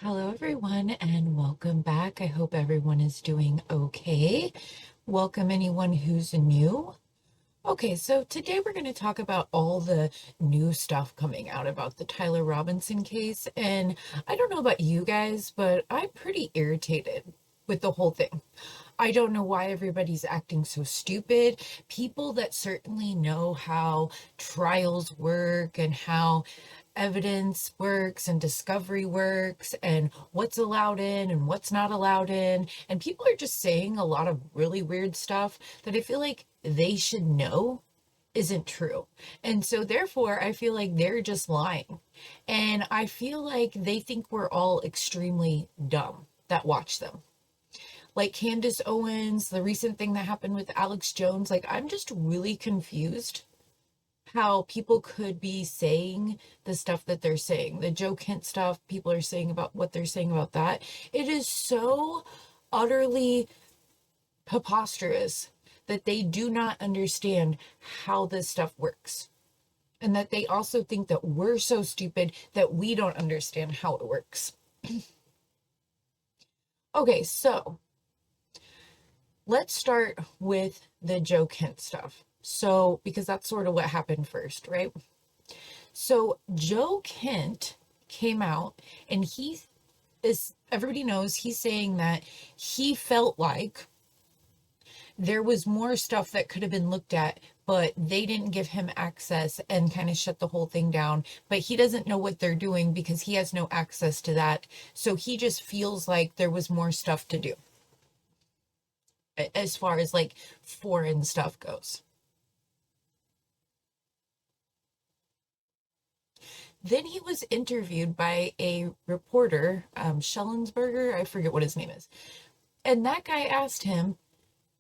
Hello, everyone, and welcome back. I hope everyone is doing okay. Welcome anyone who's new. Okay, so today we're going to talk about all the new stuff coming out about the Tyler Robinson case. And I don't know about you guys, but I'm pretty irritated with the whole thing. I don't know why everybody's acting so stupid. People that certainly know how trials work and how evidence works and discovery works and what's allowed in and what's not allowed in. And people are just saying a lot of really weird stuff that I feel like they should know isn't true. And so therefore, I feel like they're just lying. And I feel like they think we're all extremely dumb that watch them. Like Candace Owens, the recent thing that happened with Alex Jones, like I'm just really confused how people could be saying the stuff that they're saying. The Joe Kent stuff, people are saying about what they're saying about that. It is so utterly preposterous that they do not understand how this stuff works. And that they also think that we're so stupid that we don't understand how it works. Okay, so let's start with the Joe Kent stuff. So, because that's sort of what happened first, right? So, Joe Kent came out and everybody knows he's saying that he felt like there was more stuff that could have been looked at, but they didn't give him access and kind of shut the whole thing down. But he doesn't know what they're doing because he has no access to that. So he just feels like there was more stuff to do as far as like foreign stuff goes. Then he was interviewed by a reporter, Schellensberger, I forget what his name is. And that guy asked him,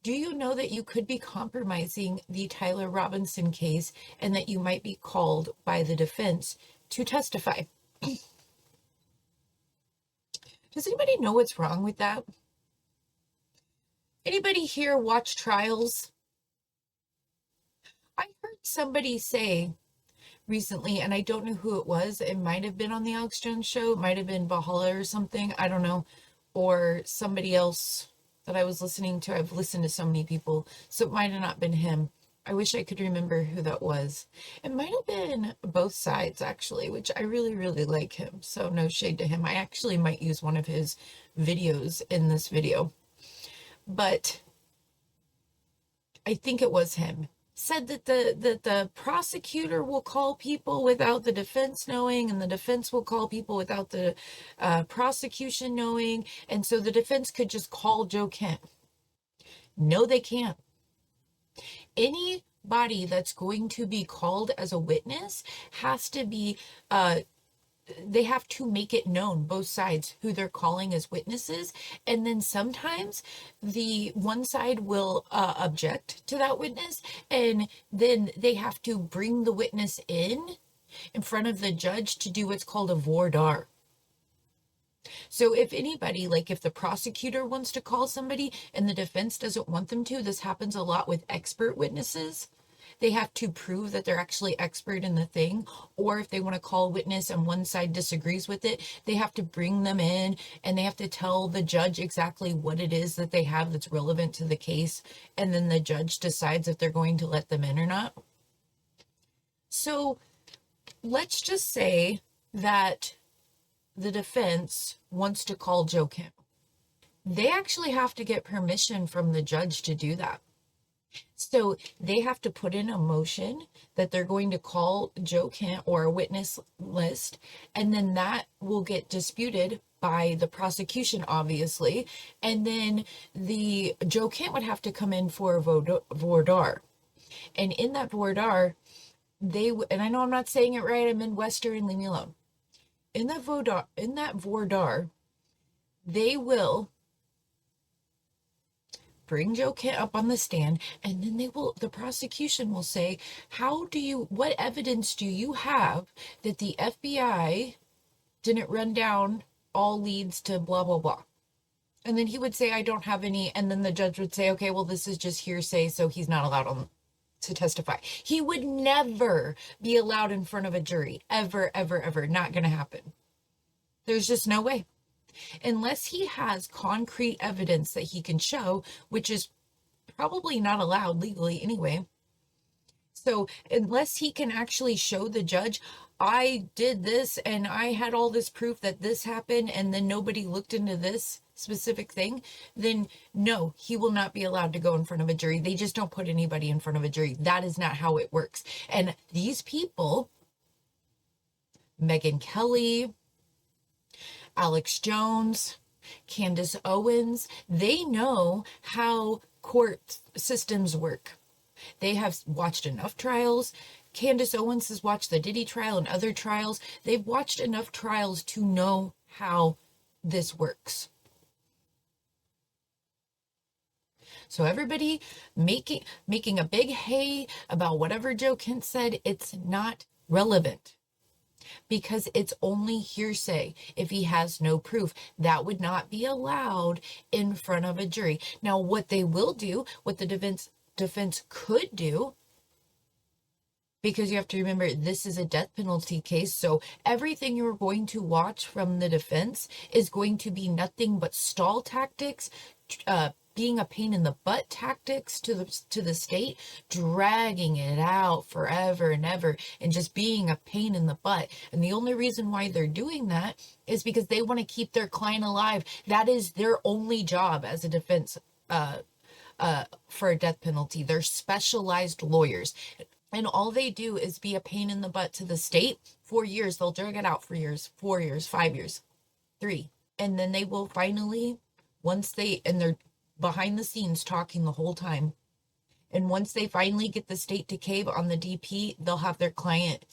do you know that you could be compromising the Tyler Robinson case and that you might be called by the defense to testify? Does anybody know what's wrong with that? Anybody here watch trials? I heard somebody say recently, and I don't know who it was. It might have been on the Alex Jones show. It might have been Bahala or something. I don't know. Or somebody else that I was listening to. I've listened to so many people, so it might have not been him. I wish I could remember who that was. It might have been both sides, actually, which I really, really like him. So no shade to him. I actually might use one of his videos in this video. But I think it was him. Said that the prosecutor will call people without the defense knowing, and the defense will call people without the prosecution knowing, and so the defense could just call Joe Kent. No, they can't. Anybody that's going to be called as a witness has to be they have to make it known, both sides, who they're calling as witnesses. And then sometimes the one side will object to that witness, and then they have to bring the witness in front of the judge to do what's called a voir dire. So if anybody, like if the prosecutor wants to call somebody and the defense doesn't want them to, this happens a lot with expert witnesses. They have to prove that they're actually expert in the thing, or if they want to call a witness and one side disagrees with it, they have to bring them in and they have to tell the judge exactly what it is that they have that's relevant to the case, and then the judge decides if they're going to let them in or not. So let's just say that the defense wants to call Joe Kent. They actually have to get permission from the judge to do that. So they have to put in a motion that they're going to call Joe Kent or a witness list, and then that will get disputed by the prosecution, obviously, and then the Joe Kent would have to come in for a voir dire. And in that voir dire, and I know I'm not saying it right, I'm in Western, leave me alone. In that voir dire, they will bring Joe Kent up on the stand, and then the prosecution will say, what evidence do you have that the FBI didn't run down all leads to blah, blah, blah? And then he would say, I don't have any. And then the judge would say, okay, well, this is just hearsay, so he's not allowed to testify. He would never be allowed in front of a jury. Ever, ever, ever. Not going to happen. There's just no way. Unless he has concrete evidence that he can show, which is probably not allowed legally anyway. So unless he can actually show the judge, I did this and I had all this proof that this happened and then nobody looked into this specific thing, then no, he will not be allowed to go in front of a jury. They just don't put anybody in front of a jury. That is not how it works. And these people, Megyn Kelly, Alex Jones, Candace Owens, they know how court systems work. They have watched enough trials. Candace Owens has watched the Diddy trial and other trials. They've watched enough trials to know how this works. So everybody making a big hay about whatever Joe Kent said, it's not relevant because it's only hearsay. If he has no proof, that would not be allowed in front of a jury. Now, what they will do, what the defense could do, because you have to remember this is a death penalty case, so everything you're going to watch from the defense is going to be nothing but stall tactics, being a pain in the butt tactics to the state, dragging it out forever and ever, and just being a pain in the butt. And the only reason why they're doing that is because they want to keep their client alive. That is their only job as a defense for a death penalty. They're specialized lawyers. And all they do is be a pain in the butt to the state for years. They'll drag it out for years, 4 years, 5 years, 3. And then they will finally, and they're behind the scenes talking the whole time. And once they finally get the state to cave on the DP, they'll have their client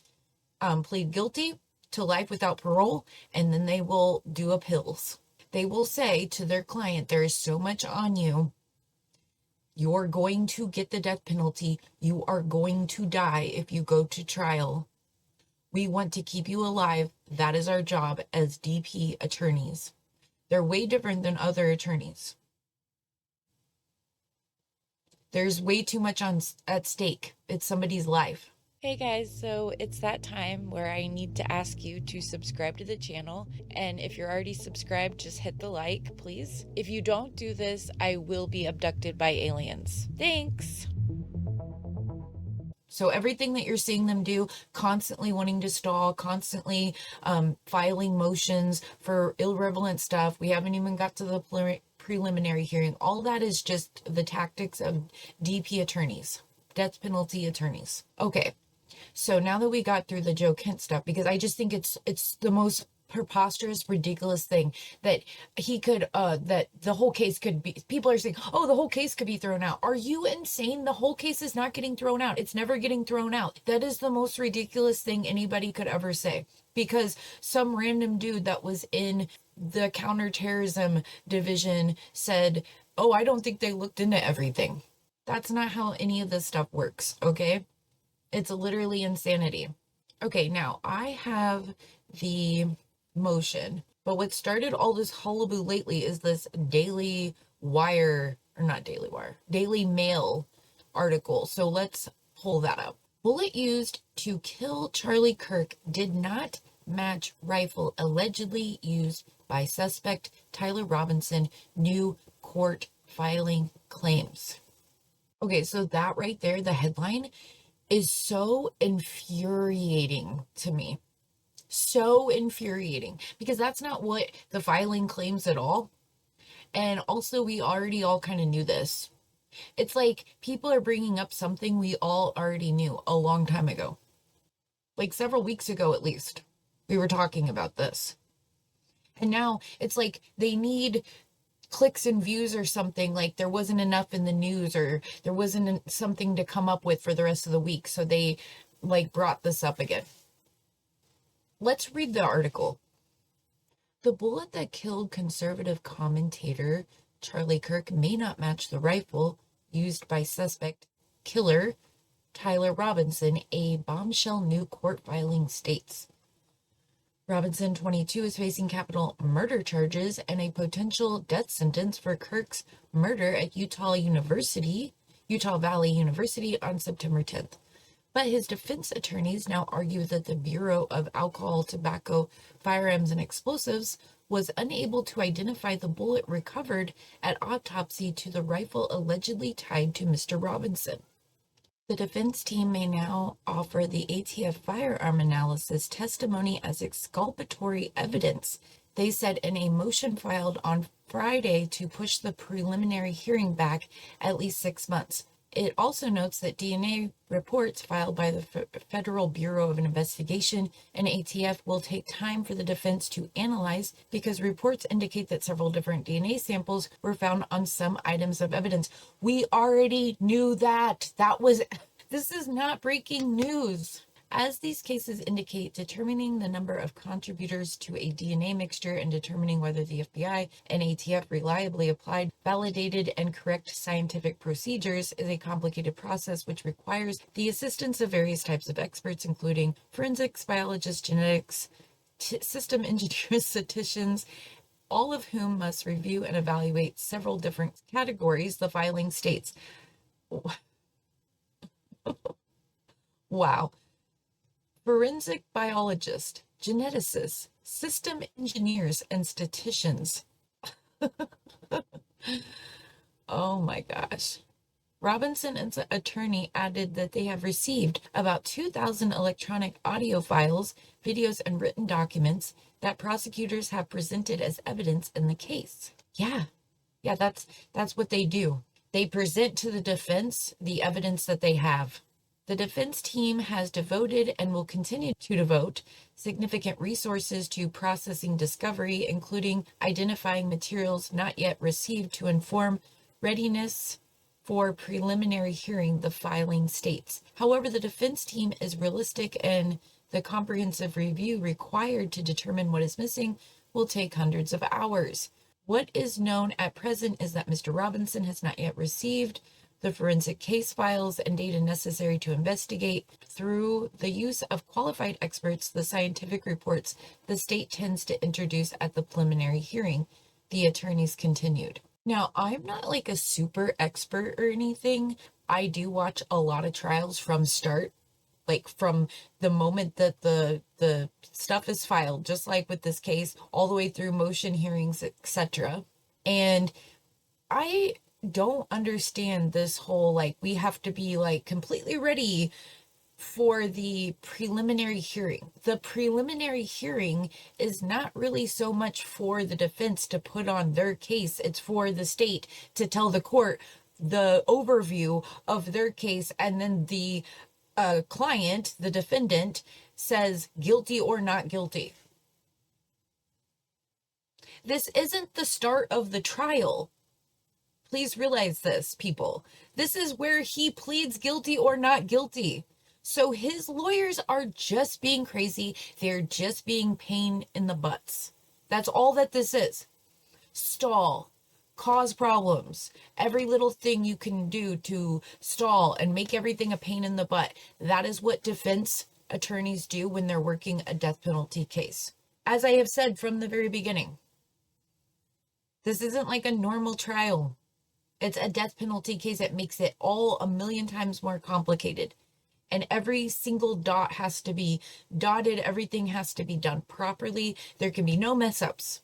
plead guilty to life without parole. And then they will do appeals. They will say to their client, there is so much on you. You're going to get the death penalty. You are going to die if you go to trial. We want to keep you alive. That is our job as DP attorneys. They're way different than other attorneys. There's way too much at stake. It's somebody's life. Hey guys, so it's that time where I need to ask you to subscribe to the channel, and if you're already subscribed, just hit the like, please. If you don't do this, I will be abducted by aliens. Thanks! So everything that you're seeing them do, constantly wanting to stall, constantly filing motions for irrelevant stuff. We haven't even got to the preliminary hearing. All that is just the tactics of DP attorneys, death penalty attorneys. Okay. So now that we got through the Joe Kent stuff, because I just think it's the most preposterous, ridiculous thing that he could, that the whole case could be, people are saying, oh, the whole case could be thrown out. Are you insane? The whole case is not getting thrown out. It's never getting thrown out. That is the most ridiculous thing anybody could ever say, because some random dude that was in the counterterrorism division said, oh, I don't think they looked into everything. That's not how any of this stuff works, okay? It's literally insanity. Okay, now I have the motion, but what started all this hullabaloo lately is this Daily Mail article. So let's pull that up. Bullet used to kill Charlie Kirk did not match rifle allegedly used by suspect Tyler Robinson, new court filing claims. Okay, so that right there, the headline, is so infuriating to me. So infuriating, because that's not what the filing claims at all. And also, we already all kind of knew this. It's like people are bringing up something we all already knew a long time ago. Like several weeks ago, at least, we were talking about this. And now it's like they need clicks and views or something, like there wasn't enough in the news or there wasn't something to come up with for the rest of the week, so they like brought this up again. Let's read the article. The bullet that killed conservative commentator Charlie Kirk may not match the rifle used by suspect killer Tyler Robinson, a bombshell new court filing states. Robinson, 22, is facing capital murder charges and a potential death sentence for Kirk's murder at Utah Valley University on September 10th. But his defense attorneys now argue that the Bureau of Alcohol, Tobacco, Firearms, and Explosives was unable to identify the bullet recovered at autopsy to the rifle allegedly tied to Mr. Robinson. The defense team may now offer the ATF firearm analysis testimony as exculpatory evidence, they said in a motion filed on Friday to push the preliminary hearing back at least 6 months. It also notes that DNA reports filed by the Federal Bureau of Investigation and ATF will take time for the defense to analyze because reports indicate that several different DNA samples were found on some items of evidence. We already knew that. This is not breaking news. As these cases indicate, determining the number of contributors to a DNA mixture and determining whether the FBI and ATF reliably applied validated and correct scientific procedures is a complicated process which requires the assistance of various types of experts, including forensics, biologists, genetics, system engineers, statisticians, all of whom must review and evaluate several different categories, the filing states. Wow. Forensic biologists, geneticists, system engineers, and statisticians. Oh my gosh. Robinson and the attorney added that they have received about 2,000 electronic audio files, videos, and written documents that prosecutors have presented as evidence in the case. Yeah, that's what they do. They present to the defense the evidence that they have. The defense team has devoted and will continue to devote significant resources to processing discovery, including identifying materials not yet received to inform readiness for preliminary hearing, the filing states. However, the defense team is realistic and the comprehensive review required to determine what is missing will take hundreds of hours. What is known at present is that Mr. Robinson has not yet received the forensic case files and data necessary to investigate. Through the use of qualified experts, the scientific reports the state tends to introduce at the preliminary hearing, the attorneys continued. Now, I'm not like a super expert or anything. I do watch a lot of trials from start, like from the moment that the stuff is filed, just like with this case, all the way through motion hearings, etc. And I don't understand this whole like we have to be like completely ready for the preliminary hearing. The preliminary hearing is not really so much for the defense to put on their case, it's for the state to tell the court the overview of their case, and then the client, the defendant, says guilty or not guilty. This isn't the start of the trial. Please realize this, people. This is where he pleads guilty or not guilty. So his lawyers are just being crazy. They're just being pain in the butts. That's all that this is. Stall, cause problems, every little thing you can do to stall and make everything a pain in the butt. That is what defense attorneys do when they're working a death penalty case. As I have said from the very beginning, this isn't like a normal trial. It's a death penalty case. It makes it all a million times more complicated. And every single dot has to be dotted. Everything has to be done properly. There can be no mess ups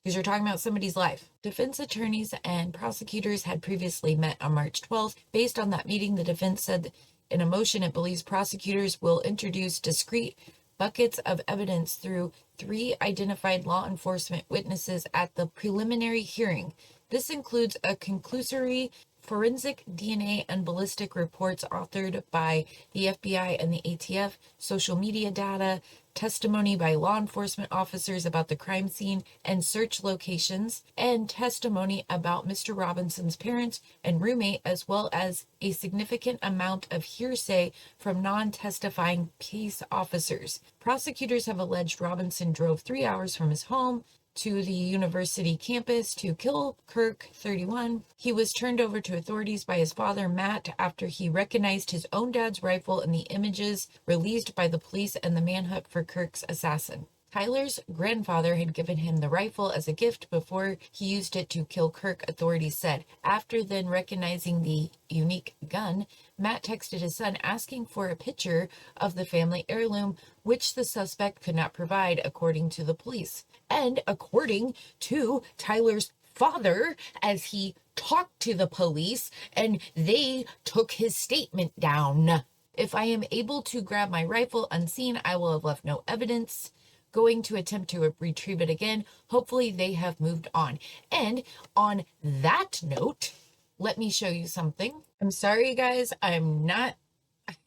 because you're talking about somebody's life. Defense attorneys and prosecutors had previously met on March 12th. Based on that meeting, the defense said in a motion it believes prosecutors will introduce discrete buckets of evidence through 3 identified law enforcement witnesses at the preliminary hearing. This includes a conclusory forensic DNA and ballistic reports authored by the FBI and the ATF, social media data, testimony by law enforcement officers about the crime scene and search locations, and testimony about Mr. Robinson's parents and roommate, as well as a significant amount of hearsay from non-testifying peace officers. Prosecutors have alleged Robinson drove 3 hours from his home to the university campus to kill Kirk, 31. He was turned over to authorities by his father, Matt, after he recognized his own dad's rifle in the images released by the police and the manhunt for Kirk's assassin. Tyler's grandfather had given him the rifle as a gift before he used it to kill Kirk, authorities said. After then recognizing the unique gun, Matt texted his son asking for a picture of the family heirloom, which the suspect could not provide, according to the police. And according to Tyler's father, as he talked to the police and they took his statement down. If I am able to grab my rifle unseen, I will have left no evidence. Going to attempt to retrieve it again. Hopefully they have moved on. And on that note, let me show you something. I'm sorry, guys. I'm not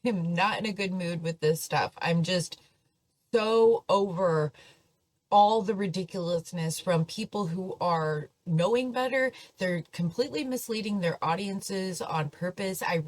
in a good mood with this stuff. I'm just so over all the ridiculousness from people who are knowing better. They're completely misleading their audiences on purpose. I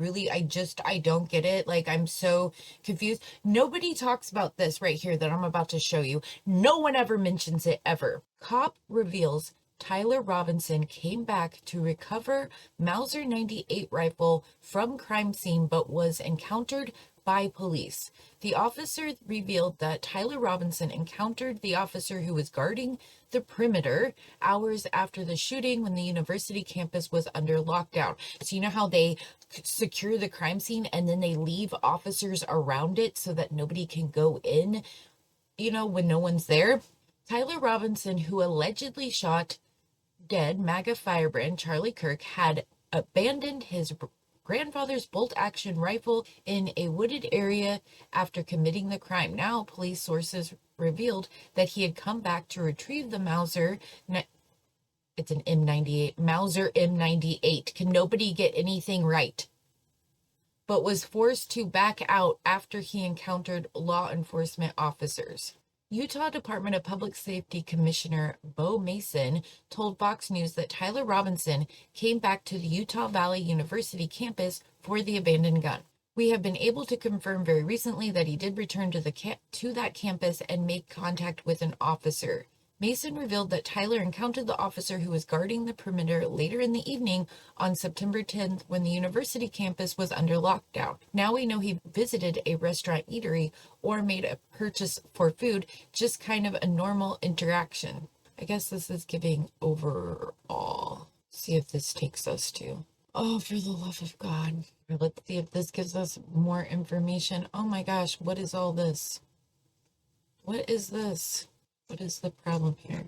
don't get it. Like, I'm so confused. Nobody talks about this right here that I'm about to show you. No one ever mentions it ever. Cop reveals Tyler Robinson came back to recover Mauser 98 rifle from crime scene but was encountered by police. The officer revealed that Tyler Robinson encountered the officer who was guarding the perimeter hours after the shooting when the university campus was under lockdown. So you know how they secure the crime scene and then they leave officers around it so that nobody can go in, when no one's there? Tyler Robinson, who allegedly shot dead MAGA firebrand Charlie Kirk, had abandoned his grandfather's bolt-action rifle in a wooded area after committing the crime. Now, police sources revealed that he had come back to retrieve the Mauser. It's an M98. Mauser M98. Can nobody get anything right? But was forced to back out after he encountered law enforcement officers. Utah Department of Public Safety Commissioner Bo Mason told Fox News that Tyler Robinson came back to the Utah Valley University campus for the abandoned gun. We have been able to confirm very recently that he did return to that campus and make contact with an officer. Mason revealed that Tyler encountered the officer who was guarding the perimeter later in the evening on September 10th when the university campus was under lockdown. Now we know he visited a restaurant eatery or made a purchase for food, just kind of a normal interaction. I guess this is giving overall. See if this takes us to. Oh, for the love of God. Let's see if this gives us more information. Oh my gosh, what is all this? What is this? What is the problem here?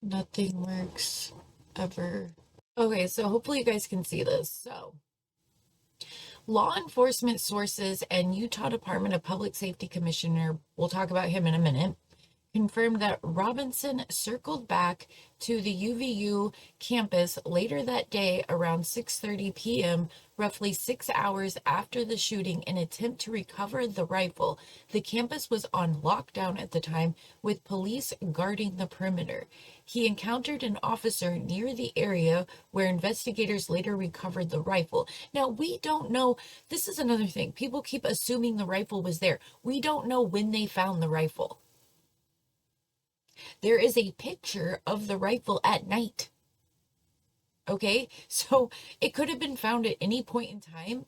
Nothing works ever. Okay, so hopefully you guys can see this. So, law enforcement sources and Utah Department of Public Safety Commissioner, we'll talk about him in a minute, confirmed that Robinson circled back to the UVU campus later that day around 6:30 p.m., roughly 6 hours after the shooting, in an attempt to recover the rifle. The campus was on lockdown at the time, with police guarding the perimeter. He encountered an officer near the area where investigators later recovered the rifle. Now, we don't know. This is another thing. People keep assuming the rifle was there. We don't know when they found the rifle. There is a picture of the rifle at night. Okay, so it could have been found at any point in time.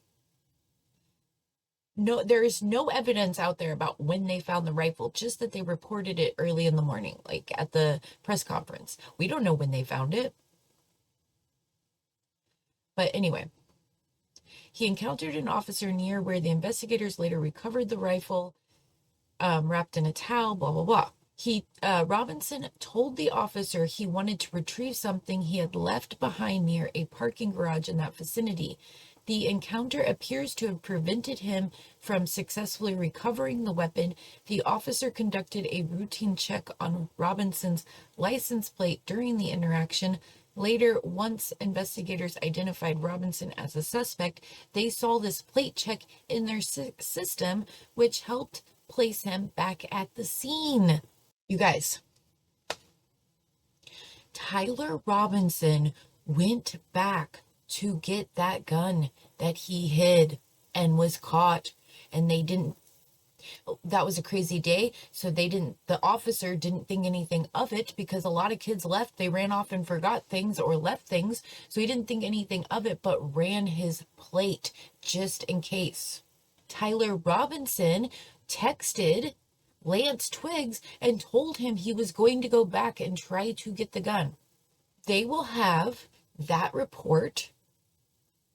No, there is no evidence out there about when they found the rifle, just that they reported it early in the morning, like at the press conference. We don't know when they found it. But anyway, he encountered an officer near where the investigators later recovered the rifle, wrapped in a towel, blah, blah, blah. Robinson told the officer he wanted to retrieve something he had left behind near a parking garage in that vicinity. The encounter appears to have prevented him from successfully recovering the weapon. The officer conducted a routine check on Robinson's license plate during the interaction. Later, once investigators identified Robinson as a suspect, they saw this plate check in their system, which helped place him back at the scene. You guys, Tyler Robinson went back to get that gun that he hid and was caught, and that was a crazy day, so the officer didn't think anything of it because a lot of kids left. They ran off and forgot things or left things, so he didn't think anything of it, but ran his plate just in case. Tyler Robinson texted Lance Twiggs and told him he was going to go back and try to get the gun. They will have that report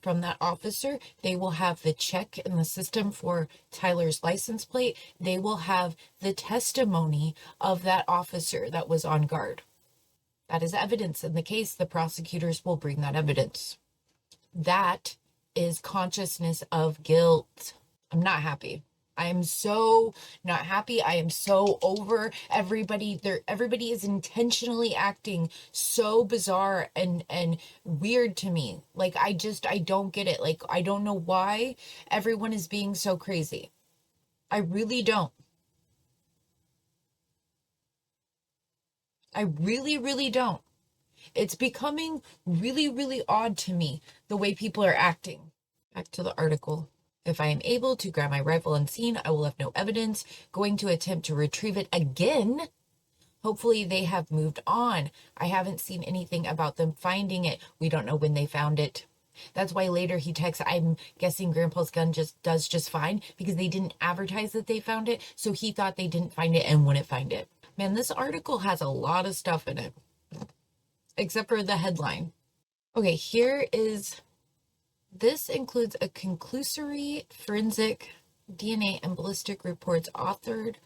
from that officer. They will have the check in the system for Tyler's license plate. They will have the testimony of that officer that was on guard. That is evidence in the case. The prosecutors will bring that evidence. That is consciousness of guilt. I'm not happy. I am so not happy. I am so over everybody. Everybody is intentionally acting so bizarre and weird to me. Like, I don't get it. Like, I don't know why everyone is being so crazy. I really don't. I really, really don't. It's becoming really, really odd to me, the way people are acting. Back to the article. If I am able to grab my rifle unseen, I will have no evidence. Going to attempt to retrieve it again. Hopefully they have moved on. I haven't seen anything about them finding it. We don't know when they found it. That's why later he texts, I'm guessing Grandpa's gun does just fine, because they didn't advertise that they found it, so he thought they didn't find it and wouldn't find it. Man, this article has a lot of stuff in it, except for the headline. Okay, this includes a conclusory forensic DNA and ballistic reports authored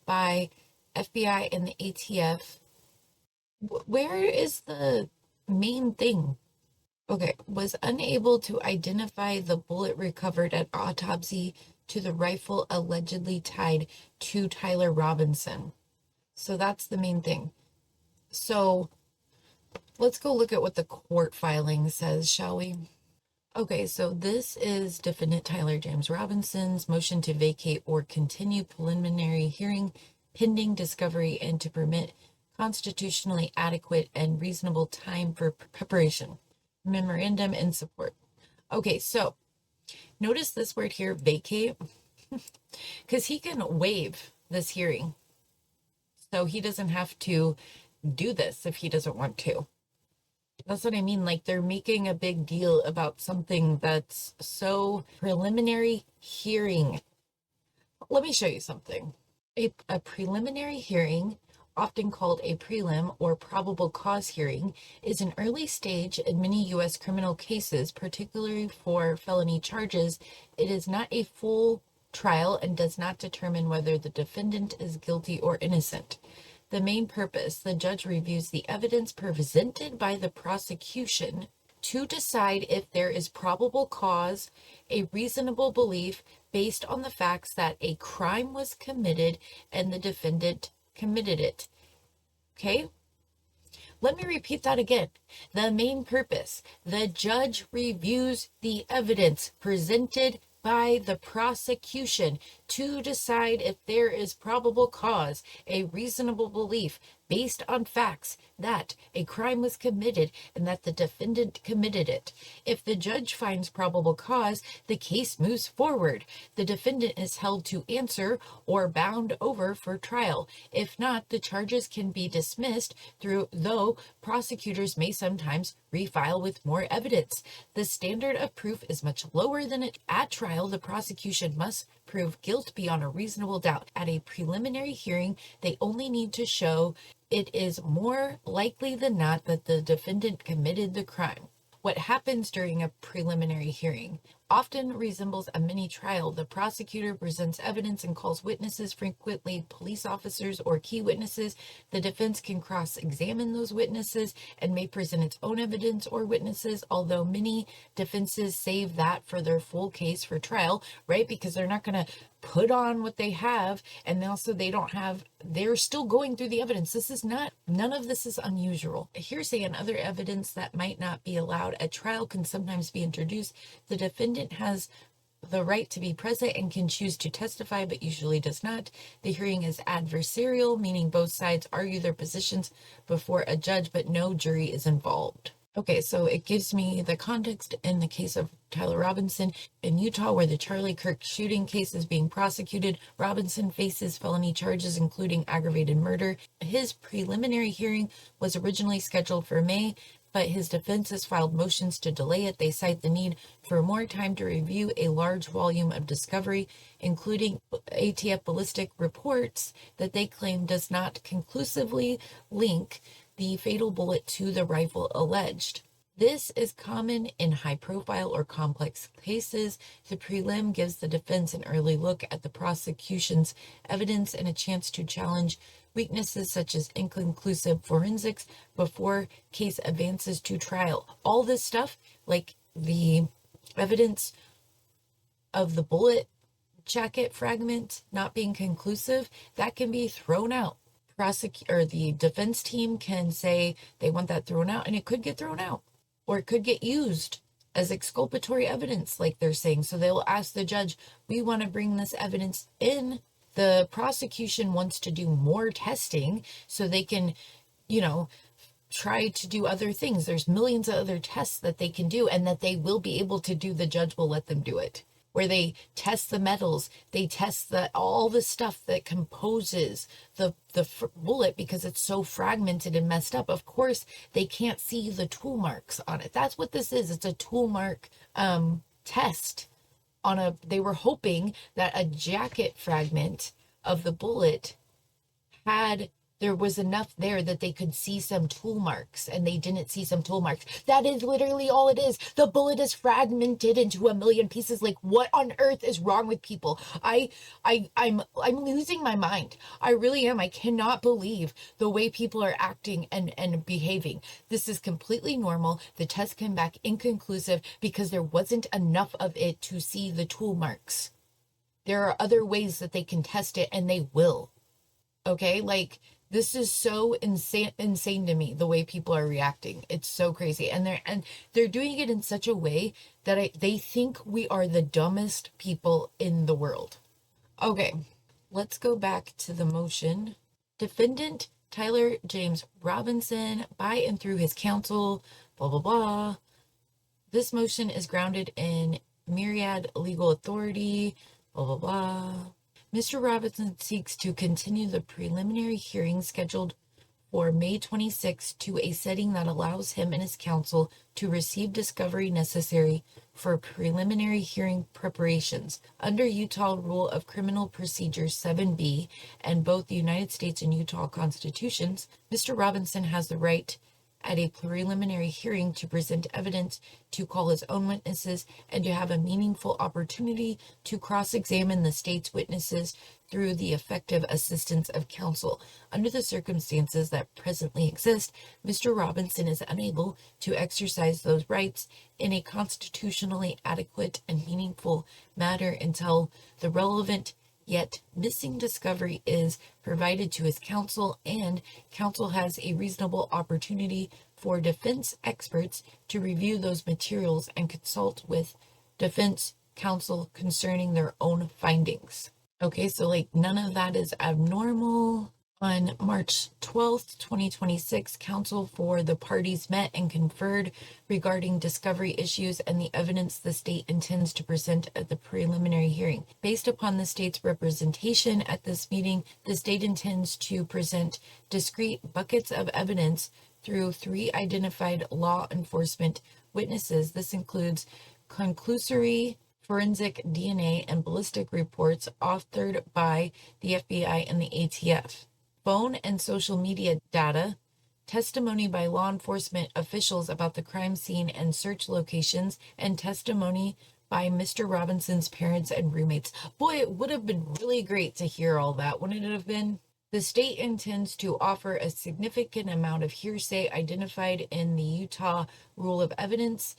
by FBI and the ATF. Where is the main thing? Okay, was unable to identify the bullet recovered at autopsy to the rifle allegedly tied to Tyler Robinson. So that's the main thing. So let's go look at what the court filing says, shall we? Okay, so this is defendant Tyler James Robinson's motion to vacate or continue preliminary hearing pending discovery and to permit constitutionally adequate and reasonable time for preparation. Memorandum in support. Okay, so notice this word here, vacate, because he can waive this hearing. So he doesn't have to do this if he doesn't want to. That's what I mean. Like, they're making a big deal about something that's so preliminary hearing. Let me show you something. A preliminary hearing, often called a prelim or probable cause hearing, is an early stage in many U.S. criminal cases, particularly for felony charges. It is not a full trial and does not determine whether the defendant is guilty or innocent. The main purpose, the judge reviews the evidence presented by the prosecution to decide if there is probable cause, a reasonable belief based on the facts that a crime was committed and the defendant committed it. Okay? Let me repeat that again. The main purpose, the judge reviews the evidence presented by the prosecution to decide if there is probable cause, a reasonable belief based on facts that a crime was committed and that the defendant committed it. If the judge finds probable cause, the case moves forward. The defendant is held to answer or bound over for trial. If not, the charges can be dismissed, though prosecutors may sometimes refile with more evidence. The standard of proof is much lower than at trial. The prosecution must prove guilt beyond a reasonable doubt. At a preliminary hearing, they only need to show it is more likely than not that the defendant committed the crime. What happens during a preliminary hearing often resembles a mini trial. The prosecutor presents evidence and calls witnesses, frequently police officers or key witnesses. The defense can cross-examine those witnesses and may present its own evidence or witnesses, although many defenses save that for their full case for trial, right? Because they're not going to put on what they have, and also they're still going through the evidence. None of this is unusual. Hearsay and other evidence that might not be allowed at trial can sometimes be introduced. The defendant has the right to be present and can choose to testify, but usually does not. The hearing is adversarial, meaning both sides argue their positions before a judge, but no jury is involved. Okay, so it gives me the context in the case of Tyler Robinson in Utah, where the Charlie Kirk shooting case is being prosecuted. Robinson faces felony charges, including aggravated murder. His preliminary hearing was originally scheduled for May, but his defense has filed motions to delay it. They cite the need for more time to review a large volume of discovery, including ATF ballistic reports that they claim does not conclusively link the fatal bullet to the rifle alleged. This is common in high-profile or complex cases. The prelim gives the defense an early look at the prosecution's evidence and a chance to challenge weaknesses such as inconclusive forensics before case advances to trial. All this stuff, like the evidence of the bullet jacket fragment not being conclusive, that can be thrown out. The defense team can say they want that thrown out, and it could get thrown out, or it could get used as exculpatory evidence, like they're saying. So they'll ask the judge, we want to bring this evidence in. The prosecution wants to do more testing so they can, try to do other things. There's millions of other tests that they can do and that they will be able to do. The judge will let them do it, where they test the metals, they test all the stuff that composes the bullet, because it's so fragmented and messed up. Of course, they can't see the tool marks on it. That's what this is. It's a tool mark test they were hoping that a jacket fragment of the bullet there was enough there that they could see some tool marks, and they didn't see some tool marks. That is literally all it is. The bullet is fragmented into a million pieces. Like, what on earth is wrong with people? I'm losing my mind. I really am. I cannot believe the way people are acting and behaving. This is completely normal. The test came back inconclusive because there wasn't enough of it to see the tool marks. There are other ways that they can test it, and they will. Okay, this is so insane to me, the way people are reacting. It's so crazy. And they're doing it in such a way that they think we are the dumbest people in the world. Okay, let's go back to the motion. Defendant Tyler James Robinson, by and through his counsel, blah, blah, blah. This motion is grounded in myriad legal authority, blah, blah, blah. Mr. Robinson seeks to continue the preliminary hearing scheduled for May 26 to a setting that allows him and his counsel to receive discovery necessary for preliminary hearing preparations. Under Utah Rule of Criminal Procedure 7B and both the United States and Utah constitutions, Mr. Robinson has the right at a preliminary hearing to present evidence, to call his own witnesses, and to have a meaningful opportunity to cross-examine the state's witnesses through the effective assistance of counsel. Under the circumstances that presently exist, Mr. Robinson is unable to exercise those rights in a constitutionally adequate and meaningful manner until the relevant yet missing discovery is provided to his counsel, and counsel has a reasonable opportunity for defense experts to review those materials and consult with defense counsel concerning their own findings. Okay, so none of that is abnormal. On March 12th, 2026, counsel for the parties met and conferred regarding discovery issues and the evidence the state intends to present at the preliminary hearing. Based upon the state's representation at this meeting, the state intends to present discrete buckets of evidence through 3 identified law enforcement witnesses. This includes conclusory forensic DNA and ballistic reports authored by the FBI and the ATF. Phone and social media data, testimony by law enforcement officials about the crime scene and search locations, and testimony by Mr. Robinson's parents and roommates. Boy, it would have been really great to hear all that, wouldn't it have been? The state intends to offer a significant amount of hearsay identified in the Utah Rule of Evidence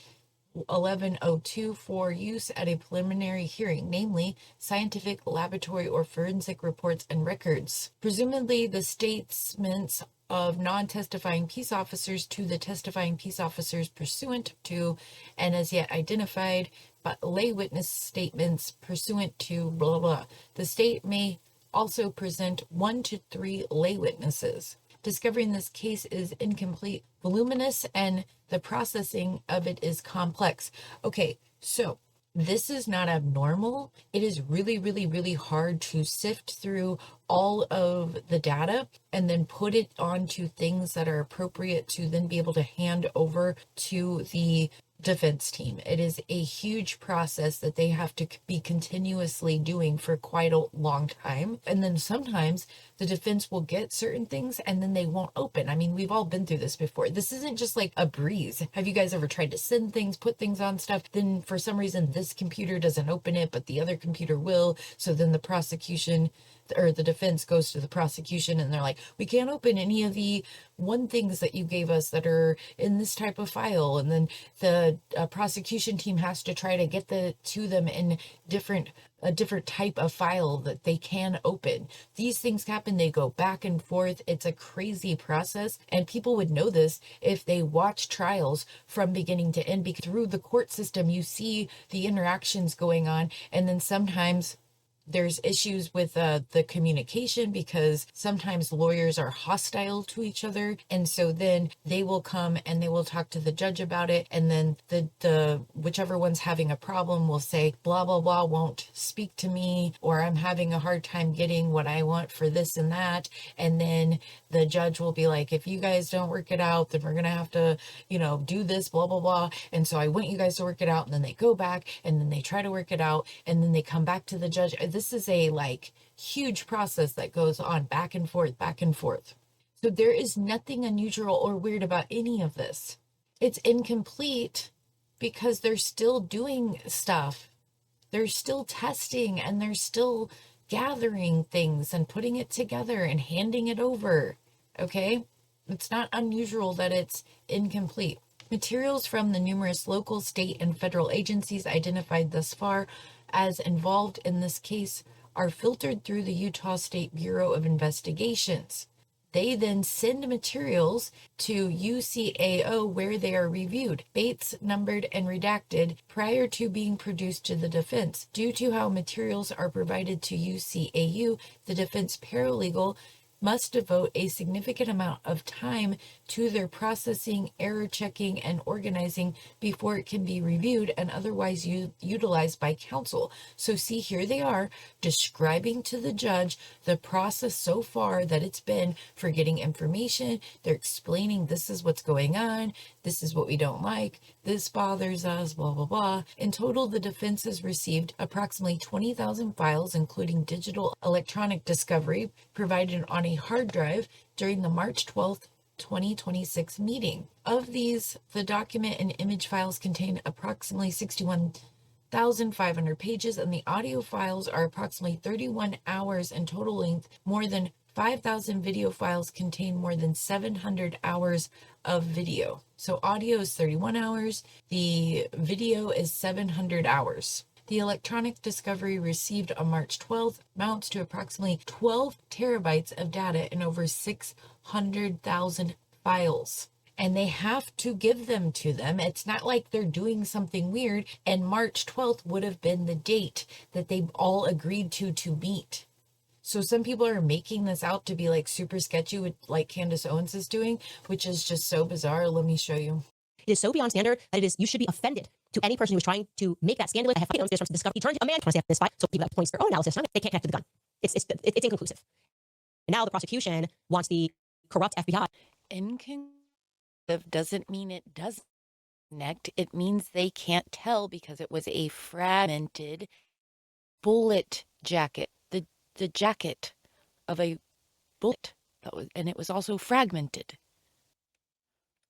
1102 for use at a preliminary hearing, namely scientific, laboratory, or forensic reports and records. Presumably, the statements of non-testifying peace officers to the testifying peace officers pursuant to and as yet identified, but lay witness statements pursuant to blah, blah. The state may also present 1 to 3 lay witnesses. Discovery in this case is incomplete, voluminous, and the processing of it is complex. Okay, so This is not abnormal. It is really, really, really hard to sift through all of the data and then put it onto things that are appropriate to then be able to hand over to the defense team. It is a huge process that they have to be continuously doing for quite a long time. And then sometimes the defense will get certain things and then they won't open. I mean, we've all been through this before. This isn't just like a breeze. Have you guys ever tried to send things, put things on stuff? Then for some reason, this computer doesn't open it, but the other computer will. So then the prosecution or the defense goes to the prosecution and they're like, we can't open any of the one things that you gave us that are in this type of file. And then the prosecution team has to try to get to them in a different type of file that they can open. These things happen, they go back and forth. It's a crazy process. And people would know this if they watch trials from beginning to end, because through the court system, you see the interactions going on. And then sometimes there's issues with the communication, because sometimes lawyers are hostile to each other, and so then they will come and they will talk to the judge about it, and then the whichever one's having a problem will say blah blah blah won't speak to me, or I'm having a hard time getting what I want for this and that. And then the judge will be like, if you guys don't work it out, then we're gonna have to, do this, blah blah blah. And so I want you guys to work it out. And then they go back and then they try to work it out, and then they come back to the judge. This is a huge process that goes on back and forth, back and forth. So there is nothing unusual or weird about any of this. It's incomplete because they're still doing stuff. They're still testing and they're still gathering things and putting it together and handing it over. Okay? It's not unusual that it's incomplete. Materials from the numerous local, state, and federal agencies identified thus far as involved in this case are filtered through the Utah State Bureau of Investigations. They then send materials to UCAO where they are reviewed, Bates, numbered, and redacted prior to being produced to the defense. Due to how materials are provided to UCAU, the defense paralegal must devote a significant amount of time to their processing, error checking, and organizing before it can be reviewed and otherwise utilized by counsel. So see, here they are describing to the judge the process so far that it's been for getting information. They're explaining this is what's going on, this is what we don't like, this bothers us, blah, blah, blah. In total, the defense has received approximately 20,000 files, including digital electronic discovery provided on a hard drive during the March 12th, 2026 meeting. Of these, the document and image files contain approximately 61,500 pages, and the audio files are approximately 31 hours in total length. More than 5,000 video files contain more than 700 hours of video. So audio is 31 hours, the video is 700 hours. The electronic discovery received on March 12th amounts to approximately 12 terabytes of data and over 600,000 files. And they have to give them to them. It's not like they're doing something weird. And March 12th would have been the date that they all agreed to meet. So some people are making this out to be super sketchy, with like Candace Owens is doing, which is just so bizarre. Let me show you. It is so beyond standard that you should be offended to any person who is trying to make that scandalous. I have items from discovery. He turned a man to say this fight, so people have points their own analysis. They can't connect to the gun. It's inconclusive. And now the prosecution wants the corrupt FBI. Inconclusive doesn't mean it doesn't connect. It means they can't tell because it was a fragmented bullet jacket. The jacket of a bullet and it was also fragmented.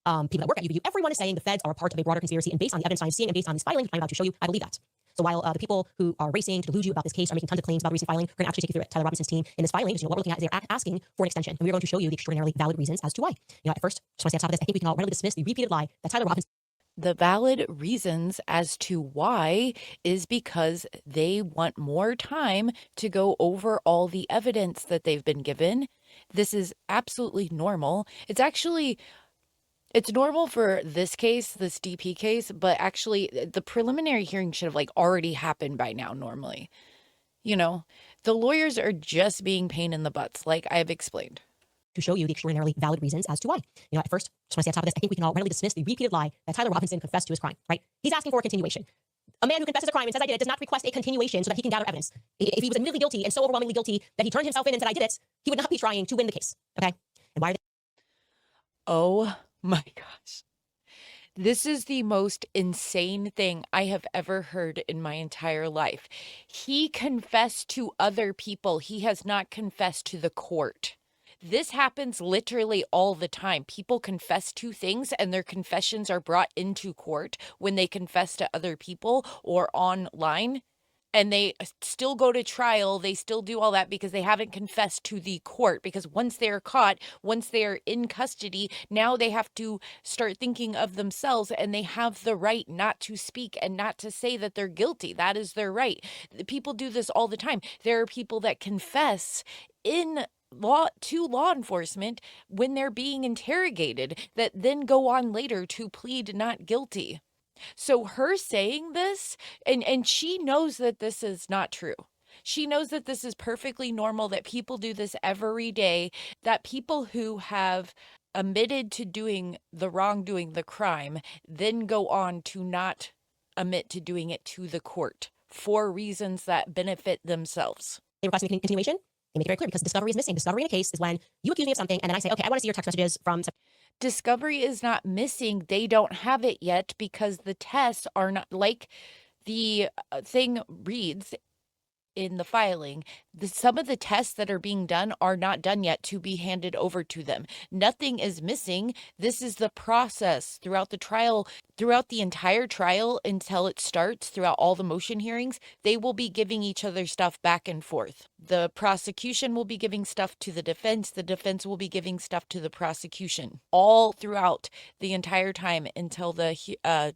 People that work at UVU, everyone is saying the feds are a part of a broader conspiracy, and based on the evidence I'm seeing and based on this filing I'm about to show you, I believe that. So while the people who are racing to delude you about this case are making tons of claims about the recent filing, we're going to actually take you through it. Tyler Robinson's team in this filing, what we're looking at is they're asking for an extension, and we're going to show you the extraordinarily valid reasons as to why. At first, just want to say on top of this, I think we can all readily dismiss the repeated lie that Tyler Robinson. The valid reasons as to why is because they want more time to go over all the evidence that they've been given. This is absolutely normal. It's normal for this case, this DP case, but actually the preliminary hearing should have already happened by now normally. The lawyers are just being pain in the butts, like I've explained. To show you the extraordinarily valid reasons as to why. At first, just want to say on top of this, I think we can all readily dismiss the repeated lie that Tyler Robinson confessed to his crime, right? He's asking for a continuation. A man who confesses a crime and says I did it does not request a continuation so that he can gather evidence. If he was admittedly guilty and so overwhelmingly guilty that he turned himself in and said I did it, he would not be trying to win the case. Okay? And why are they? Oh my gosh. This is the most insane thing I have ever heard in my entire life. He confessed to other people. He has not confessed to the court. This happens literally all the time. People confess to things and their confessions are brought into court when they confess to other people or online. And they still go to trial. They still do all that because they haven't confessed to the court. Because once they are caught, once they are in custody, now they have to start thinking of themselves and they have the right not to speak and not to say that they're guilty. That is their right. People do this all the time. There are people that confess in law enforcement when they're being interrogated that then go on later to plead not guilty. So her saying this, and she knows that this is not true. She knows that this is perfectly normal, that people do this every day, that people who have admitted to doing the wrongdoing, the crime, then go on to not admit to doing it to the court for reasons that benefit themselves. They request a continuation. They make it very clear because discovery is missing. Discovery in a case is when you accuse me of something and then I say, okay, I want to see your text messages from. Discovery is not missing. They don't have it yet because the tests are not like the thing reads in the filing. Some of the tests that are being done are not done yet to be handed over to them. Nothing is missing. This is the process throughout the trial, throughout the entire trial until it starts, throughout all the motion hearings. They will be giving each other stuff back and forth. The prosecution will be giving stuff to the defense. The defense will be giving stuff to the prosecution all throughout the entire time until the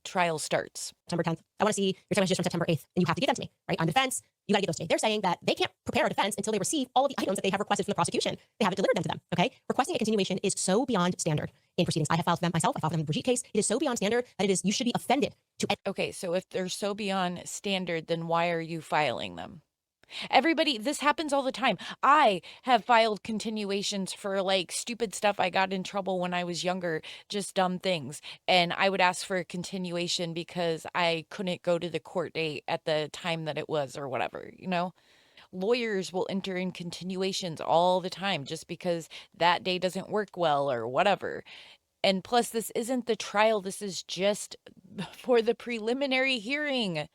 trial starts. September 10th. I want to see your text messages from September 8th, and you have to give them to me, right? On defense, you got to give those to me. They're saying that they can't prepare a defense until they receive all of the items that they have requested from the prosecution. They haven't delivered them to them, okay? Requesting a continuation is so beyond standard in proceedings. I have filed for them myself. I filed for them in the Brigitte case. It is so beyond standard that you should be offended to. Okay, so if they're so beyond standard, then why are you filing them? Everybody, this happens all the time. I have filed continuations for like stupid stuff. I got in trouble when I was younger, just dumb things. And I would ask for a continuation because I couldn't go to the court date at the time that it was or whatever, you know? Lawyers will enter in continuations all the time just because that day doesn't work well or whatever. And plus, this isn't the trial. This is just for the preliminary hearing.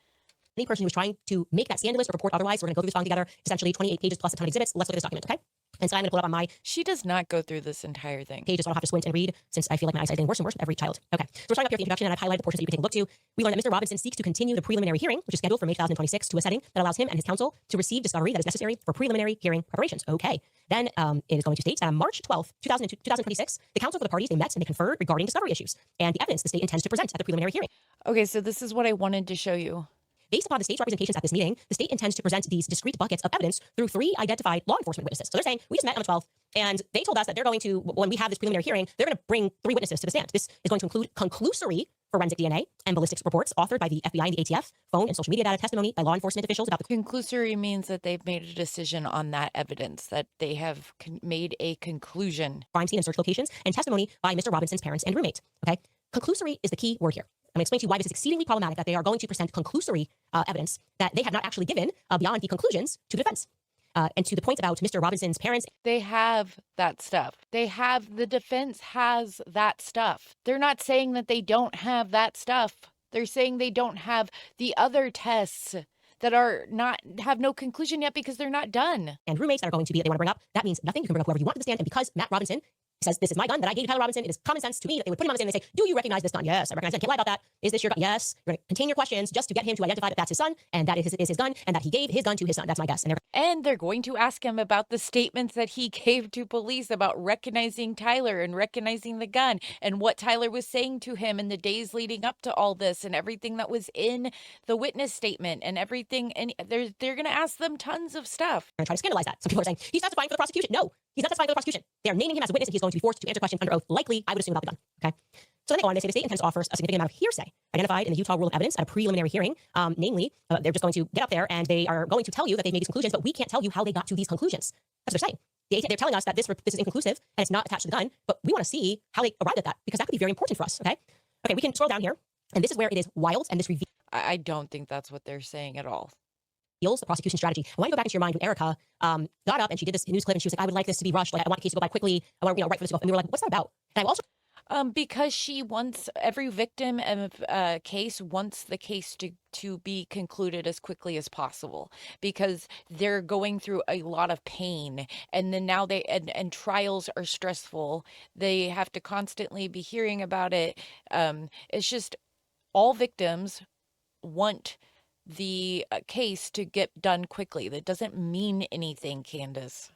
Any person who is trying to make that scandalous or report otherwise, we're going to go through this filing together, essentially 28 pages plus a ton of exhibits. Let's look at this document, okay? And so I'm going to pull it up on my. She does not go through this entire thing. Pages, so I don't have to squint and read since I feel like my eyesight is getting worse and worse with every child. Okay, so we're starting up here with the introduction, and I've highlighted the portions that you can take a look to. We learned that Mr. Robinson seeks to continue the preliminary hearing, which is scheduled for May 2026, to a setting that allows him and his counsel to receive discovery that is necessary for preliminary hearing preparations. Okay, then it is going to state that on March 12th, 2026, the counsel for the parties, they met and they conferred regarding discovery issues and the evidence the state intends to present at the preliminary hearing. Okay, so this is what I wanted to show you. Based upon the state's representations at this meeting, the state intends to present these discrete buckets of evidence through 3 identified law enforcement witnesses. So they're saying, we just met on the 12th, and they told us that they're going to, when we have this preliminary hearing, they're going to bring 3 witnesses to the stand. This is going to include conclusory forensic DNA and ballistics reports authored by the FBI and the ATF, phone and social media data testimony by law enforcement officials about the. Conclusory means that they've made a decision on that evidence, that they have made a conclusion. Crime scene and search locations, and testimony by Mr. Robinson's parents and roommate. Okay? Conclusory is the key word here. I'm going to explain to you why this is exceedingly problematic that they are going to present conclusory evidence that they have not actually given beyond the conclusions to the defense. And to the point about Mr. Robinson's parents. They have that stuff. The defense has that stuff. They're not saying that they don't have that stuff. They're saying they don't have the other tests that have no conclusion yet because they're not done. And roommates that are going to be, that they want to bring up, that means nothing. You can bring up whoever you want to the stand. And because Matt Robinson says, this is my gun that I gave to Tyler Robinson, it is common sense to me that they would put him on the stand and they say, do you recognize this gun? Yes, I recognize it. Can't lie about that. Is this your gun? Yes. You're going to contain your questions just to get him to identify that that's his son and that is his gun and that he gave his gun to his son. That's my guess. And they're going to ask him about the statements that he gave to police about recognizing Tyler and recognizing the gun and what Tyler was saying to him in the days leading up to all this and everything that was in the witness statement and everything. And they're going to ask them tons of stuff. Try to scandalize that. Some people are saying, he's testifying for the prosecution. No, he's not testifying for the prosecution. They are naming him as a witness and he's going to be forced to answer questions under oath, likely, I would assume, about the gun. Okay. So then they go on, they say the state intends to offer a significant amount of hearsay identified in the Utah Rule of Evidence at a preliminary hearing. Namely, they're just going to get up there and they are going to tell you that they've made these conclusions, but we can't tell you how they got to these conclusions. That's what they're saying. They're telling us that this is inconclusive and it's not attached to the gun, but we want to see how they arrived at that because that could be very important for us. Okay. Okay, we can scroll down here. And this is where it is wild and this reveals. I don't think that's what they're saying at all. The prosecution strategy. I want to go back into your mind when Erica got up and she did this news clip and she was like, I would like this to be rushed. Like, I want the case to go by quickly. I want, right for this to go. And we were like, what's that about? And I also Because she wants every victim of a case wants the case to be concluded as quickly as possible because they're going through a lot of pain, and then now and trials are stressful. They have to constantly be hearing about it. It's just all victims want the case to get done quickly. That doesn't mean anything, Candace.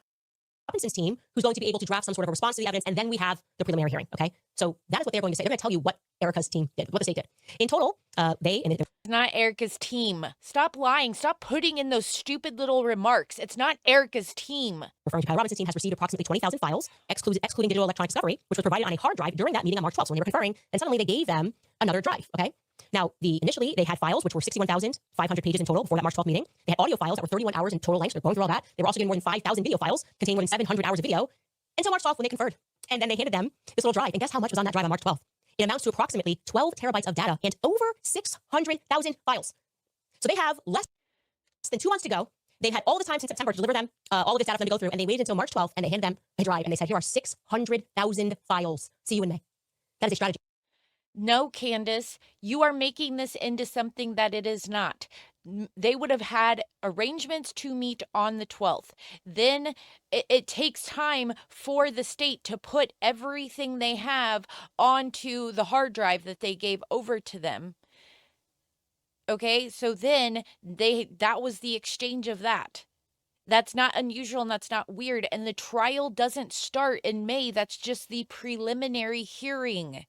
Robinson's team, who's going to be able to draft some sort of response to the evidence, and then we have the preliminary hearing. Okay, so that is what they're going to say. They're going to tell you what Erica's team did, what the state did. In total, It's not Erica's team. Stop lying. Stop putting in those stupid little remarks. It's not Erica's team. referring to Kyle Robinson's team, has received approximately 20,000 files, excluding digital electronic discovery, which was provided on a hard drive during that meeting on March 12th. So when they were conferring, and suddenly they gave them another drive. Okay. Now, initially, they had files, which were 61,500 pages in total before that March 12th meeting. They had audio files that were 31 hours in total length. So they're going through all that. They were also getting more than 5,000 video files containing more than 700 hours of video until March 12th when they conferred. And then they handed them this little drive. And guess how much was on that drive on March 12th? It amounts to approximately 12 terabytes of data and over 600,000 files. So they have less than 2 months to go. They've had all the time since September to deliver them all of this data for them to go through. And they waited until March 12th and they handed them a drive. And they said, here are 600,000 files. See you in May. That is a strategy. No, Candace, you are making this into something that it is not. They would have had arrangements to meet on the 12th. Then it takes time for the state to put everything they have onto the hard drive that they gave over to them. Okay, so then that was the exchange of that. That's not unusual and that's not weird. And the trial doesn't start in May. That's just the preliminary hearing.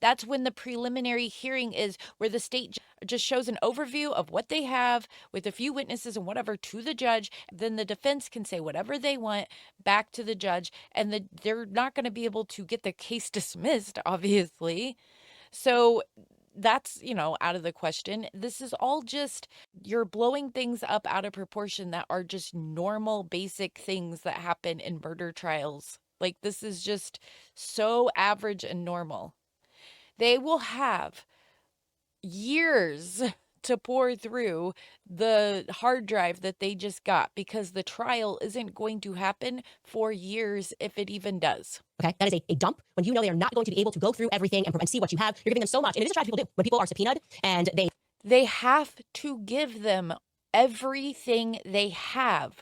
That's when the preliminary hearing is, where the state just shows an overview of what they have with a few witnesses and whatever to the judge. Then the defense can say whatever they want back to the judge, and they're not going to be able to get the case dismissed, obviously. So that's, out of the question. This is all just, you're blowing things up out of proportion that are just normal, basic things that happen in murder trials. Like, this is just so average and normal. They will have years to pour through the hard drive that they just got because the trial isn't going to happen for years if it even does. Okay, that is a dump. When you know they are not going to be able to go through everything and see what you have, you're giving them so much. And it is a strategy people do. When people are subpoenaed and they have to give them everything they have.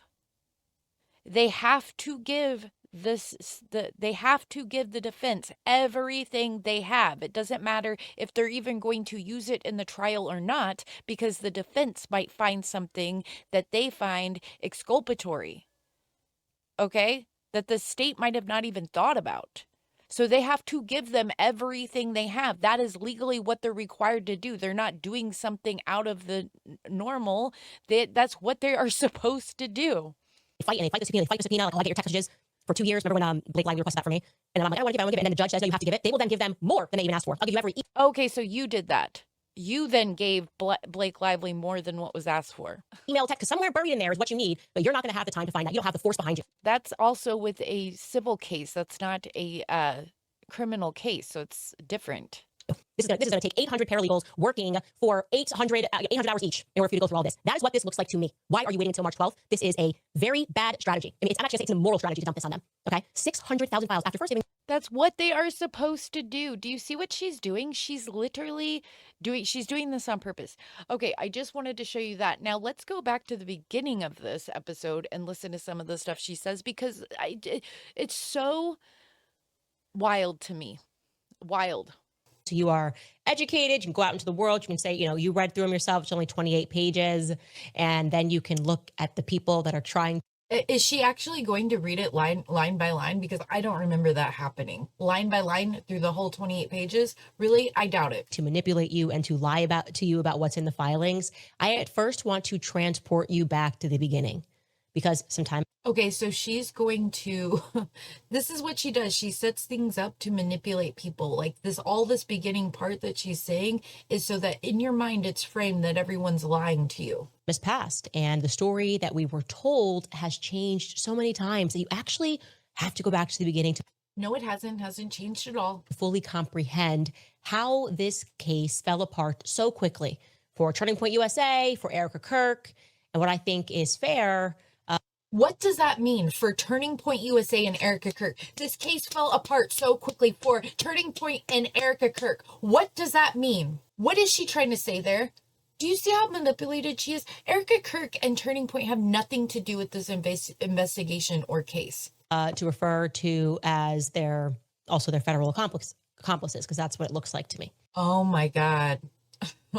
They have to give they have to give the defense everything they have. It doesn't matter if they're even going to use it in the trial or not, because the defense might find something that they find exculpatory. Okay? That the state might have not even thought about. So they have to give them everything they have. That is legally what they're required to do. They're not doing something out of the normal. That's what they are supposed to do. They fight the subpoena. Like, I'll get your text messages for 2 years. Remember when Blake Lively requested that for me? And then I'm like, I want to give it. And then the judge says, no, you have to give it. They will then give them more than they even asked for. I'll give you every. Okay, so you did that. You then gave Blake Lively more than what was asked for. Email, text, because somewhere buried in there is what you need, but you're not going to have the time to find that. You don't have the force behind you. That's also with a civil case. That's not a criminal case, so it's different. This is going to take 800 paralegals working for 800 hours each in order for you to go through all this. That is what this looks like to me. Why are you waiting until March 12th? This is a very bad strategy. I mean, I'm actually saying it's an immoral strategy to dump this on them. Okay? 600,000 files after first giving. That's what they are supposed to do. Do you see what she's doing? She's literally she's doing this on purpose. Okay, I just wanted to show you that. Now let's go back to the beginning of this episode and listen to some of the stuff she says, because it's so wild to me. Wild. So you are educated, you can go out into the world, you can say, you read through them yourself, it's only 28 pages, and then you can look at the people that are trying. Is she actually going to read it line by line? Because I don't remember that happening. Line by line through the whole 28 pages? Really? I doubt it. To manipulate you and to lie to you about what's in the filings. I at first want to transport you back to the beginning, because sometimes. Okay, so she's going to, this is what she does. She sets things up to manipulate people. Like all this beginning part that she's saying is so that in your mind, it's framed that everyone's lying to you. Has passed, and the story that we were told has changed so many times that you actually have to go back to the beginning to. No, it hasn't changed at all. Fully comprehend how this case fell apart so quickly for Turning Point USA, for Erica Kirk, and what I think is fair. What does that mean for Turning Point USA and Erica Kirk? This case fell apart so quickly for Turning Point and Erica Kirk. What does that mean? What is she trying to say there? Do you see how manipulated she is? Erica Kirk and Turning Point have nothing to do with this investigation or case. To refer to as their federal accomplices, because that's what it looks like to me. Oh my God.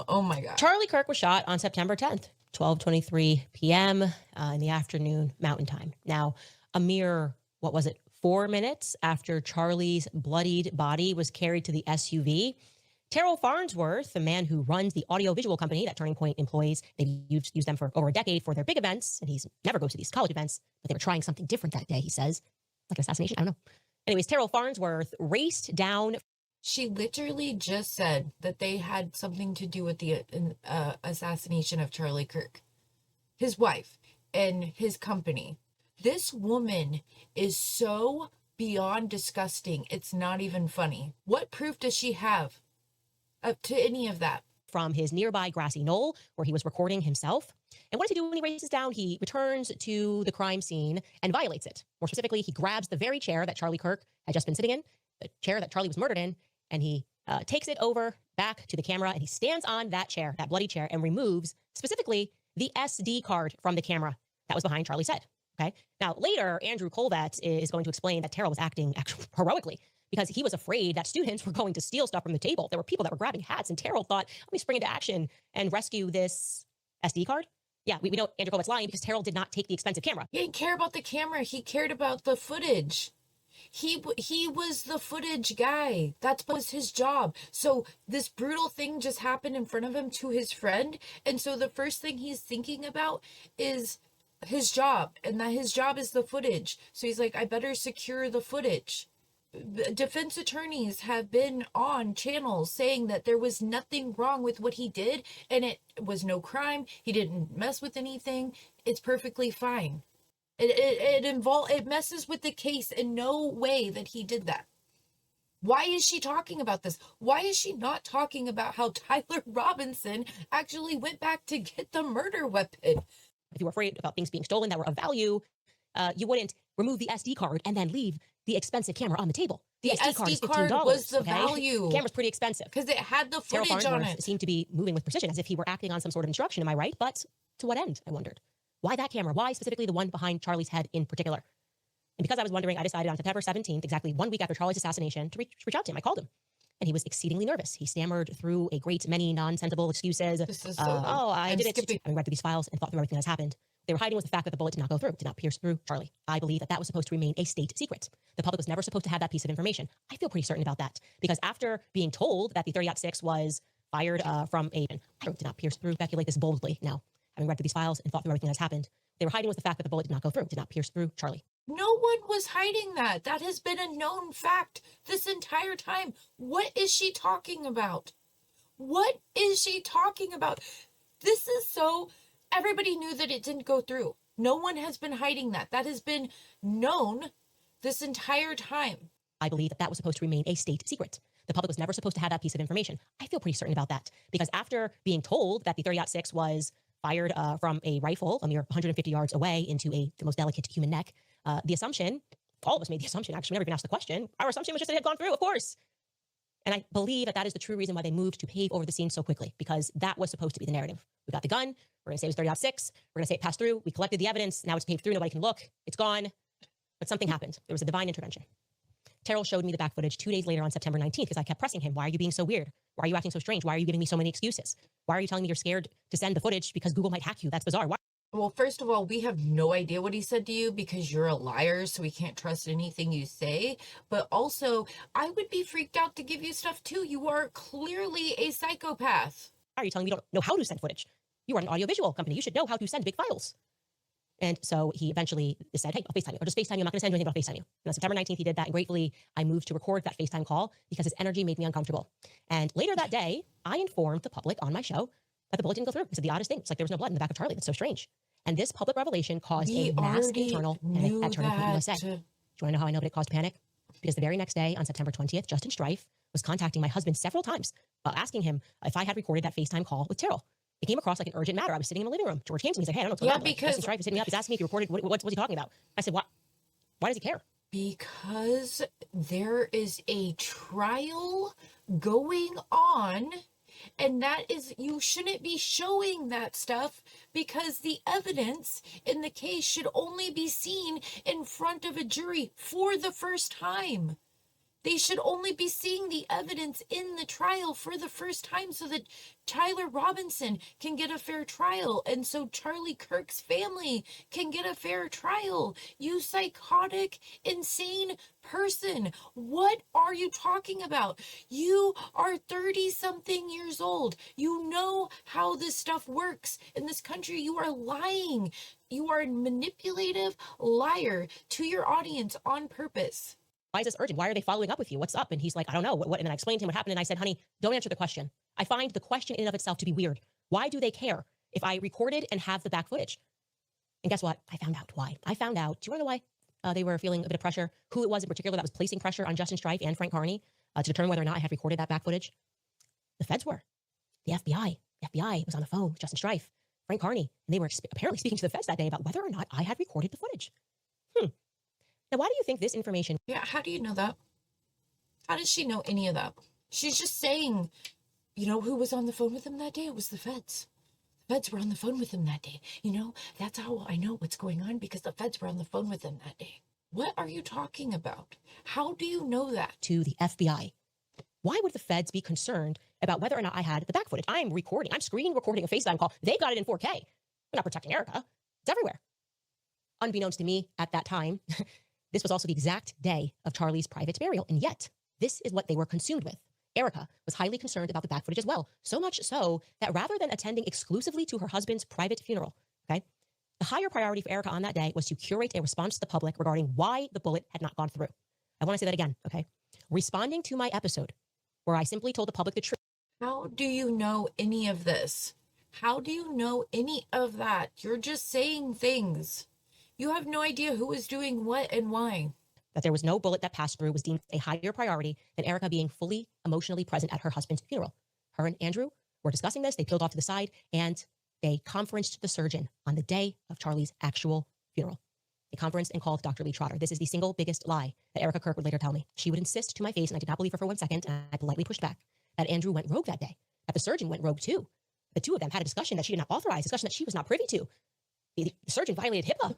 Oh my God. Charlie Kirk was shot on September 10th, 12:23 p.m. In the afternoon Mountain Time. Now, a mere, 4 minutes after Charlie's bloodied body was carried to the SUV, Terrell Farnsworth, the man who runs the audiovisual company that Turning Point employs, they've used them for over a decade for their big events, and he's never goes to these college events, but they were trying something different that day, he says. Like an assassination? I don't know. Anyways, Terrell Farnsworth raced down. She literally just said that they had something to do with the assassination of Charlie Kirk, his wife, and his company. This woman is so beyond disgusting. It's not even funny. What proof does she have up to any of that? From his nearby grassy knoll where he was recording himself. And what does he do when he races down? He returns to the crime scene and violates it. More specifically, he grabs the very chair that Charlie Kirk had just been sitting in, the chair that Charlie was murdered in, and he takes it over back to the camera, and he stands on that chair, that bloody chair, and removes specifically the SD card from the camera that was behind Charlie's head. Okay. Now, later, Andrew Colvett is going to explain that Terrell was acting heroically because he was afraid that students were going to steal stuff from the table. There were people that were grabbing hats, and Terrell thought, let me spring into action and rescue this SD card. Yeah, we know Andrew Colvett's lying because Terrell did not take the expensive camera. He didn't care about the camera. He cared about the footage. He was the footage guy. That was his job. So this brutal thing just happened in front of him to his friend. And so the first thing he's thinking about is his job, and that his job is the footage. So he's like, I better secure the footage. Defense attorneys have been on channels saying that there was nothing wrong with what he did, and it was no crime. He didn't mess with anything. It's perfectly fine. It messes with the case in no way that he did that. Why is she talking about this? Why is she not talking about how Tyler Robinson actually went back to get the murder weapon? If you were afraid about things being stolen that were of value, you wouldn't remove the SD card and then leave the expensive camera on the table. The SD card was the value. The camera's pretty expensive. Because it had the footage on it. Seemed to be moving with precision as if he were acting on some sort of instruction. Am I right? But to what end, I wondered. Why that camera? Why specifically the one behind Charlie's head in particular? And because I was wondering, I decided on September 17th, exactly 1 week after Charlie's assassination, to reach out to him. I called him. And he was exceedingly nervous. He stammered through a great many nonsensical excuses. This is so I did it. I read through these files and thought through everything that has happened. They were hiding with the fact that the bullet did not go through, did not pierce through Charlie. I believe that was supposed to remain a state secret. The public was never supposed to have that piece of information. I feel pretty certain about that because after being told that the 30-06 was fired from a, I did not pierce through, speculate this boldly now, having read through these files and thought through everything that's happened. They were hiding with the fact that the bullet did not go through, did not pierce through Charlie. No one was hiding that. That has been a known fact this entire time. What is she talking about? What is she talking about? This is so... Everybody knew that it didn't go through. No one has been hiding that. That has been known this entire time. I believe that was supposed to remain a state secret. The public was never supposed to have that piece of information. I feel pretty certain about that because after being told that the 30-06 was fired from a rifle a mere 150 yards away into the most delicate human neck, the assumption, all of us made the assumption, actually, we never even asked the question. Our assumption was just that it had gone through, of course. And I believe that is the true reason why they moved to pave over the scene so quickly, because that was supposed to be the narrative. We got the gun. We're going to say it was 30-06. We're going to say it passed through. We collected the evidence. Now it's paved through. Nobody can look. It's gone. But something happened. There was a divine intervention. Terrell showed me the back footage 2 days later on September 19th because I kept pressing him. Why are you being so weird? Why are you acting so strange? Why are you giving me so many excuses? Why are you telling me you're scared to send the footage because Google might hack you? That's bizarre. Why? Well, first of all, we have no idea what he said to you because you're a liar, so we can't trust anything you say. But also, I would be freaked out to give you stuff too. You are clearly a psychopath. Why are you telling me you don't know how to send footage? You are an audiovisual company. You should know how to send big files. And so he eventually said, hey, I'll FaceTime you. Or just FaceTime you. I'm not going to send you anything, but I'll FaceTime you. And on September 19th, he did that. And gratefully, I moved to record that FaceTime call because his energy made me uncomfortable. And later that day, I informed the public on my show that the bullet didn't go through. It's the oddest thing. It's like there was no blood in the back of Charlie. That's so strange. And this public revelation caused a mass internal panic at Turning Point USA. Do you want to know how I know that it caused panic? Because the very next day, on September 20th, Justin Strife was contacting my husband several times, asking him if I had recorded that FaceTime call with Terrell. It came across like an urgent matter. I was sitting in the living room. George came to me. He's like, hey, I don't know what's going Yeah, on. Like, Justin Strife is hitting me up. He's asking me if you reported. What's he talking about? I said, what? Why does he care? because there is a trial going on, and that is, you shouldn't be showing that stuff because the evidence in the case should only be seen in front of a jury for the first time. They should only be seeing the evidence in the trial for the first time so that Tyler Robinson can get a fair trial and so Charlie Kirk's family can get a fair trial. You psychotic, insane person. What are you talking about? You are 30-something years old. You know how this stuff works in this country. You are lying. You are a manipulative liar to your audience on purpose. Why is this urgent? Why are they following up with you? What's up? And he's like, I don't know. What? And then I explained to him what happened. And I said, honey, don't answer the question. I find the question in and of itself to be weird. Why do they care if I recorded and have the back footage? And guess what? I found out why. I found out. Do you want to know why they were feeling a bit of pressure? Who it was in particular that was placing pressure on Justin Strife and Frank Carney to determine whether or not I had recorded that back footage? The feds were. The FBI. The FBI was on the phone with Justin Strife, Frank Carney, and they were apparently speaking to the feds that day about whether or not I had recorded the footage. Now, why do you think this information? Yeah, how do you know that? How does she know any of that? She's just saying, you know who was on the phone with him that day? It was the feds. The feds were on the phone with him that day. You know, that's how I know what's going on, because the feds were on the phone with him that day. What are you talking about? How do you know that? To the FBI. Why would the feds be concerned about whether or not I had the back footage? I'm screen recording a FaceTime call. They got it in 4K. They're not protecting Erica. It's everywhere. Unbeknownst to me at that time, this was also the exact day of Charlie's private burial, and yet this is what they were consumed with. Erica was highly concerned about the back footage as well, so much so that rather than attending exclusively to her husband's private funeral, okay, the higher priority for Erica on that day was to curate a response to the public regarding why the bullet had not gone through. I want to say that again, okay? Responding to my episode where I simply told the public the truth. How do you know any of this? How do you know any of that? You're just saying things. You have no idea who is doing what and why. That there was no bullet that passed through was deemed a higher priority than Erica being fully emotionally present at her husband's funeral. Her and Andrew were discussing this. They peeled off to the side and they conferenced the surgeon on the day of Charlie's actual funeral. They conferenced and called Dr. Lee Trotter. This is the single biggest lie that Erica Kirk would later tell me. She would insist to my face, and I did not believe her for 1 second, and I politely pushed back, that Andrew went rogue that day, that the surgeon went rogue too. The two of them had a discussion that she did not authorize, a discussion that she was not privy to. The surgeon violated HIPAA.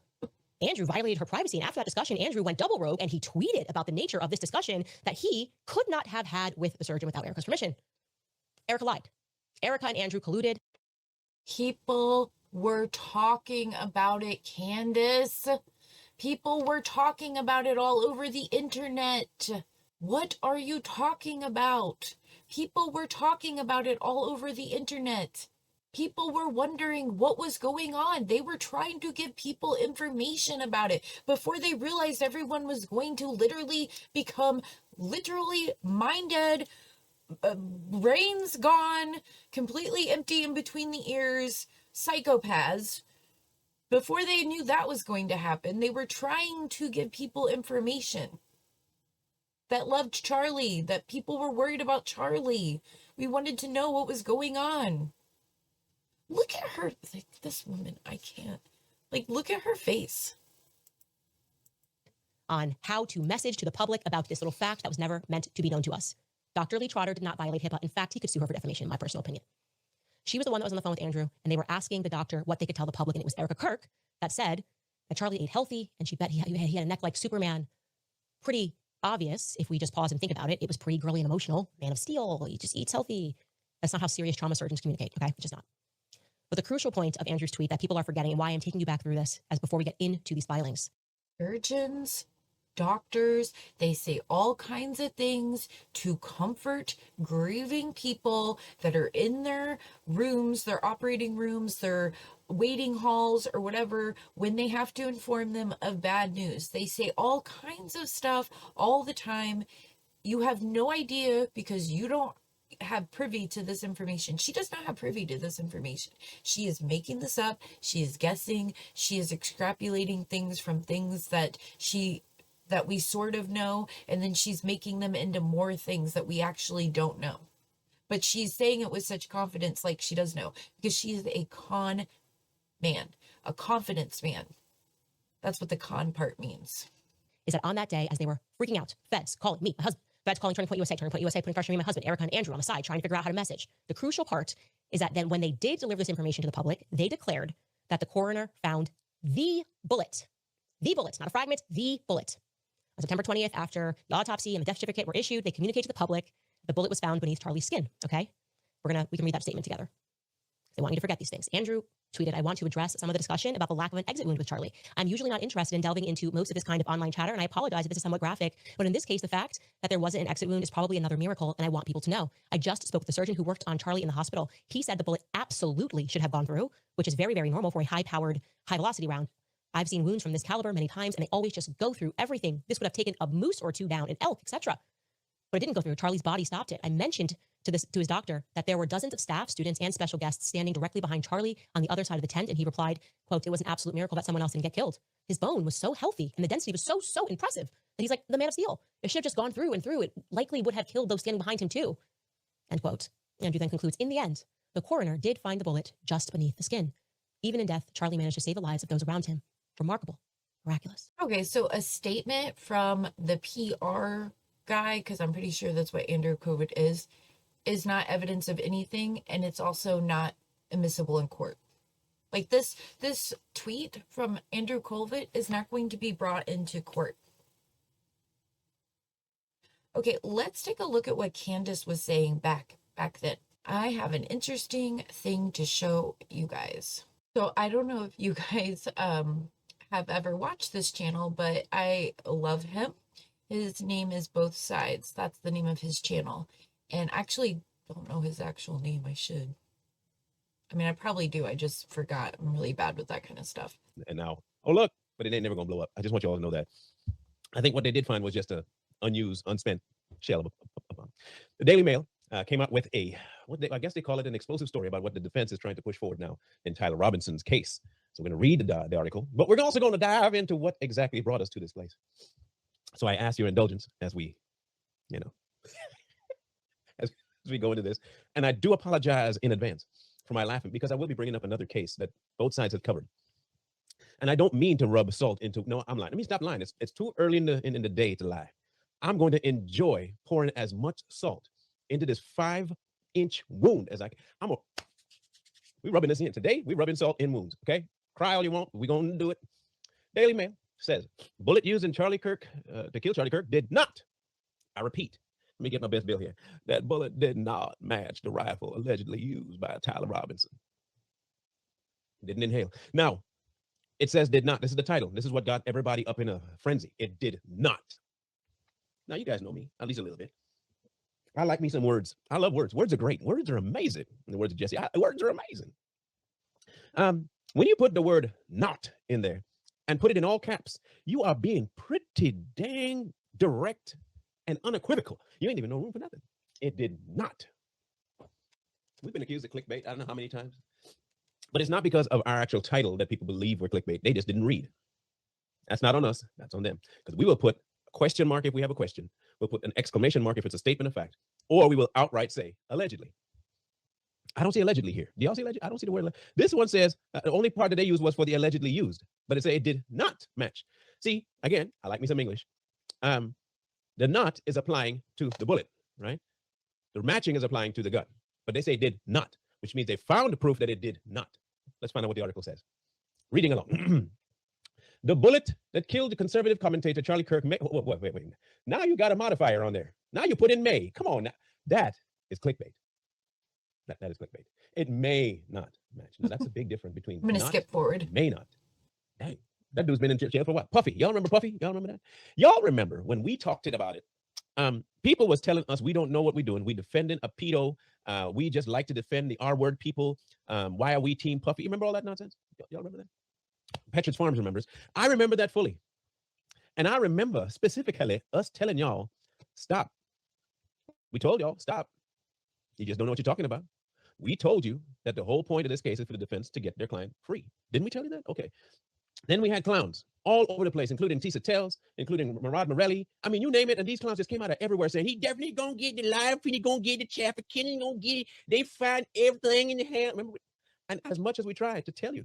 Andrew violated her privacy. And after that discussion, Andrew went double rogue and he tweeted about the nature of this discussion that he could not have had with the surgeon without Erica's permission. Erica lied. Erica and Andrew colluded. People were talking about it, Candace. People were talking about it all over the internet. What are you talking about? People were talking about it all over the internet. People were wondering what was going on. They were trying to give people information about it before they realized everyone was going to literally become mind dead, brains gone, completely empty in between the ears, psychopaths. Before they knew that was going to happen, they were trying to give people information that loved Charlie, that people were worried about Charlie. We wanted to know what was going on. Look at her, like, this woman, I can't. Like, look at her face. On how to message to the public about this little fact that was never meant to be known to us. Dr. Lee Trotter did not violate HIPAA. In fact, he could sue her for defamation, in my personal opinion. She was the one that was on the phone with Andrew, and they were asking the doctor what they could tell the public, and it was Erica Kirk that said that Charlie ate healthy, and she bet he had a neck like Superman. Pretty obvious, if we just pause and think about it. It was pretty girly and emotional. Man of Steel, he just eats healthy. That's not how serious trauma surgeons communicate, okay? It's just not. But the crucial point of Andrew's tweet that people are forgetting, and why I'm taking you back through this as before we get into these filings. Surgeons, doctors, they say all kinds of things to comfort grieving people that are in their rooms, their operating rooms, their waiting halls, or whatever, when they have to inform them of bad news. They say all kinds of stuff all the time. You have no idea because you don't have privy to this information. She does not have privy to this information. She is making this up. She is guessing. She is extrapolating things from things that we sort of know, and then she's making them into more things that we actually don't know. but she's saying it with such confidence, like she does know, because she is a con man, a confidence man. That's what the con part means. Is that on that day, as they were freaking out, feds calling me, my husband, feds calling Turning Point USA, Turning Point USA, putting pressure on me, my husband, Erica and Andrew on the side, trying to figure out how to message. The crucial part is that then when they did deliver this information to the public, they declared that the coroner found the bullet, not a fragment, the bullet. On September 20th, after the autopsy and the death certificate were issued, they communicated to the public the bullet was found beneath Charlie's skin. Okay, we can read that statement together. They want me to forget these things. Andrew tweeted, I want to address some of the discussion about the lack of an exit wound with Charlie. I'm usually not interested in delving into most of this kind of online chatter, and I apologize if this is somewhat graphic, but in this case, the fact that there wasn't an exit wound is probably another miracle, and I want people to know. I just spoke with the surgeon who worked on Charlie in the hospital. He said the bullet absolutely should have gone through, which is very, very normal for a high-powered, high-velocity round. I've seen wounds from this caliber many times, and they always just go through everything. This would have taken a moose or two down, an elk, etc. But it didn't go through. Charlie's body stopped it. I mentioned to his doctor that there were dozens of staff, students, and special guests standing directly behind Charlie on the other side of the tent, and he replied, quote, it was an absolute miracle that someone else didn't get killed. His bone was so healthy, and the density was so impressive that he's like the Man of Steel. It should have just gone through and through. It likely would have killed those standing behind him too, end quote. Andrew then concludes, in the end, the coroner did find the bullet just beneath the skin. Even in death, Charlie managed to save the lives of those around him. Remarkable. Miraculous. Okay, so a statement from the PR guy, because I'm pretty sure that's what Andrew COVID is not evidence of anything, and it's also not admissible in court. Like this tweet from Andrew Colvett is not going to be brought into court. Okay, let's take a look at what Candace was saying back then. I have an interesting thing to show you guys. So I don't know if you guys have ever watched this channel, but I love him. His name is Both Sides. That's the name of his channel. And actually don't know his actual name. I should. I mean, I probably do. I just forgot. I'm really bad with that kind of stuff. And now, oh look, but it ain't never gonna blow up. I just want you all to know that. I think what they did find was just a unused, unspent shell of a bomb. The Daily Mail came out with I guess they call it an explosive story about what the defense is trying to push forward now in Tyler Robinson's case. So we're going to read the article, but we're also going to dive into what exactly brought us to this place. So I ask your indulgence as we, as we go into this. And I do apologize in advance for my laughing, because I will be bringing up another case that both sides have covered. And I don't mean to rub salt into, no, I'm lying. Let me stop lying. It's too early in the day to lie. I'm going to enjoy pouring as much salt into this 5-inch wound as I can. We rubbing this in. Today, we rubbing salt in wounds, okay? Cry all you want. We're going to do it. Daily Mail says, bullet used in Charlie Kirk to kill Charlie Kirk did not. I repeat, let me get my best bill here. That bullet did not match the rifle allegedly used by Tyler Robinson. Didn't inhale. Now, it says did not. This is the title. This is what got everybody up in a frenzy. It did not. Now, you guys know me, at least a little bit. I like me some words. I love words. Words are great. Words are amazing. In the words of Jesse, words are amazing. When you put the word not in there and put it in all caps, you are being pretty dang direct and unequivocal. You ain't even no room for nothing. It did not. We've been accused of clickbait. I don't know how many times. But it's not because of our actual title that people believe we're clickbait. They just didn't read. That's not on us. That's on them. Because we will put a question mark if we have a question. We'll put an exclamation mark if it's a statement of fact. Or we will outright say, allegedly. I don't see allegedly here. Do y'all see allegedly? I don't see the word. This one says the only part that they used was for the allegedly used. But it said it did not match. See, again, I like me some English. The not is applying to the bullet, right? The matching is applying to the gun. But they say it did not, which means they found proof that it did not. Let's find out what the article says. Reading along. The bullet that killed the conservative commentator Charlie Kirk. Wait. Now you got a modifier on there. Now you put in May. Come on. Now. That is clickbait. That is clickbait. It may not match. Now that's a big difference between. I'm going to skip forward. May not. Dang. That dude's been in jail for what? Puffy. Y'all remember Puffy? Y'all remember that? Y'all remember when we talked about it? People was telling us we don't know what we're doing. We defending a pedo. We just like to defend the R-word people. Why are we team Puffy? You remember all that nonsense? Y'all remember that? Petridge Farms remembers. I remember that fully. And I remember specifically us telling y'all, stop. We told y'all, stop. You just don't know what you're talking about. We told you that the whole point of this case is for the defense to get their client free. Didn't we tell you that? Okay. Then we had clowns. all over the place, including Tisa Tells, including Murad Morelli. I mean, you name it, and these clowns just came out of everywhere saying he definitely gonna get the live, he gonna get the Chaffer, Kenny gonna get it. They find everything in the hell. Remember, and as much as we tried to tell you,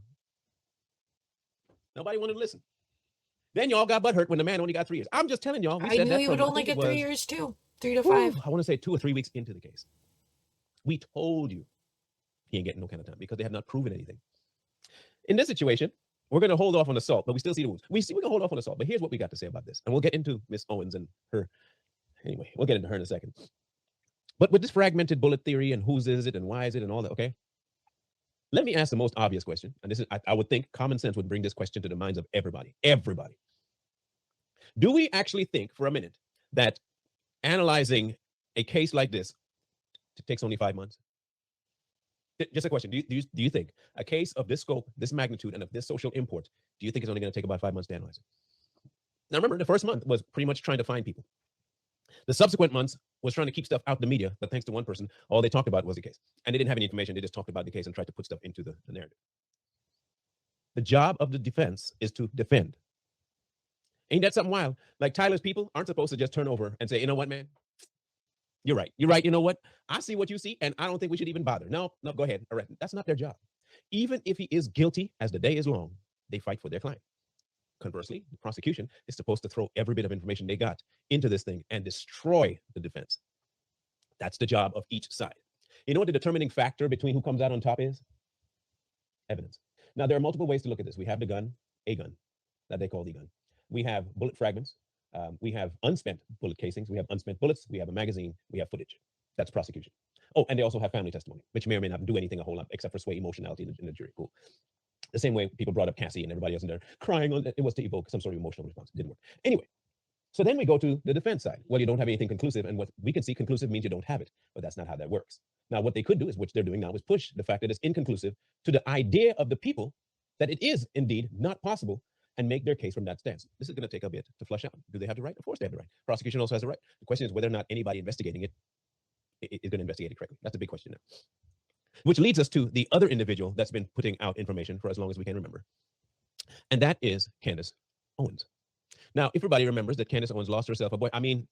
nobody wanted to listen. Then y'all got butthurt when the man only got 3 years. I'm just telling y'all. We I said knew that he from, would only get 3 years too, 3 to 5. I want to say 2 or 3 weeks into the case. We told you he ain't getting no kind of time because they have not proven anything. In this situation, we're going to hold off on assault, but we still see the wounds. We're going to hold off on assault, but here's what we got to say about this. And we'll get into Miss Owens and her. Anyway, we'll get into her in a second. But with this fragmented bullet theory and whose is it and why is it and all that, okay? Let me ask the most obvious question. And this is, I would think common sense would bring this question to the minds of everybody. Everybody. Do we actually think for a minute that analyzing a case like this takes only 5 months? Just a question. Do you think a case of this scope, this magnitude, and of this social import, do you think it's only going to take about 5 months to analyze it? Now, remember, the first month was pretty much trying to find people. The subsequent months was trying to keep stuff out the media, but thanks to one person, all they talked about was the case. And they didn't have any information. They just talked about the case and tried to put stuff into the narrative. The job of the defense is to defend. Ain't that something wild? Like Tyler's people aren't supposed to just turn over and say, you know what, man? You're right. You're right. You know what? I see what you see, and I don't think we should even bother. No, go ahead. Arrest him. That's not their job. Even if he is guilty, as the day is long, they fight for their client. Conversely, the prosecution is supposed to throw every bit of information they got into this thing and destroy the defense. That's the job of each side. You know what the determining factor between who comes out on top is? Evidence. Now, there are multiple ways to look at this. We have the gun, a gun, that they call the gun. We have bullet fragments. We have unspent bullet casings. We have unspent bullets. We have a magazine. We have footage. That's prosecution. Oh, and they also have family testimony, which may or may not do anything a whole lot except for sway emotionality in the jury. Cool. The same way people brought up Cassie and everybody else in there crying on it was to evoke some sort of emotional response. It didn't work. Anyway, so then we go to the defense side. Well, you don't have anything conclusive, and what we can see conclusive means you don't have it, but that's not how that works. Now, what they could do is, which they're doing now, is push the fact that it's inconclusive to the idea of the people that it is indeed not possible and make their case from that stance. This is going to take a bit to flush out. Do they have the right? Of course they have the right. Prosecution also has the right. The question is whether or not anybody investigating it is going to investigate it correctly. That's a big question now. Which leads us to the other individual that's been putting out information for as long as we can remember. And that is Candace Owens. Now, everybody remembers that Candace Owens lost herself a boy. I mean,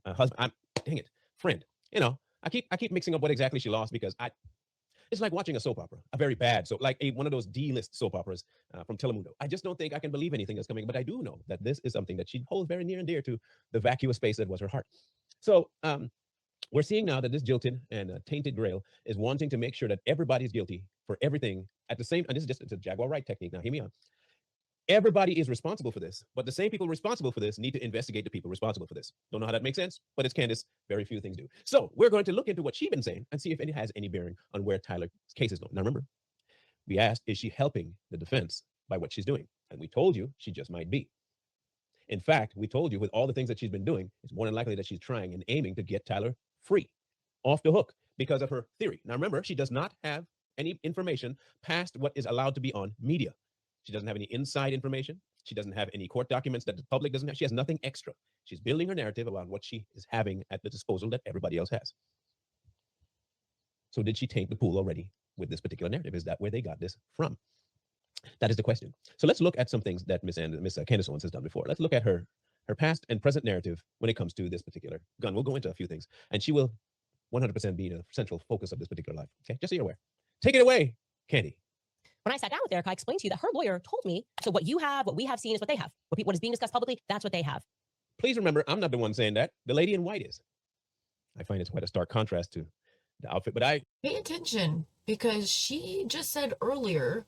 a husband, dang it, friend. You know, I keep mixing up what exactly she lost because it's like watching a soap opera, a very bad soap, like one of those D-list soap operas from Telemundo. I just don't think I can believe anything that's coming, but I do know that this is something that she holds very near and dear to the vacuous space that was her heart. So we're seeing now that this jilted and tainted grail is wanting to make sure that everybody's guilty for everything at the same, and this is just, it's a Jaguar Wright technique. Now, hear me out. Everybody is responsible for this, but the same people responsible for this need to investigate the people responsible for this. Don't know how that makes sense, but it's Candace. Very few things do. So we're going to look into what she's been saying and see if it has any bearing on where Tyler's case is going. Now, remember, we asked, is she helping the defense by what she's doing? And we told you she just might be. In fact, we told you with all the things that she's been doing, it's more than likely that she's trying and aiming to get Tyler free, off the hook, because of her theory. Now, remember, she does not have any information past what is allowed to be on media. She doesn't have any inside information. She doesn't have any court documents that the public doesn't have. She has nothing extra. She's building her narrative around what she is having at the disposal that everybody else has. So did she taint the pool already with this particular narrative? Is that where they got this from? That is the question. So let's look at some things that Miss Candace Owens has done before. Let's look at her past and present narrative when it comes to this particular gun. We'll go into a few things, and she will 100% be the central focus of this particular life. Okay, just so you're aware. Take it away, Candy. When I sat down with Erica, I explained to you that her lawyer told me, so what you have, what we have seen is what they have. What is being discussed publicly, that's what they have. Please remember, I'm not the one saying that. The lady in white is. I find it's quite a stark contrast to the outfit, but pay attention, because she just said earlier,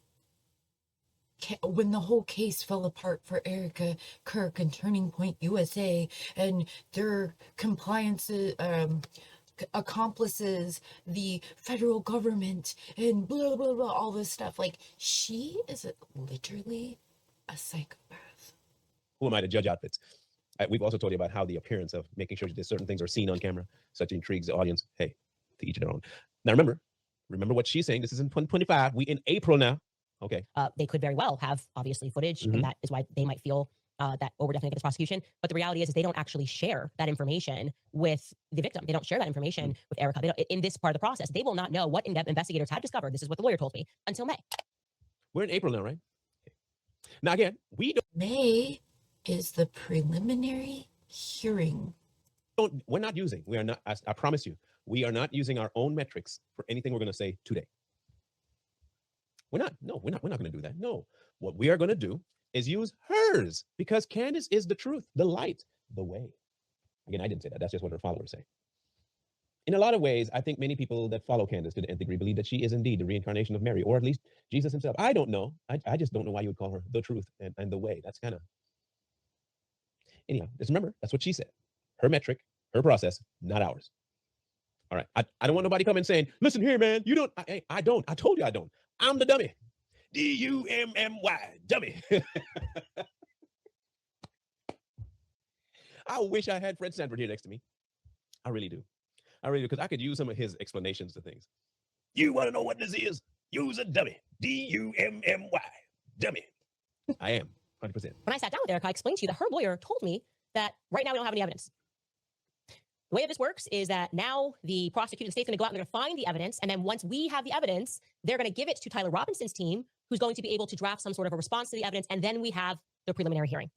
when the whole case fell apart for Erica Kirk and Turning Point USA and their compliances, accomplices, the federal government, and blah blah blah, all this stuff. Like, she is literally a psychopath. Who am I to judge outfits? We've also told you about how the appearance of making sure that certain things are seen on camera, such intrigues the audience. Hey, to each their own. Now remember what she's saying. This is in 2025. We in April now. Okay. They could very well have obviously footage, and that is why they might feel that, we're definitely against prosecution. But the reality is they don't actually share that information with the victim. They don't share that information with Erica. They don't, in this part of the process, they will not know what in-depth investigators have discovered. This is what the lawyer told me until May. We're in April now, right? Okay. Now again, we don't May is the preliminary hearing. We're not using, we are not, I promise you, we are not using our own metrics for anything we're going to say today. We're not, no, we're not going to do that. No, what we are going to do is use hers, because Candace is the truth, the light, the way. Again, I didn't say that. That's just what her followers say. In a lot of ways, I think many people that follow Candace to the nth degree believe that she is indeed the reincarnation of Mary, or at least Jesus himself. I don't know. I just don't know why you would call her the truth and the way. That's kind of, anyhow, just remember, that's what she said. Her metric, her process, not ours. All right. I don't want nobody coming saying, listen here, man, you don't, I don't. I told you I don't. I'm the dummy. D-U-M-M-Y, dummy. I wish I had Fred Sanford here next to me. I really do. I really do, because I could use some of his explanations to things. You want to know what this is? Use a dummy. D-U-M-M-Y, dummy. I am, 100%. When I sat down with Erica, I explained to you that her lawyer told me that right now we don't have any evidence. The way this works is that now the prosecutor, the state's going to go out and they're going to find the evidence. And then once we have the evidence, they're going to give it to Tyler Robinson's team, who's going to be able to draft some sort of a response to the evidence. And then we have the preliminary hearing.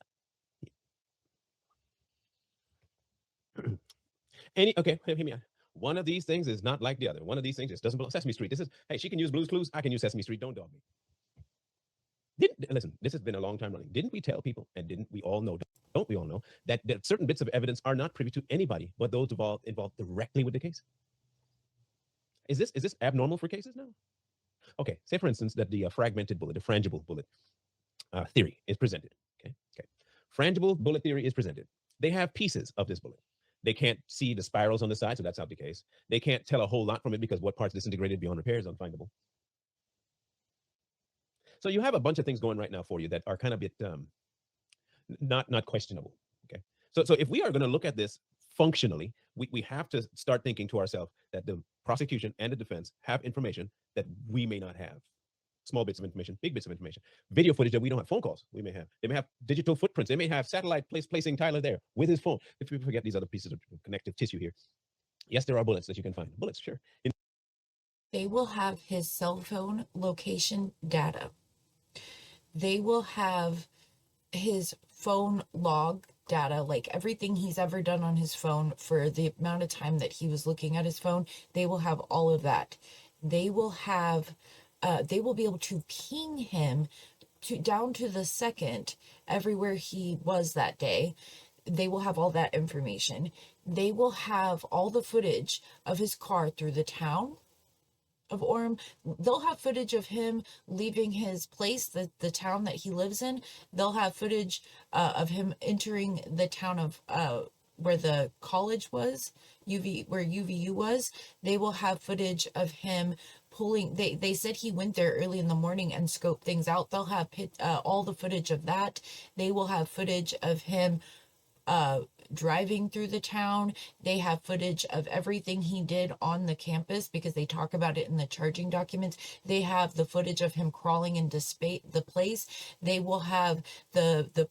Okay, hear me out. One of these things is not like the other. One of these things just doesn't belong. Sesame Street. This is, hey, she can use Blue's Clues. I can use Sesame Street. Don't dog me. Listen, this has been a long time running. Didn't we tell people, and didn't we all know, don't we all know, that certain bits of evidence are not privy to anybody but those involved directly with the case? Is this abnormal for cases now? Okay, say for instance that the fragmented bullet, the frangible bullet theory is presented. Okay. Frangible bullet theory is presented. They have pieces of this bullet. They can't see the spirals on the side, so that's not the case. They can't tell a whole lot from it because what parts disintegrated beyond repair is unfindable. So you have a bunch of things going right now for you that are kind of a bit not questionable. Okay. So if we are going to look at this functionally, we have to start thinking to ourselves that the prosecution and the defense have information that we may not have. Small bits of information, big bits of information, video footage that we don't have, phone calls we may have. They may have digital footprints. They may have satellite placing Tyler there with his phone. If we forget these other pieces of connective tissue here. Yes, there are bullets that you can find. Bullets, sure. They will have his cell phone location data. They will have his phone log data, like everything he's ever done on his phone for the amount of time that he was looking at his phone. They will have all of that. They will have, they will be able to ping him down to the second everywhere he was that day. They will have all that information. They will have all the footage of his car through the town of Orem. They'll have footage of him leaving his place, the town that he lives in. They'll have footage of him entering the town of where the college was, where UVU was. They will have footage of him pulling. They said he went there early in the morning and scoped things out. They'll have all the footage of that. They will have footage of him driving through the town. They have footage of everything he did on the campus because they talk about it in the charging documents. They have the footage of him crawling into the place. They will have the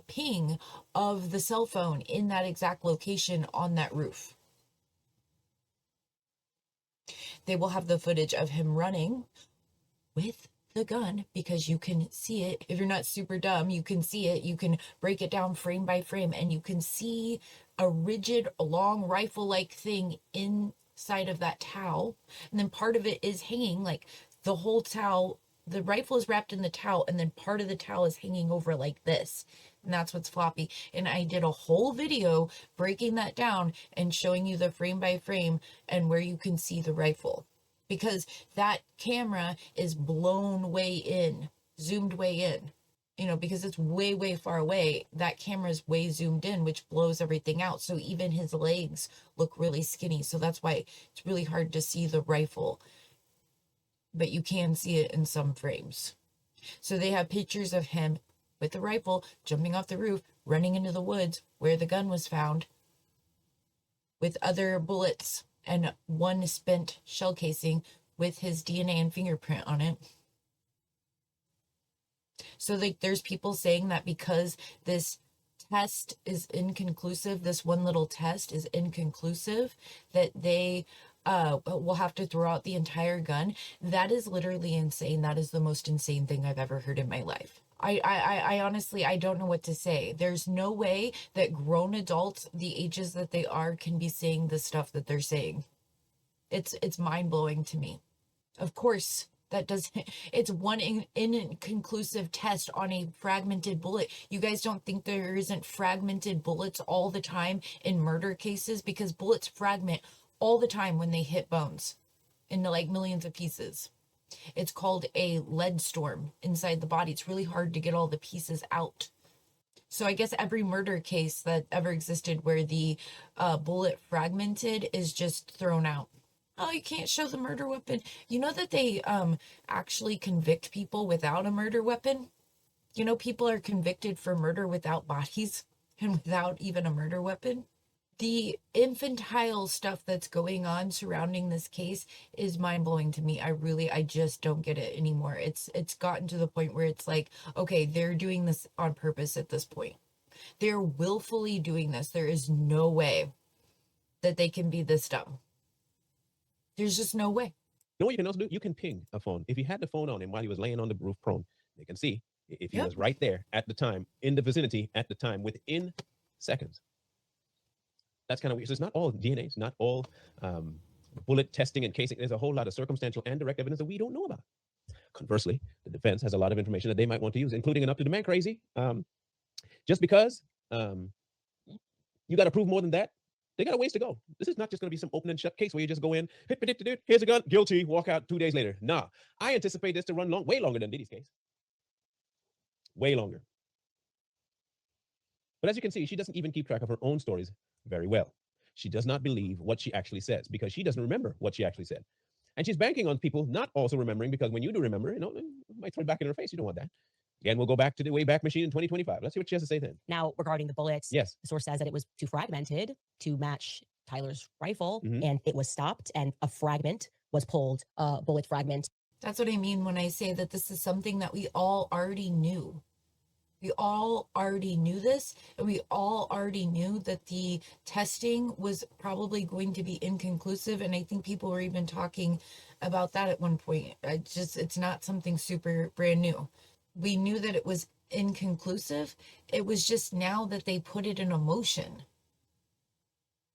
ping of the cell phone in that exact location on that roof. They will have the footage of him running with the gun, because you can see it. If you're not super dumb, you can see it. You can break it down frame by frame and you can see a rigid, long rifle-like thing inside of that towel. And then part of it is hanging, like the whole towel, the rifle is wrapped in the towel and then part of the towel is hanging over like this. And that's what's floppy. And I did a whole video breaking that down and showing you the frame by frame and where you can see the rifle. Because that camera is blown way in, zoomed way in, because it's way, way far away. That camera is way zoomed in, which blows everything out. So even his legs look really skinny. So that's why it's really hard to see the rifle, but you can see it in some frames. So they have pictures of him with the rifle jumping off the roof, running into the woods where the gun was found with other bullets and one spent shell casing with his DNA and fingerprint on it. So there's people saying that because this test is inconclusive, this one little test is inconclusive, that they will have to throw out the entire gun. That is literally insane. That is the most insane thing I've ever heard in my life. I honestly, I don't know what to say. There's no way that grown adults, the ages that they are, can be saying the stuff that they're saying. It's mind-blowing to me. Of course, that doesn't, it's one inconclusive test on a fragmented bullet. You guys don't think there isn't fragmented bullets all the time in murder cases? Because bullets fragment all the time when they hit bones into like millions of pieces. It's called a lead storm inside the body. It's really hard to get all the pieces out. So I guess every murder case that ever existed where the bullet fragmented is just thrown out. Oh, you can't show the murder weapon. You know that they actually convict people without a murder weapon? You know, people are convicted for murder without bodies and without even a murder weapon. The infantile stuff that's going on surrounding this case is mind-blowing to me. I just don't get it anymore. It's gotten to the point where it's like, okay, they're doing this on purpose at this point. They're willfully doing this. There is no way that they can be this dumb. There's just no way. You know what you can also do? You can ping a phone. If you had the phone on him while he was laying on the roof prone, they can see if he was right there at the time, in the vicinity at the time, within seconds. That's kind of weird. So it's not all DNA. It's not all bullet testing and casing. There's a whole lot of circumstantial and direct evidence that we don't know about. Conversely, the defense has a lot of information that they might want to use, including an up-to-demand crazy. Just because you got to prove more than that, they got a ways to go. This is not just going to be some open and shut case where you just go in, here's a gun, guilty, walk out 2 days later. Nah, I anticipate this to run way longer than Diddy's case. Way longer. But as you can see, she doesn't even keep track of her own stories very well. She does not believe what she actually says because she doesn't remember what she actually said. And she's banking on people not also remembering, because when you do remember, it might throw it back in her face. You don't want that. Again, we'll go back to the Wayback Machine in 2025. Let's see what she has to say then. Now, regarding the bullets, yes, the source says that it was too fragmented to match Tyler's rifle, and it was stopped, and a fragment was pulled, a bullet fragment. That's what I mean when I say that this is something that we all already knew. We all already knew this, and we all already knew that the testing was probably going to be inconclusive, and I think people were even talking about that at one point. It's not something super brand new. We knew that it was inconclusive. It was just now that they put it in a motion.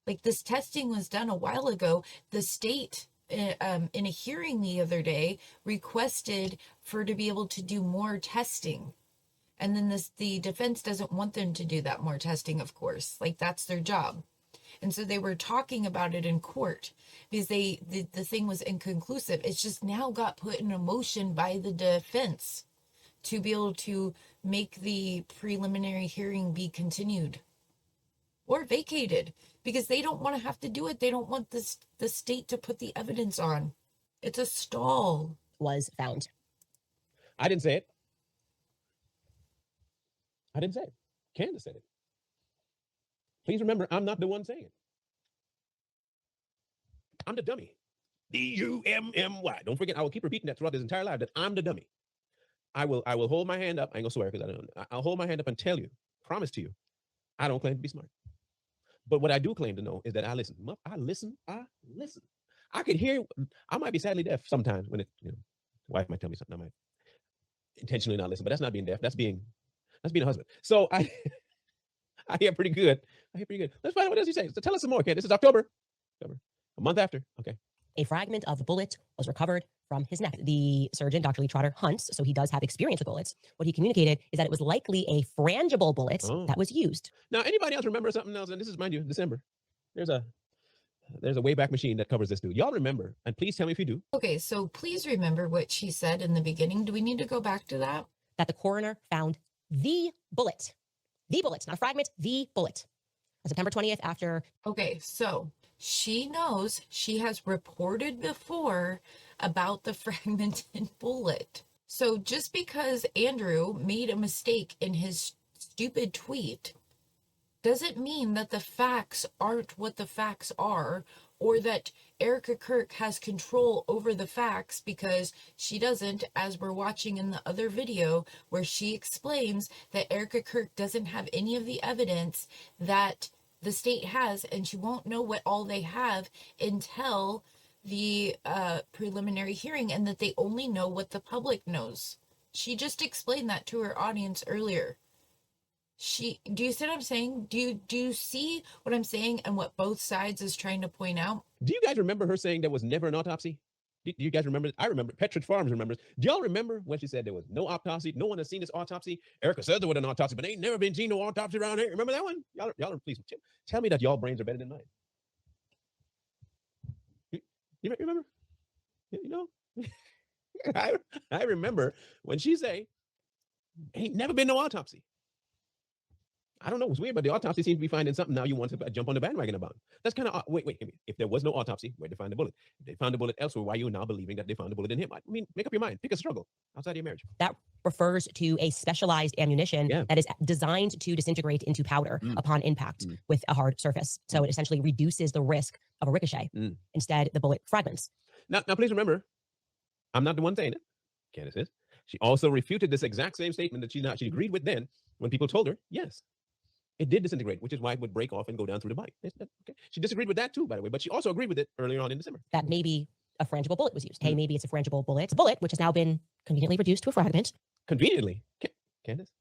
Like, this testing was done a while ago. The state, in a hearing the other day, requested for to be able to do more testing. And then the defense doesn't want them to do that more testing, of course. Like, that's their job. And so they were talking about it in court because the thing was inconclusive. It's just now got put in a motion by the defense to be able to make the preliminary hearing be continued or vacated, because they don't want to have to do it. They don't want the state to put the evidence on. It's a stall. Was found. I didn't say it. I didn't say it. Candace said it. Please remember, I'm not the one saying it. I'm the dummy. D-U-M-M-Y. Don't forget, I will keep repeating that throughout this entire life, that I'm the dummy. I will hold my hand up. I ain't gonna swear because I don't. I'll hold my hand up and tell you, promise to you, I don't claim to be smart. But what I do claim to know is that I listen. I listen. I could hear. I might be sadly deaf sometimes when wife might tell me something. I might intentionally not listen, but that's not being deaf. That's being a husband. So I hear pretty good. Let's find out what else you say. So tell us some more, Ken. This is October. A month after. Okay. A fragment of the bullet was recovered from his neck. The surgeon, Dr. Lee Trotter, hunts, so he does have experience with bullets. What he communicated is that it was likely a frangible bullet that was used. Now, anybody else remember something else? And this is, mind you, December. There's a Wayback Machine that covers this dude. Y'all remember? And please tell me if you do. Okay, so please remember what she said in the beginning. Do we need to go back to that? That the coroner found the bullet. The bullet, not a fragment, the bullet. On September 20th after. Okay, so she knows, she has reported before about the fragmented bullet. So just because Andrew made a mistake in his stupid tweet doesn't mean that the facts aren't what the facts are, or that Erica Kirk has control over the facts, because she doesn't, as we're watching in the other video where she explains that Erica Kirk doesn't have any of the evidence that the state has, and she won't know what all they have until the preliminary hearing, and that they only know what the public knows. She just explained that to her audience earlier. Do you see what I'm saying? Do you see what I'm saying and what both sides is trying to point out? Do you guys remember her saying there was never an autopsy? Do you guys remember? I remember. Petridge Farms remembers. Do y'all remember when she said there was no autopsy? No one has seen this autopsy. Erica said there was an autopsy, but ain't never been seen no autopsy around here. Remember that one? Y'all please tell me that y'all brains are better than mine. You remember? You know, I remember when she say, "Ain't never been no autopsy." I don't know. It's weird, but the autopsy seems to be finding something now you want to jump on the bandwagon about. That's kind of wait. If there was no autopsy, where'd they find the bullet? If they found the bullet elsewhere, why are you now believing that they found the bullet in him? I mean, make up your mind. Pick a struggle outside of your marriage. That refers to a specialized ammunition that is designed to disintegrate into powder upon impact with a hard surface. So it essentially reduces the risk of a ricochet. Instead, the bullet fragments. Now, please remember, I'm not the one saying it. Candace is. She also refuted this exact same statement that she agreed with then when people told her, yes, it did disintegrate, which is why it would break off and go down through the body. Okay. She disagreed with that too, by the way, but she also agreed with it earlier on in December. That maybe a frangible bullet was used. Hey, maybe it's a frangible bullet. It's a bullet, which has now been conveniently reduced to a fragment. Conveniently? Candace?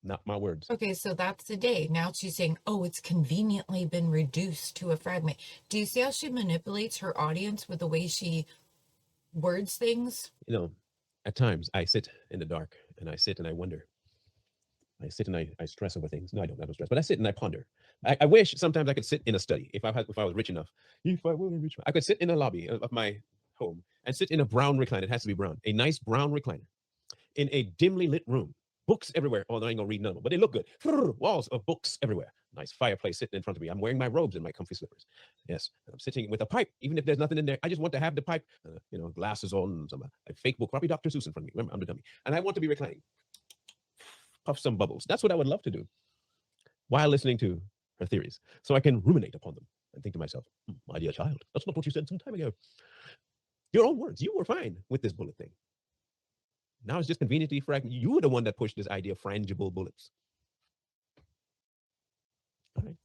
Not my words. Okay, so that's the day. Now she's saying, oh, it's conveniently been reduced to a fragment. Do you see how she manipulates her audience with the way she words things? You know, at times I sit in the dark and I sit and I wonder. I sit and I stress over things. No, I don't have no stress, but I sit and I ponder. I wish sometimes I could sit in a study. If I was rich enough, I could sit in a lobby of my home and sit in a brown recliner. It has to be brown, a nice brown recliner in a dimly lit room. Books everywhere. Oh, I ain't gonna read none of them, but they look good. Walls of books everywhere. Nice fireplace sitting in front of me. I'm wearing my robes and my comfy slippers. Yes, I'm sitting with a pipe, even if there's nothing in there. I just want to have the pipe, glasses on, some a fake book, probably Dr. Seuss in front of me. Remember, I'm the dummy, and I want to be reclining. Puff some bubbles. That's what I would love to do while listening to her theories, so I can ruminate upon them and think to myself, my dear child, that's not what you said some time ago. Your own words. You were fine with this bullet thing. Now it's just conveniently fragment. You were the one that pushed this idea of frangible bullets. All right.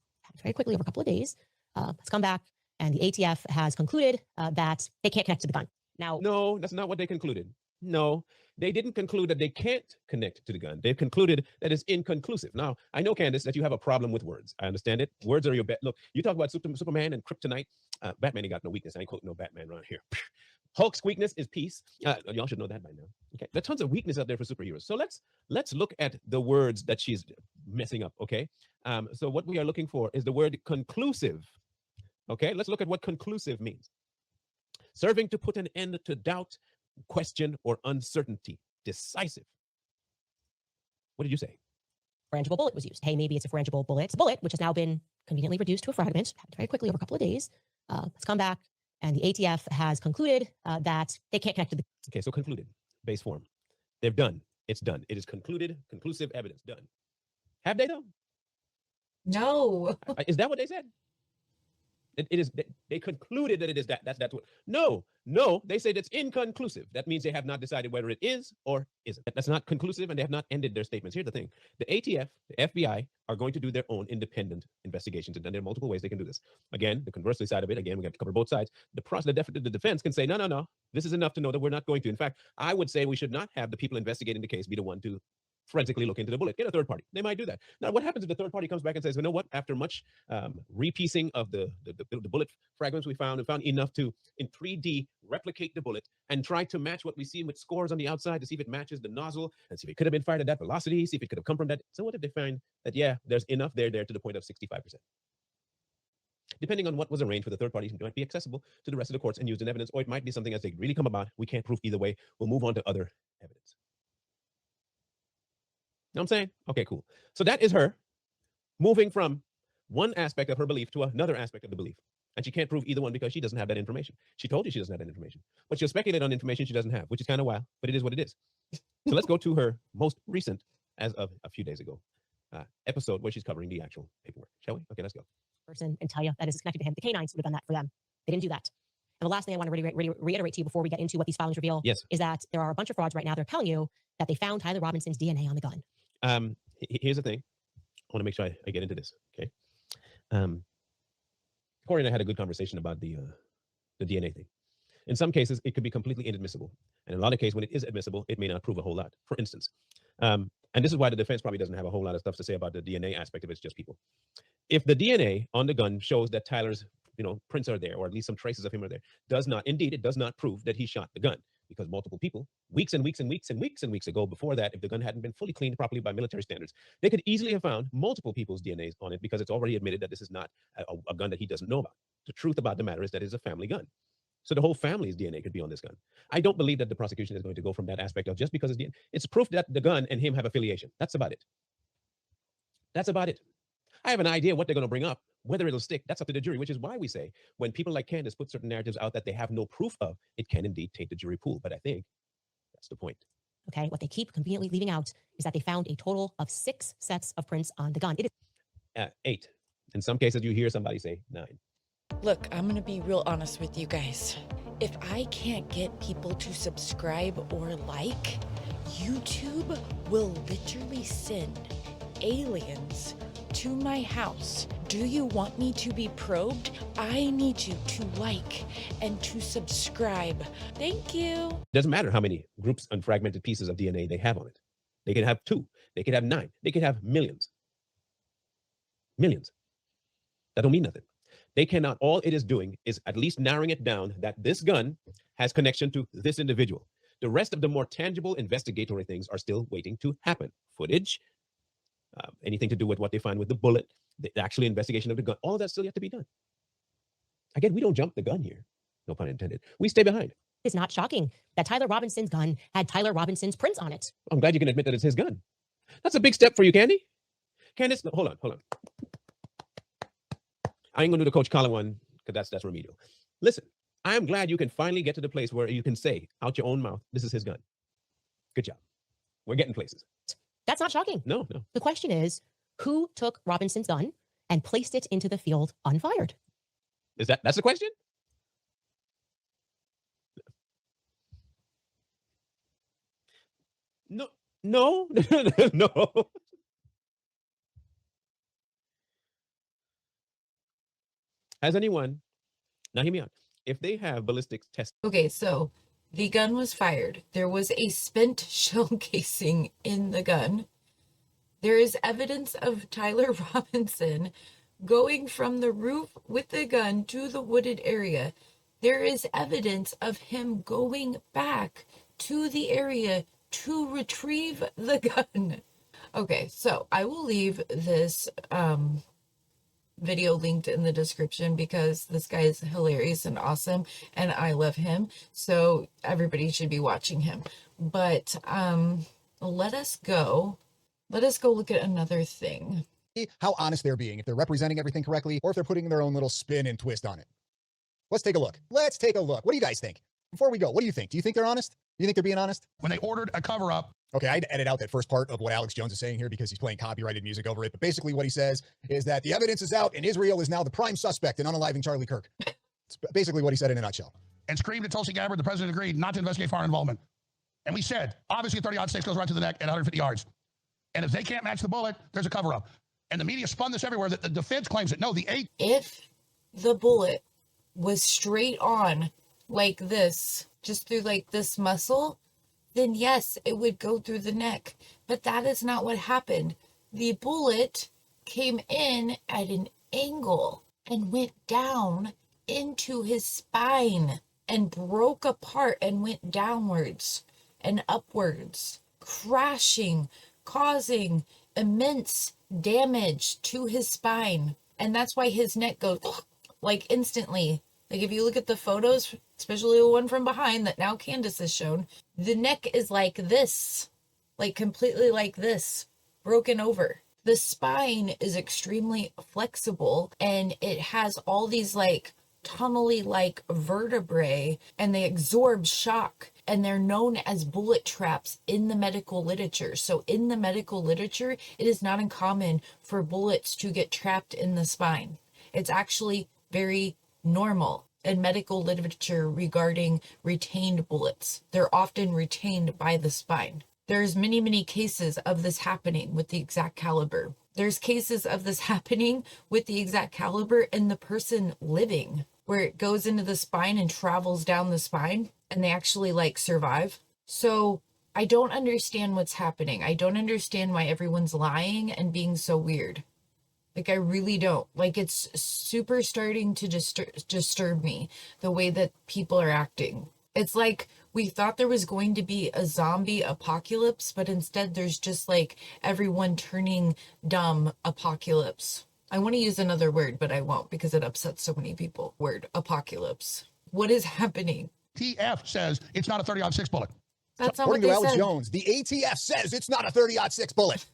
Very quickly, over a couple of days, has come back, and the ATF has concluded that they can't connect to the gun. Now, no, that's not what they concluded. No, they didn't conclude that they can't connect to the gun. They've concluded that it's inconclusive. Now, I know, Candace, that you have a problem with words. I understand it. Words are your bet. Look, you talk about Superman and kryptonite. Batman ain't got no weakness. I ain't quoting no Batman around here. Hulk's weakness is peace. Y'all should know that by now. Okay, there are tons of weakness out there for superheroes. So let's look at the words that she's messing up. Okay, so what we are looking for is the word conclusive. Okay, let's look at what conclusive means. Serving to put an end to doubt, question, or uncertainty. Decisive. What did you say? Frangible bullet was used. Hey, maybe it's a frangible bullet. It's a bullet, which has now been conveniently reduced to a fragment. Very quickly, over a couple of days, has come back, and the ATF has concluded that they can't connect to the. Okay, so concluded, base form. They're done. It's done. It is concluded, conclusive evidence, done. Have they though? No. Is that what they said? It is. They concluded that it is that. That's what. No, they say that's inconclusive. That means they have not decided whether it is or isn't. That's not conclusive, and they have not ended their statements. Here's the thing: the ATF, the FBI, are going to do their own independent investigations, and there are multiple ways they can do this. Again, the conversely side of it. Again, we have to cover both sides. The defense can say, no. This is enough to know that we're not going to. In fact, I would say we should not have the people investigating the case be the one to forensically look into the bullet. Get a third party. They might do that. Now, what happens if the third party comes back and says, you know what? After much repiecing of the bullet fragments we found enough to, in 3D, replicate the bullet and try to match what we see with scores on the outside to see if it matches the nozzle and see if it could have been fired at that velocity, see if it could have come from that. So what if they find that, yeah, there's enough there to the point of 65%? Depending on what was arranged for the third party, it might be accessible to the rest of the courts and used in evidence, or it might be something as they really come about. We can't prove either way. We'll move on to other evidence. Know what I'm saying? Okay, cool. So that is her moving from one aspect of her belief to another aspect of the belief. And she can't prove either one because she doesn't have that information. She told you she doesn't have that information. But she'll speculate on information she doesn't have, which is kind of wild, but it is what it is. So let's go to her most recent, as of a few days ago, episode where she's covering the actual paperwork. Shall we? Okay, let's go. Person and tell you that is connected to him. The canines would have done that for them. They didn't do that. And the last thing I want to reiterate to you before we get into what these filings reveal is that there are a bunch of frauds right now. They're telling you that they found Tyler Robinson's DNA on the gun. Here's the thing. I want to make sure I get into this. Okay. Corey and I had a good conversation about the DNA thing. In some cases, it could be completely inadmissible. And in a lot of cases, when it is admissible, it may not prove a whole lot. For instance, and this is why the defense probably doesn't have a whole lot of stuff to say about the DNA aspect of it. It's just people. If the DNA on the gun shows that Tyler's, prints are there, or at least some traces of him are there, it does not prove that he shot the gun, because multiple people, weeks and weeks and weeks and weeks and weeks ago, before that, if the gun hadn't been fully cleaned properly by military standards, they could easily have found multiple people's DNAs on it, because it's already admitted that this is not a gun that he doesn't know about. The truth about the matter is that it's a family gun. So the whole family's DNA could be on this gun. I don't believe that the prosecution is going to go from that aspect of just because it's DNA. It's proof that the gun and him have affiliation. That's about it. That's about it. I have an idea what they're going to bring up. Whether it'll stick, that's up to the jury, which is why we say when people like Candace put certain narratives out that they have no proof of, it can indeed taint the jury pool. But I think that's the point. Okay, what they keep conveniently leaving out is that they found a total of 6 sets of prints on the gun. It is 8. In some cases, you hear somebody say 9. Look, I'm going to be real honest with you guys. If I can't get people to subscribe or like, YouTube will literally send aliens to my house. Do you want me to be probed? I need you to like and to subscribe. Thank you. Doesn't matter how many groups and fragmented pieces of DNA they have on it. They can have 2. They can have 9. They can have millions. Millions. That don't mean nothing. They cannot, all it is doing is at least narrowing it down that this gun has connection to this individual. The rest of the more tangible investigatory things are still waiting to happen. Footage, anything to do with what they find with the bullet, the actual investigation of the gun, all of that's still yet to be done. Again, we don't jump the gun here. No pun intended. We stay behind. is not shocking that Tyler Robinson's gun had Tyler Robinson's prints on it. I'm glad you can admit that it's his gun. That's a big step for you, Candy. Candace, no, hold on. I ain't gonna do the Coach Colin one because that's remedial. Listen, I'm glad you can finally get to the place where you can say out your own mouth, this is his gun. Good job. We're getting places. That's not shocking. No. The question is, who took Robinson's gun and placed it into the field unfired? That's the question? No. No. Has anyone, now hear me out, if they have ballistics test. Okay, so the gun was fired. There was a spent shell casing in the gun. There is evidence of Tyler Robinson going from the roof with the gun to the wooded area. There is evidence of him going back to the area to retrieve the gun. Okay, so I will leave this video linked in the description because this guy is hilarious and awesome and I love him, so everybody should be watching him. But let us go look at another thing. How honest they're being, if they're representing everything correctly or if they're putting their own little spin and twist on it. Let's take a look. What do you guys think? Before we go, what do you think? Do you think they're honest? Do you think they're being honest? When they ordered a cover-up. Okay, I had to edit out that first part of what Alex Jones is saying here because he's playing copyrighted music over it. But basically what he says is that the evidence is out and Israel is now the prime suspect in unaliving Charlie Kirk. It's basically what he said in a nutshell. And screamed at Tulsi Gabbard, the president agreed not to investigate foreign involvement. And we said, obviously 30-06 goes right to the neck at 150 yards. And if they can't match the bullet, there's a cover-up. And the media spun this everywhere that the defense claims that no, if the bullet was straight on like this, just through like this muscle, then yes, it would go through the neck. But that is not what happened. The bullet came in at an angle and went down into his spine and broke apart and went downwards and upwards, crashing, causing immense damage to his spine. And that's why his neck goes like instantly. Like if you look at the photos, especially the one from behind that now Candace has shown, the neck is like this, like completely like this, broken over. The spine is extremely flexible and it has all these like tunnely like vertebrae and they absorb shock and they're known as bullet traps in the medical literature. So in the medical literature, it is not uncommon for bullets to get trapped in the spine. It's actually very normal in medical literature regarding retained bullets. They're often retained by the spine. There's many cases of this happening with the exact caliber. There's cases of this happening with the exact caliber and the person living. where it goes into the spine and travels down the spine, and they actually like survive. So I don't understand what's happening. I don't understand why everyone's lying and being so weird. Like, I really don't. Like, it's super starting to disturb me, the way that people are acting. It's like we thought there was going to be a zombie apocalypse, but instead there's just like everyone turning dumb apocalypse. I want to use another word, but I won't because it upsets so many people. Word, apocalypse. What is happening? TF says it's not a 30-06 bullet. That's not According what to they Alex said. Jones, the ATF says it's not a 30-06 bullet.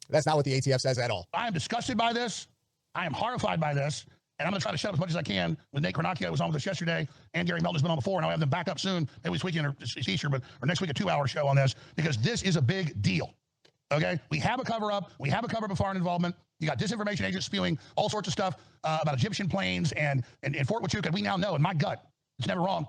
That's not what the ATF says at all. I am disgusted by this. I am horrified by this. And I'm going to try to shut up as much as I can. With Nate Kornacki, I was on with us yesterday, and Gary Melton's been on before, and I'll have them back up soon. Maybe this weekend or it's Easter, or next week, a 2-hour show on this, because this is a big deal. Okay? We have a cover-up. We have a cover-up of foreign involvement. You got disinformation agents spewing all sorts of stuff about Egyptian planes and Fort Huachuca. We now know in my gut, it's never wrong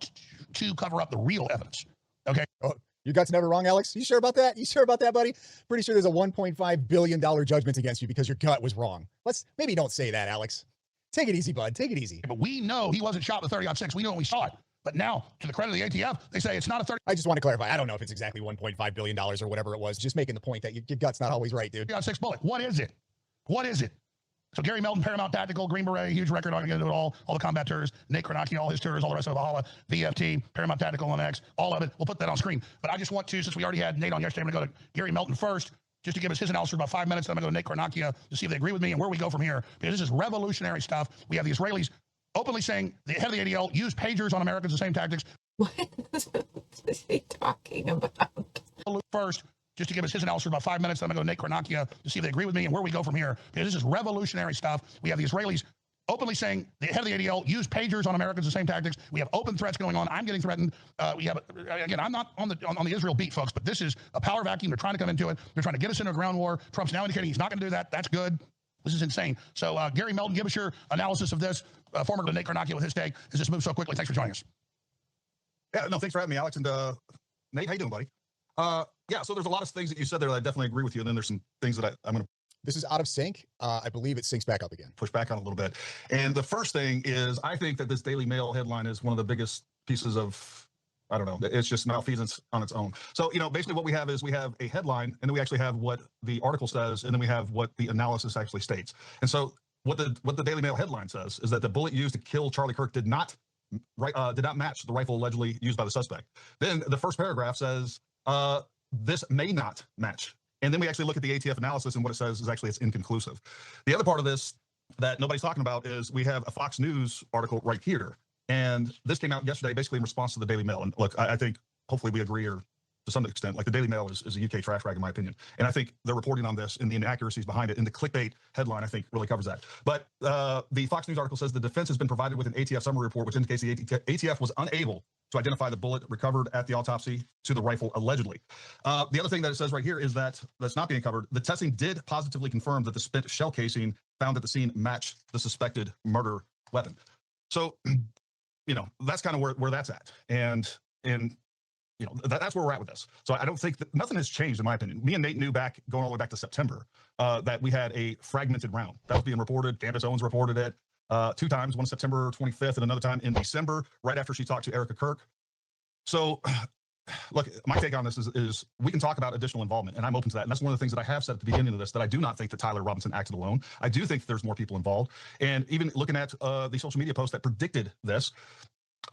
to cover up the real evidence. Okay? Oh, your gut's never wrong, Alex? You sure about that? You sure about that, buddy? Pretty sure there's a $1.5 billion judgment against you because your gut was wrong. Maybe don't say that, Alex. Take it easy, bud. Take it easy. But we know he wasn't shot with 30-06. We know when we saw it. But now, to the credit of the ATF, they say it's not a 30. I just want to clarify. I don't know if it's exactly $1.5 billion or whatever it was. Just making the point that your gut's not always right, dude. 30-06 bullet. What is it? What is it? So Gary Melton, Paramount Tactical, Green Beret, huge record. I'm going to do it all the combat tours. Nate Kornacki, all his tours, all the rest of Valhalla, VFT, Paramount Tactical on X, all of it. We'll put that on screen. But I just want to, since we already had Nate on yesterday, I'm going to go to Gary Melton first, just to give us his analysis for about 5 minutes. Then I'm going to go to Nate Kornacki to see if they agree with me and where we go from here. Because this is revolutionary stuff. We have the Israelis openly saying the head of the ADL used pagers on Americans, the same tactics. What is he talking about? First, just to give us his analysis for about 5 minutes. Then I'm going to go to Nate Kornacki to see if they agree with me and where we go from here. Because this is revolutionary stuff. We have the Israelis openly saying the head of the ADL used pagers on Americans, the same tactics. We have open threats going on. I'm getting threatened. We have, again, I'm not on the Israel beat, folks, but this is a power vacuum. They're trying to come into it. They're trying to get us into a ground war. Trump's now indicating he's not going to do that. That's good. This is insane. So, Gary Melton, give us your analysis of this. Former Nate Kornacki with his take as this moves so quickly. Thanks for joining us. Yeah, no, thanks for having me, Alex. And Nate, how you doing, buddy? Yeah, so there's a lot of things that you said there that I definitely agree with you. And then there's some things that I'm going to This is out of sync. I believe it syncs back up again. push back on a little bit. And the first thing is, I think that this Daily Mail headline is one of the biggest pieces of, I don't know, it's just malfeasance on its own. So, basically what we have is we have a headline, and then we actually have what the article says, and then we have what the analysis actually states. And so what the Daily Mail headline says is that the bullet used to kill Charlie Kirk did not match the rifle allegedly used by the suspect. Then the first paragraph says, this may not match. And then we actually look at the ATF analysis, and what it says is actually it's inconclusive. The other part of this that nobody's talking about is we have a Fox News article right here. And this came out yesterday basically in response to the Daily Mail. And look, I think hopefully we agree, or to some extent, like the Daily Mail is a UK trash rag in my opinion. And I think they're reporting on this and the inaccuracies behind it. And the clickbait headline, I think, really covers that. But the Fox News article says the defense has been provided with an ATF summary report, which indicates the ATF was unable to identify the bullet recovered at the autopsy to the rifle allegedly. The other thing that it says right here is that that's not being covered. The testing did positively confirm that the spent shell casing found at the scene matched the suspected murder weapon. So, that's kind of where that's at. And that's where we're at with this. So I don't think that nothing has changed, in my opinion. Me and Nate knew going all the way back to September, that we had a fragmented round. That was being reported. Candace Owens reported it 2 times, one September 25th and another time in December, right after she talked to Erica Kirk. So, look, my take on this is we can talk about additional involvement, and I'm open to that. And that's one of the things that I have said at the beginning of this, that I do not think that Tyler Robinson acted alone. I do think that there's more people involved. And even looking at the social media posts that predicted this,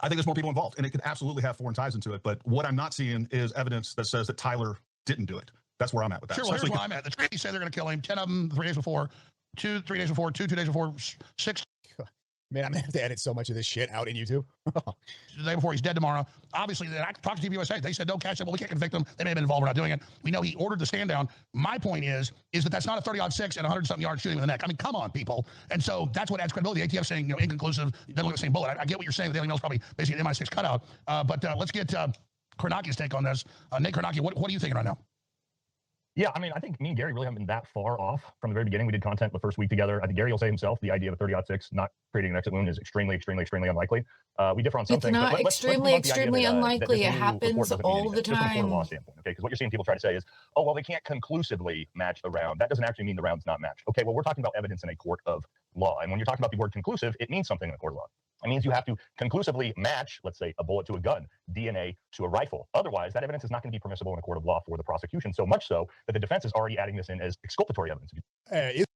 I think there's more people involved, and it could absolutely have foreign ties into it. But what I'm not seeing is evidence that says that Tyler didn't do it. That's where I'm at with that. Sure, well, here's where I'm at. The Treaty say they're going to kill him. 10 of them 3 days before, 2 3 days before, 2 days before, 6 Man, I'm going to have to edit so much of this shit out in YouTube. the day before he's dead tomorrow. Obviously, I talked to TV USA. They said, don't catch him. Well, we can't convict them. They may have been involved. We're not doing it. We know he ordered the stand down. My point is that that's not a 30-06 and 100-something yard shooting in the neck. I mean, come on, people. And so that's what adds credibility. The ATF saying, inconclusive, doesn't look the same bullet. I get what you're saying. The Daily Mail's probably basically an MI6 cutout. But let's get Kornacki's take on this. Nate Kornacki, what are you thinking right now? Yeah, I mean, I think me and Gary really haven't been that far off from the very beginning. We did content the first week together. I think Gary will say himself, the idea of a 30-06 not creating an exit wound is extremely, extremely, extremely unlikely. We differ on some It's things. not extremely unlikely. It this happens all the just from a court of time. law standpoint, okay? Because what you're seeing people try to say is, oh, well, they can't conclusively match the round. That doesn't actually mean the round's not matched. Okay, well, we're talking about evidence in a court of law. And when you're talking about the word conclusive, it means something in a court of law. It means you have to conclusively match, let's say, a bullet to a gun, DNA to a rifle. Otherwise, that evidence is not going to be permissible in a court of law for the prosecution, so much so that the defense is already adding this in as exculpatory evidence.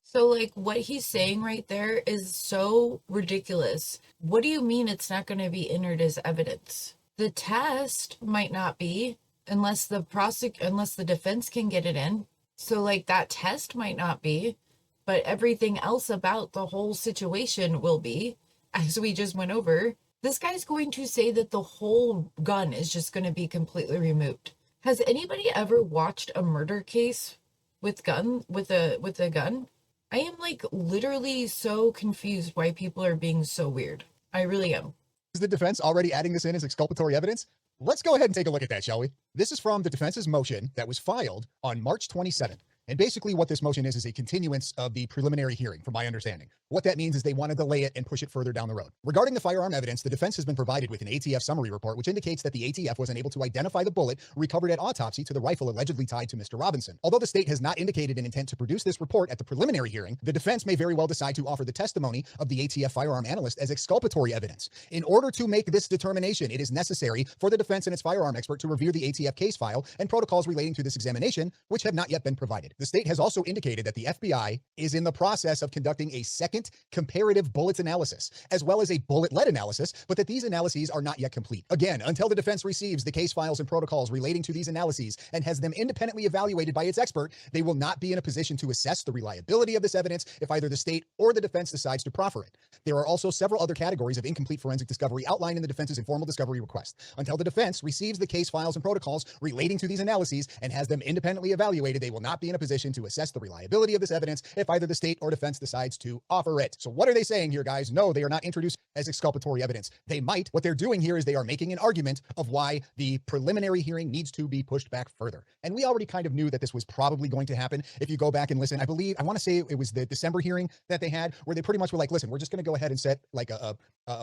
So, like, what he's saying right there is so ridiculous. What do you mean it's not going to be entered as evidence? The test might not be, unless the defense can get it in. So, like, that test might not be, but everything else about the whole situation will be, as we just went over. This guy's going to say that the whole gun is just going to be completely removed. Has anybody ever watched a murder case with a gun? I am like literally so confused why people are being so weird. I really am. Is the defense already adding this in as exculpatory evidence? Let's go ahead and take a look at that, shall we? This is from the defense's motion that was filed on March 27th. And basically what this motion is a continuance of the preliminary hearing, from my understanding. What that means is they want to delay it and push it further down the road. Regarding the firearm evidence, the defense has been provided with an ATF summary report, which indicates that the ATF was unable to identify the bullet recovered at autopsy to the rifle allegedly tied to Mr. Robinson. Although the state has not indicated an intent to produce this report at the preliminary hearing, the defense may very well decide to offer the testimony of the ATF firearm analyst as exculpatory evidence. In order to make this determination, it is necessary for the defense and its firearm expert to review the ATF case file and protocols relating to this examination, which have not yet been provided. The state has also indicated that the FBI is in the process of conducting a second comparative bullets analysis, as well as a bullet lead analysis, but that these analyses are not yet complete. Again, until the defense receives the case files and protocols relating to these analyses and has them independently evaluated by its expert, they will not be in a position to assess the reliability of this evidence if either the state or the defense decides to proffer it. There are also several other categories of incomplete forensic discovery outlined in the defense's informal discovery request. Until the defense receives the case files and protocols relating to these analyses and has them independently evaluated, they will not be in a position to assess the reliability of this evidence if either the state or defense decides to offer it. So what are they saying here, guys? No, they are not introduced as exculpatory evidence. They might. What they're doing here is they are making an argument of why the preliminary hearing needs to be pushed back further. And we already kind of knew that this was probably going to happen. If you go back and listen, I want to say it was the December hearing that they had, where they pretty much were like, listen, we're just going to go ahead and set like a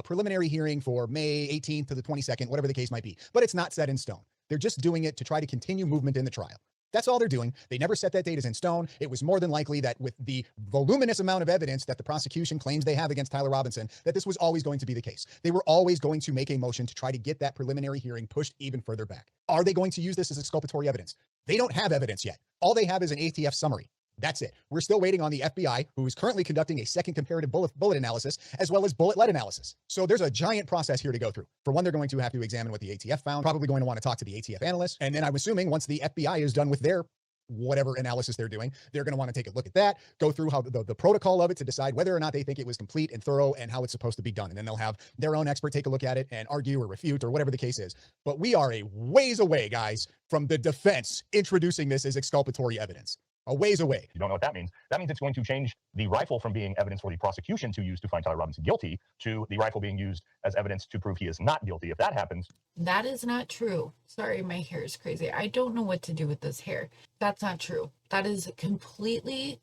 preliminary hearing for May 18th to the 22nd, whatever the case might be. But it's not set in stone. They're just doing it to try to continue movement in the trial. That's all they're doing. They never set that date as in stone. It was more than likely that with the voluminous amount of evidence that the prosecution claims they have against Tyler Robinson, that this was always going to be the case. They were always going to make a motion to try to get that preliminary hearing pushed even further back. Are they going to use this as exculpatory evidence? They don't have evidence yet. All they have is an ATF summary. That's it. We're still waiting on the FBI, who is currently conducting a second comparative bullet analysis, as well as bullet lead analysis. So there's a giant process here to go through. For one, they're going to have to examine what the ATF found, probably going to want to talk to the ATF analyst. And then I'm assuming once the FBI is done with their whatever analysis they're doing, they're going to want to take a look at that, go through how the protocol of it to decide whether or not they think it was complete and thorough and how it's supposed to be done. And then they'll have their own expert take a look at it and argue or refute or whatever the case is. But we are a ways away, guys, from the defense introducing this as exculpatory evidence. A ways away. You don't know what that means. That means it's going to change the rifle from being evidence for the prosecution to use to find Tyler Robinson guilty to the rifle being used as evidence to prove he is not guilty. If that happens, that is not true. Sorry, my hair is crazy. I don't know what to do with this hair. That's not true. That is completely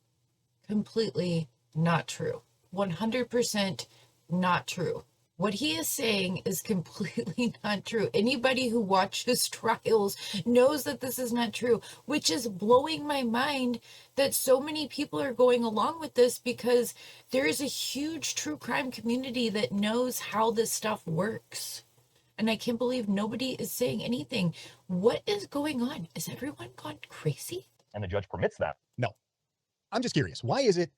not true. 100% not true. What he is saying is completely not true. Anybody who watches trials knows that this is not true, which is blowing my mind that so many people are going along with this, because there is a huge true crime community that knows how this stuff works. And I can't believe nobody is saying anything. What is going on? Is everyone gone crazy? And the judge permits that. No. I'm just curious. Why is it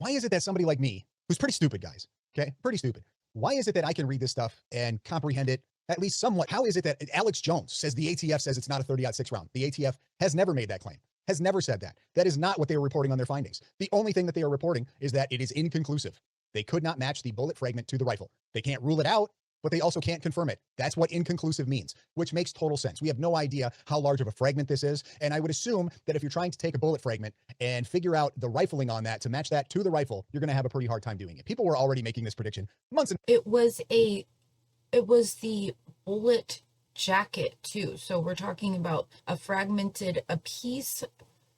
that somebody like me, who's pretty stupid, guys, okay, pretty stupid, why is it that I can read this stuff and comprehend it at least somewhat? How is it that Alex Jones says the ATF says it's not a 30-06 round? The ATF has never made that claim, has never said that. That is not what they are reporting on their findings. The only thing that they are reporting is that it is inconclusive. They could not match the bullet fragment to the rifle. They can't rule it out, but they also can't confirm it. That's what inconclusive means, which makes total sense. We have no idea how large of a fragment this is, and I would assume that if you're trying to take a bullet fragment and figure out the rifling on that to match that to the rifle, you're going to have a pretty hard time doing it. People were already making this prediction months and it was the bullet jacket too. So we're talking about a fragmented piece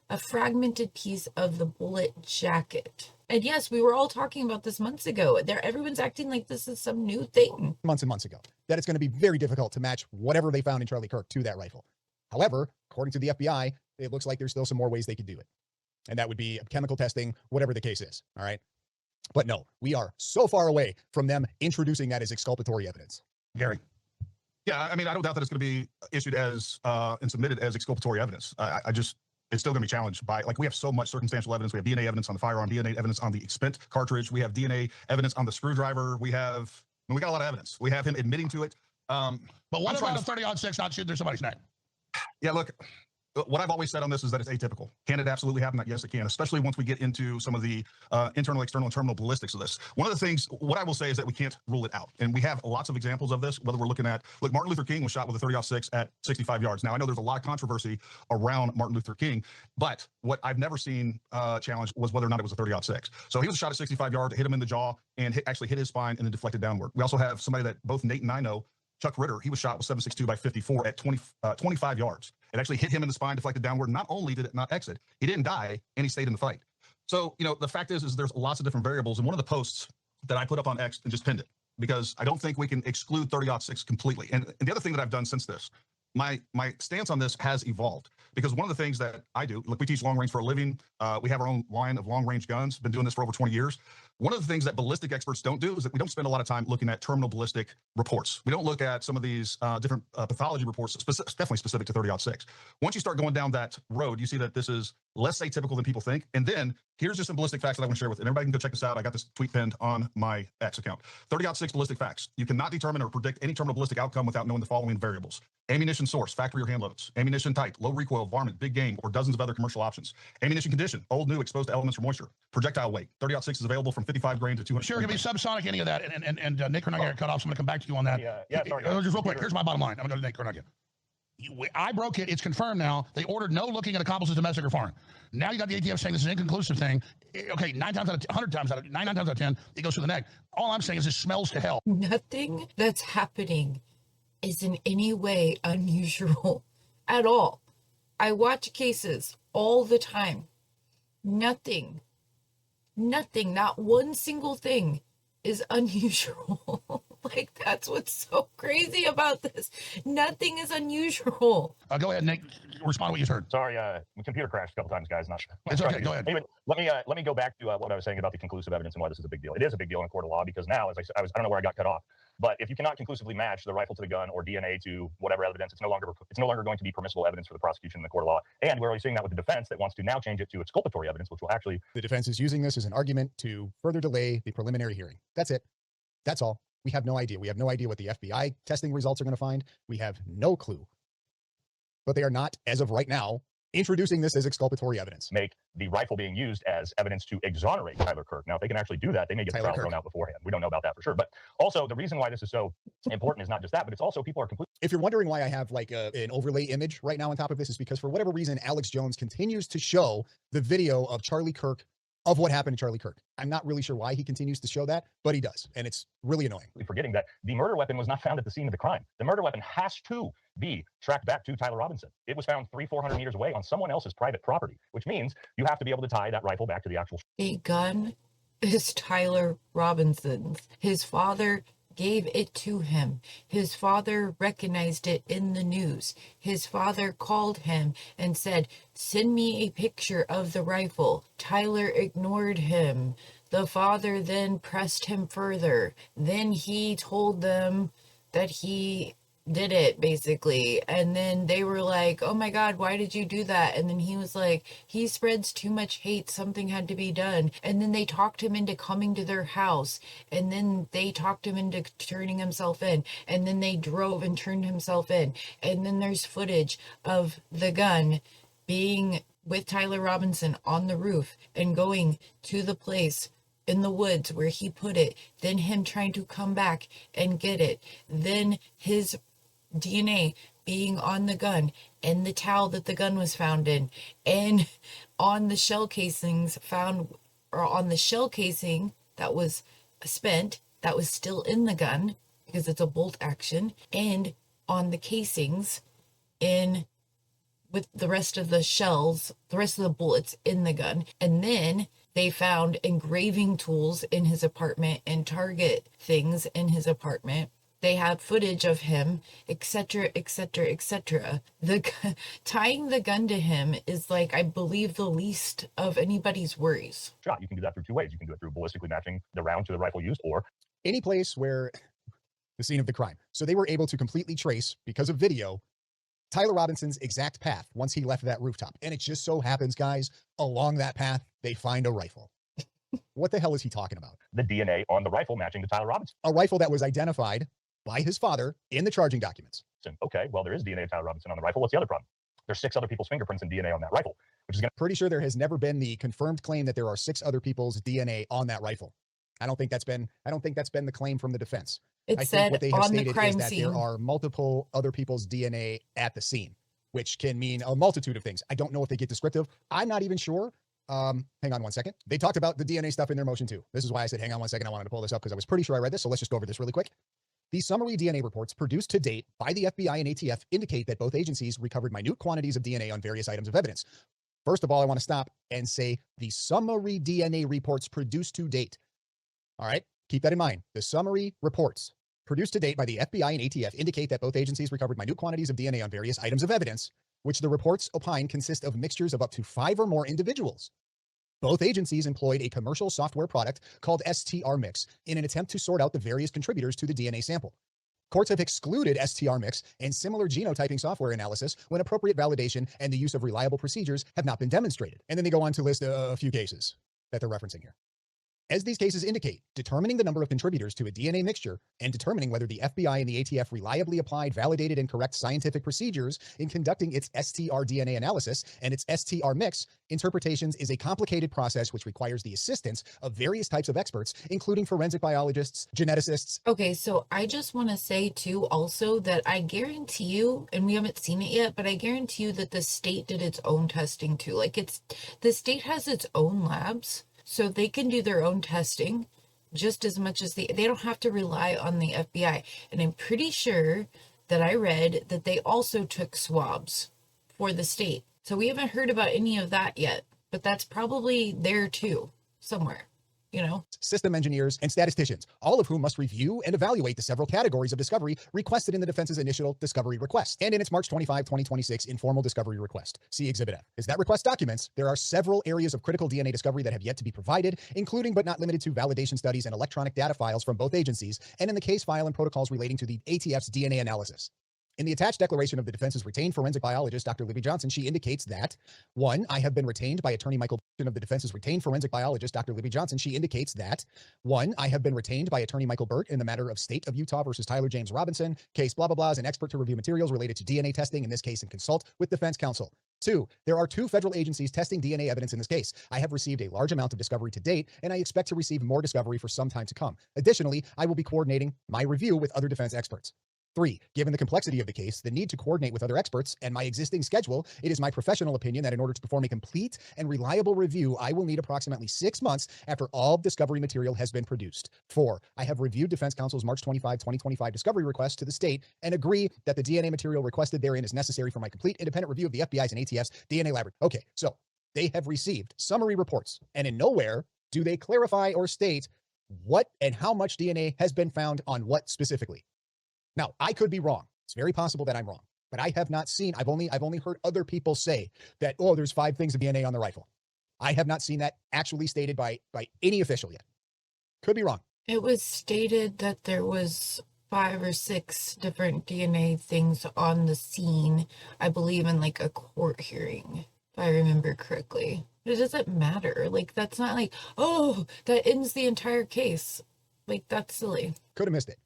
of the bullet jacket. And yes, we were all talking about this months ago. Everyone's acting like this is some new thing. Months and months ago, that it's going to be very difficult to match whatever they found in Charlie Kirk to that rifle. However, according to the FBI, it looks like there's still some more ways they could do it. And that would be chemical testing, whatever the case is. All right. But no, we are so far away from them introducing that as exculpatory evidence. Gary. Yeah, I mean, I don't doubt that it's going to be issued as and submitted as exculpatory evidence. I just, it's still going to be challenged by, like, we have so much circumstantial evidence. We have DNA evidence on the firearm, DNA evidence on the spent cartridge. We have DNA evidence on the screwdriver. We got a lot of evidence. We have him admitting to it. But what about a 30-06 not shooting through somebody's neck? Yeah, look, what I've always said on this is that it's atypical. Can it absolutely happen? Yes, it can, especially once we get into some of the internal, external, and terminal ballistics of this. One of the things, what I will say is that we can't rule it out. And we have lots of examples of this, whether we're looking at, look, Martin Luther King was shot with a 30-06 at 65 yards. Now, I know there's a lot of controversy around Martin Luther King, but what I've never seen challenged was whether or not it was a 30-06. So he was shot at 65 yards, hit him in the jaw, and actually hit his spine and then deflected downward. We also have somebody that both Nate and I know, Chuck Ritter, he was shot with 7.62 by 54 at 25 yards. It actually hit him in the spine, deflected downward. Not only did it not exit, he didn't die, and he stayed in the fight. So, you know, the fact is there's lots of different variables. And one of the posts that I put up on X and just pinned it, because I don't think we can exclude 30-06 completely. And the other thing that I've done since this, my stance on this has evolved, because one of the things that I do, look, we teach long range for a living. We have our own line of long range guns, been doing this for over 20 years. One of the things that ballistic experts don't do is that we don't spend a lot of time looking at terminal ballistic reports. We don't look at some of these different pathology reports, definitely specific to 30-06. Once you start going down that road, you see that this is less atypical than people think. And then here's just some ballistic facts that I want to share with you. And everybody can go check this out. I got this tweet pinned on my X account. 30-06 ballistic facts. You cannot determine or predict any terminal ballistic outcome without knowing the following variables: ammunition source, factory or hand loads; ammunition type, low recoil, varmint, big game, or dozens of other commercial options; ammunition condition, old, new, exposed to elements or moisture; projectile weight. 30-06 is available from 55 grain to 200. Sure, it can be subsonic, any of that. And Nick Cornaglia got cut off, so I'm going to come back to you on that. Yeah, sorry. Just real quick, here's my bottom line. I'm going to go to Nick Cornaglia. I broke it. It's confirmed now. They ordered no looking at accomplices, domestic or foreign. Now you got the ATF saying this is an inconclusive thing. Okay, 9 times out of 100 times out of 9 times out of 10, it goes through the neck. All I'm saying is this smells to hell. Nothing that's happening is in any way unusual at all. I watch cases all the time. Nothing, not one single thing is unusual. Like, that's what's so crazy about this. Nothing is unusual. Go ahead, Nick. Respond to what you heard. Sorry, my computer crashed a couple times, guys. Not sure. It's okay. Go ahead. Anyway, let me go back to what I was saying about the conclusive evidence and why this is a big deal. It is a big deal in a court of law because now, as I said, I don't know where I got cut off, but if you cannot conclusively match the rifle to the gun or DNA to whatever evidence, it's no longer going to be permissible evidence for the prosecution in the court of law. And we're already seeing that with the defense that wants to now change it to exculpatory evidence, which will actually. The defense is using this as an argument to further delay the preliminary hearing. That's it. That's all. We have no idea. We have no idea what the FBI testing results are going to find. We have no clue. But they are not, as of right now, introducing this as exculpatory evidence. Make the rifle being used as evidence to exonerate Tyler Kirk. Now, if they can actually do that, they may get the trial thrown out beforehand. We don't know about that for sure. But also, the reason why this is so important is not just that, but it's also people are completely. If you're wondering why I have like an overlay image right now on top of this, is because for whatever reason, Alex Jones continues to show the video of Charlie Kirk, of what happened to Charlie Kirk. I'm not really sure why he continues to show that, but he does. And it's really annoying. Forgetting that the murder weapon was not found at the scene of the crime. The murder weapon has to be tracked back to Tyler Robinson. It was found 300-400 meters away on someone else's private property, which means you have to be able to tie that rifle back to the actual. A gun is Tyler Robinson's. His father gave it to him. His father recognized it in the news. His father called him and said, "Send me a picture of the rifle." Tyler ignored him. The father then pressed him further. Then he told them that he did it, basically. And then they were like, "Oh my God, why did you do that?" And then he was like, "He spreads too much hate. Something had to be done." And then they talked him into coming to their house. And then they talked him into turning himself in. And then they drove and turned himself in. And then there's footage of the gun being with Tyler Robinson on the roof and going to the place in the woods where he put it. Then him trying to come back and get it. Then his DNA being on the gun and the towel that the gun was found in, and on the shell casings found, or on the shell casing that was spent, that was still in the gun because it's a bolt action, and on the casings in with the rest of the shells, the rest of the bullets in the gun. And then they found engraving tools in his apartment and target things in his apartment. They have footage of him, etc., etc., etc. Tying the gun to him is like, I believe, the least of anybody's worries. Shot. You can do that through two ways. You can do it through ballistically matching the round to the rifle used, or Any place where the scene of the crime. So they were able to completely trace, because of video, Tyler Robinson's exact path once he left that rooftop. And it just so happens, guys, along that path, they find a rifle. What the hell is he talking about? the DNA on the rifle matching to Tyler Robinson. A rifle that was identified by his father in the charging documents. Okay, well, there is DNA of Tyler Robinson on the rifle. What's the other problem? There's 6 other people's fingerprints and DNA on that rifle, which is going to... Pretty sure there has never been the confirmed claim that there are 6 other people's DNA on that rifle. I don't think that's been the claim from the defense. It I said think what they have on the stated crime is that scene. there are multiple other people's DNA at the scene, which can mean a multitude of things. I don't know if they get descriptive. I'm not even sure. Hang on one second. They talked about the DNA stuff in their motion too. This is why I said, hang on one second. I wanted to pull this up because I was pretty sure I read this. So let's just go over this really quick. The summary DNA reports produced to date by the FBI and ATF indicate that both agencies recovered minute quantities of DNA on various items of evidence. First of all, I want to stop and say the summary DNA reports produced to date. All right, keep that in mind. The summary reports produced to date by the FBI and ATF indicate that both agencies recovered minute quantities of DNA on various items of evidence, which the reports opine consist of mixtures of up to 5 or more individuals. Both agencies employed a commercial software product called STR-Mix in an attempt to sort out the various contributors to the DNA sample. Courts have excluded STR-Mix and similar genotyping software analysis when appropriate validation and the use of reliable procedures have not been demonstrated. And then they go on to list a few cases that they're referencing here. As these cases indicate, determining the number of contributors to a DNA mixture and determining whether the FBI and the ATF reliably applied validated and correct scientific procedures in conducting its STR-DNA analysis and its STR-Mix interpretations is a complicated process which requires the assistance of various types of experts, including forensic biologists, geneticists. Okay, so I just want to say too also that I guarantee you, and we haven't seen it yet, but I guarantee you that the state did its own testing too. Like the state has its own labs, so they can do their own testing just as much as they don't have to rely on the FBI. And I'm pretty sure that I read that they also took swabs for the state. So we haven't heard about any of that yet, but that's probably there too, somewhere, you know? System engineers, and statisticians, all of whom must review and evaluate the several categories of discovery requested in the defense's initial discovery request and in its March 25, 2026 informal discovery request. See Exhibit F. As that request documents, there are several areas of critical DNA discovery that have yet to be provided, including but not limited to validation studies and electronic data files from both agencies, and in the case file and protocols relating to the ATF's DNA analysis. In the attached declaration of the defense's retained forensic biologist, Dr. Libby Johnson, she indicates that, 1, I have been retained by attorney Michael Burton of the defense's retained forensic biologist, Dr. Libby Johnson. She indicates that, 1, I have been retained by attorney Michael Burt in the matter of State of Utah versus Tyler James Robinson, case blah, blah, blah, as an expert to review materials related to DNA testing in this case and consult with defense counsel. 2, there are 2 federal agencies testing DNA evidence in this case. I have received a large amount of discovery to date, and I expect to receive more discovery for some time to come. Additionally, I will be coordinating my review with other defense experts. 3, given the complexity of the case, the need to coordinate with other experts, and my existing schedule, it is my professional opinion that in order to perform a complete and reliable review, I will need approximately 6 months after all discovery material has been produced. 4, I have reviewed defense counsel's March 25, 2025 discovery request to the state and agree that the DNA material requested therein is necessary for my complete independent review of the FBI's and ATF's DNA laboratory. Okay, so they have received summary reports, and in nowhere do they clarify or state what and how much DNA has been found on what specifically. Now, I could be wrong. It's very possible that I'm wrong, but I have not seen, I've only heard other people say that, oh, there's 5 things of DNA on the rifle. I have not seen that actually stated by any official yet. Could be wrong. It was stated that there was 5 or 6 different DNA things on the scene, I believe in like a court hearing, if I remember correctly. But it doesn't matter. Like, that's not like, oh, that ends the entire case. Like, that's silly. Could have missed it.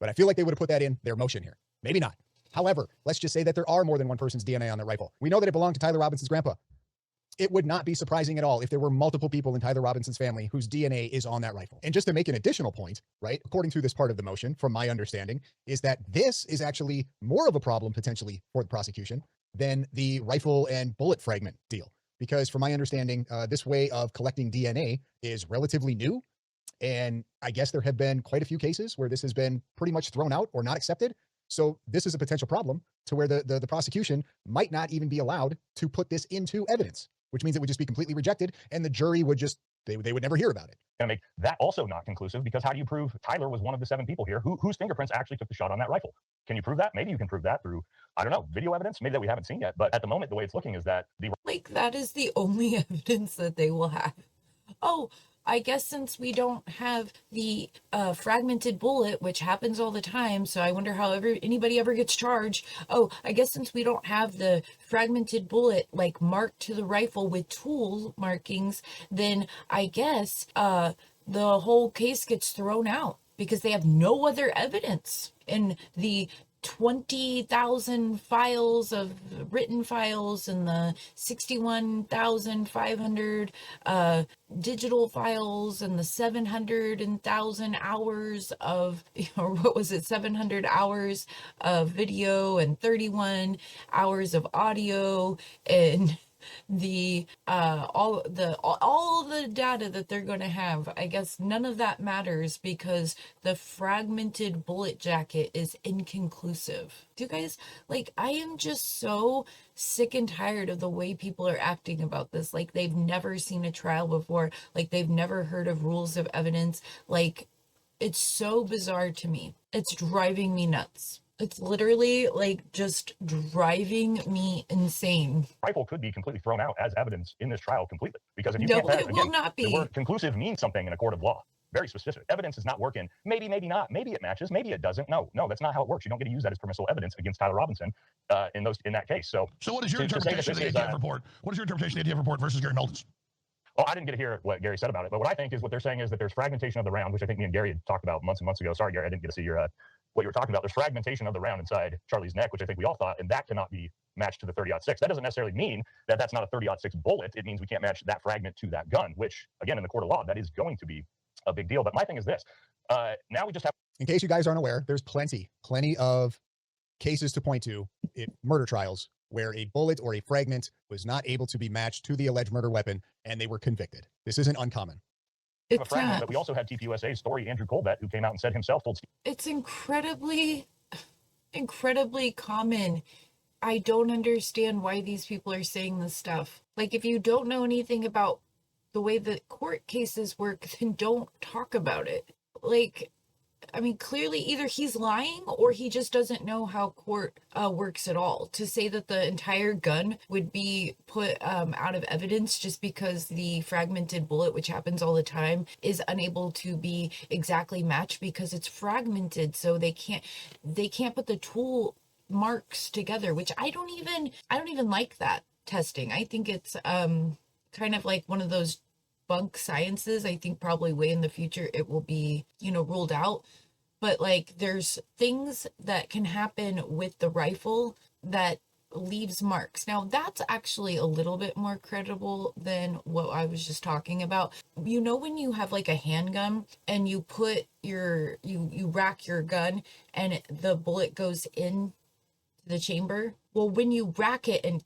But I feel like they would have put that in their motion here. Maybe not. However, let's just say that there are more than one person's DNA on that rifle. We know that it belonged to Tyler Robinson's grandpa. It would not be surprising at all if there were multiple people in Tyler Robinson's family whose DNA is on that rifle. And just to make an additional point, right, according to this part of the motion, from my understanding, is that this is actually more of a problem potentially for the prosecution than the rifle and bullet fragment deal. Because from my understanding, this way of collecting DNA is relatively new. And I guess there have been quite a few cases where this has been pretty much thrown out or not accepted. So this is a potential problem to where the prosecution might not even be allowed to put this into evidence, which means it would just be completely rejected and the jury would just They would never hear about it. Going to make that also not conclusive, because how do you prove Tyler was one of the 7 people here whose fingerprints actually took the shot on that rifle? Can you prove that? Maybe you can prove that through, I don't know, video evidence, maybe that we haven't seen yet. But at the moment, the way it's looking is that the Like, that is the only evidence that they will have. Oh, I guess since we don't have the fragmented bullet, which happens all the time, so I wonder how anybody ever gets charged. Oh, I guess since we don't have the fragmented bullet, like, marked to the rifle with tool markings, then I guess the whole case gets thrown out because they have no other evidence. And the 20,000 files of written files and the 61,500 digital files and the 700,000 hours of, or what was it, 700 hours of video and 31 hours of audio, and the all the data that they're going to have. I guess none of that matters because the fragmented bullet jacket is inconclusive. Do you guys, like, I am just so sick and tired of the way people are acting about this. Like, they've never seen a trial before, like they've never heard of rules of evidence. Like, it's so bizarre to me. It's driving me nuts. It's literally, like, just driving me insane. rifle could be completely thrown out as evidence in this trial completely, because if you No, can't have, it will again, not the be. word conclusive means something in a court of law. Very specific. Evidence is not working. Maybe, maybe not. Maybe it matches. Maybe it doesn't. No, that's not how it works. You don't get to use that as permissible evidence against Tyler Robinson in that case. So what is your interpretation of the ATF report? What is your interpretation of the ATF report versus Gary Melton's? Well, I didn't get to hear what Gary said about it, but what I think is what they're saying is that there's fragmentation of the round, which I think me and Gary had talked about months and months ago. Sorry, Gary, I didn't get to see your what you were talking about. There's fragmentation of the round inside Charlie's neck, which I think we all thought, and that cannot be matched to the 30-06. That doesn't necessarily mean that that's not a 30-06 bullet. It means we can't match that fragment to that gun, which, again, in the court of law, that is going to be a big deal. But my thing is this. Now we just have... In case you guys aren't aware, there's plenty of cases to point to in murder trials where a bullet or a fragment was not able to be matched to the alleged murder weapon, and they were convicted. This isn't uncommon. A fragment, but we also had TPUSA's story, Andrew Colbett, who came out and said himself, told Steve. It's incredibly common. I don't understand why these people are saying this stuff. Like, if you don't know anything about the way that court cases work, then don't talk about it. Like, I mean, clearly either he's lying or he just doesn't know how court works at all. To say that the entire gun would be put out of evidence just because the fragmented bullet, which happens all the time, is unable to be exactly matched because it's fragmented, so they can't put the tool marks together, which I don't even like that testing. I think it's kind of like one of those bunk sciences. I think probably way in the future it will be, ruled out. But, like, there's things that can happen with the rifle that leaves marks. Now, that's actually a little bit more credible than what I was just talking about. When you have, like, a handgun and you put you rack your gun and the bullet goes in the chamber? Well, when you rack it and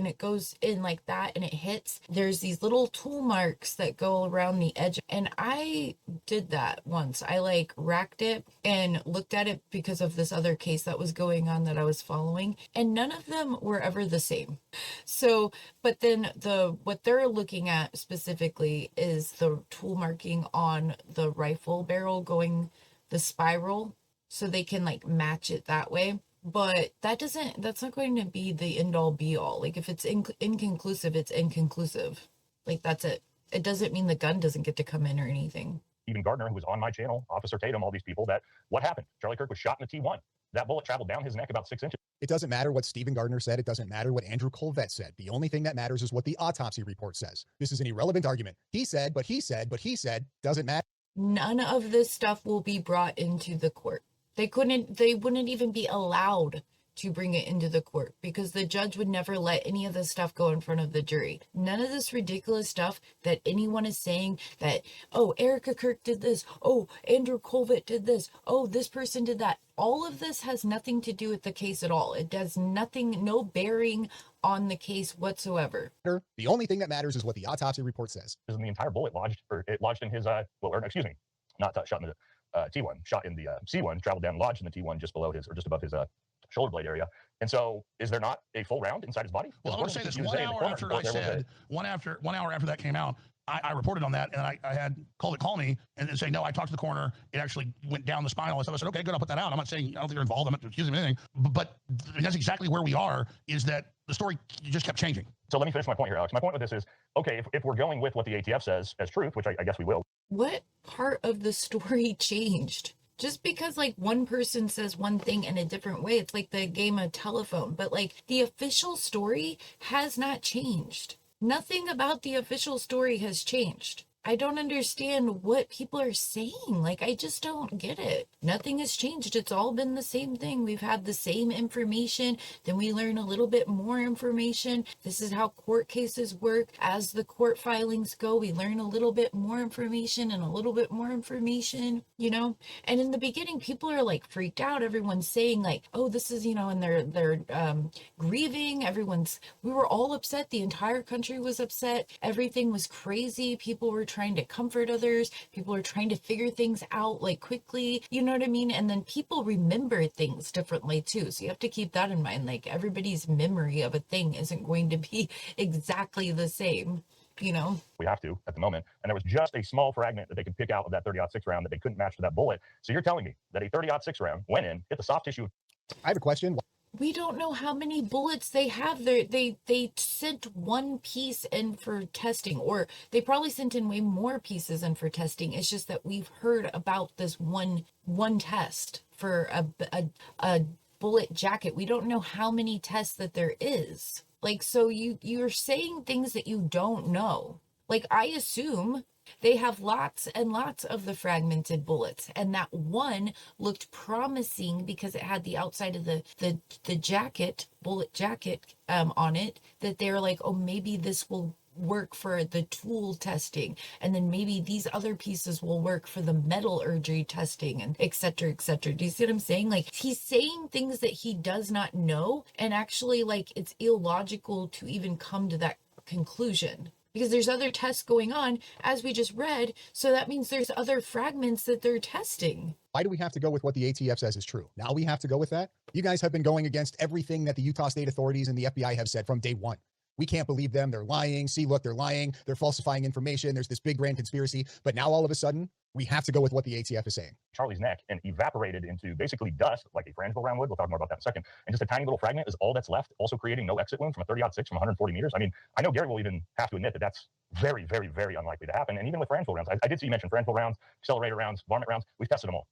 it goes in like that and it hits, there's these little tool marks that go around the edge. And I did that once. I racked it and looked at it because of this other case that was going on that I was following, and none of them were ever the same. So, but then what they're looking at specifically is the tool marking on the rifle barrel going the spiral, so they can match it that way. But that's not going to be the end all be all. Like, if it's inconclusive, it's inconclusive. Like, that's it. It doesn't mean the gun doesn't get to come in or anything. Even Gardner, who was on my channel, Officer Tatum, all these people, that what happened? Charlie Kirk was shot in the T1. That bullet traveled down his neck about 6 inches. It doesn't matter what Stephen Gardner said. It doesn't matter what Andrew Colbett said. The only thing that matters is what the autopsy report says. This is an irrelevant argument. He said, but he said, but he said, doesn't matter. None of this stuff will be brought into the court. They wouldn't even be allowed to bring it into the court because the judge would never let any of this stuff go in front of the jury. None of this ridiculous stuff that anyone is saying that, oh, Erica Kirk did this, oh, Andrew Colbett did this, oh, this person did that. All of this has nothing to do with the case at all. It does no bearing on the case whatsoever. The only thing that matters is what the autopsy report says. The entire bullet lodged in his, shot in the T1, shot in the C1, traveled down, lodged in the T1 just below his, or just above his shoulder blade area. And so, is there not a full round inside his body? Well, I want to say this: 1 hour after I said, 1 hour after that came out, I reported on that, and I had called it call me and say, no, I talked to the coroner. It actually went down the spinal and stuff. I said, okay, good, I'll put that out. I'm not saying I don't think you're involved. I'm not accusing anything. But that's exactly where we are, is that the story just kept changing. So let me finish my point here, Alex. My point with this is, okay, if we're going with what the ATF says as truth, which I guess we will. What part of the story changed? Just because like one person says one thing in a different way, it's like the game of telephone, but like the official story has not changed. Nothing about the official story has changed. I don't understand what people are saying. Like, I just don't get it. Nothing has changed. It's all been the same thing. We've had the same information. Then we learn a little bit more information. This is how court cases work. As the court filings go, we learn a little bit more information and a little bit more information, you know? And in the beginning, people are like freaked out. Everyone's saying like, oh, this is, you know, and they're grieving. We were all upset. The entire country was upset. Everything was crazy. People were trying to comfort others. People are trying to figure things out like quickly, you know what I mean? And then people remember things differently too. So you have to keep that in mind. Like everybody's memory of a thing isn't going to be exactly the same, you know? We have to at the moment. And there was just a small fragment that they could pick out of that 30-06 round that they couldn't match to that bullet. So you're telling me that a 30-06 round went in, hit the soft tissue. I have a question. We don't know how many bullets they have there. They sent one piece in for testing, or they probably sent in way more pieces in for testing. It's just that we've heard about this one test for a bullet jacket. We don't know how many tests that there is. Like, so you're saying things that you don't know. Like, I assume they have lots and lots of the fragmented bullets, and that one looked promising because it had the outside of the jacket, bullet jacket, on it, that they're like, oh, maybe this will work for the tool testing, and then maybe these other pieces will work for the metallurgy testing, and et cetera, et cetera. Do you see what I'm saying? Like, he's saying things that he does not know, and actually, like, it's illogical to even come to that conclusion. Because there's other tests going on, as we just read, so that means there's other fragments that they're testing. Why do we have to go with what the ATF says is true? Now we have to go with that? You guys have been going against everything that the Utah state authorities and the FBI have said from day one. We can't believe them. They're lying. See, look, they're lying. They're falsifying information. There's this big grand conspiracy. But now all of a sudden, we have to go with what the ATF is saying. Charlie's neck and evaporated into basically dust, like a Frangeville round would. We'll talk more about that in a second. And just a tiny little fragment is all that's left, also creating no exit wound from a 30-06 from 140 meters. I mean, I know Gary will even have to admit that that's very, very, very unlikely to happen. And even with Frangeville rounds, I did see you mention Frangeville rounds, accelerator rounds, varmint rounds. We've tested them all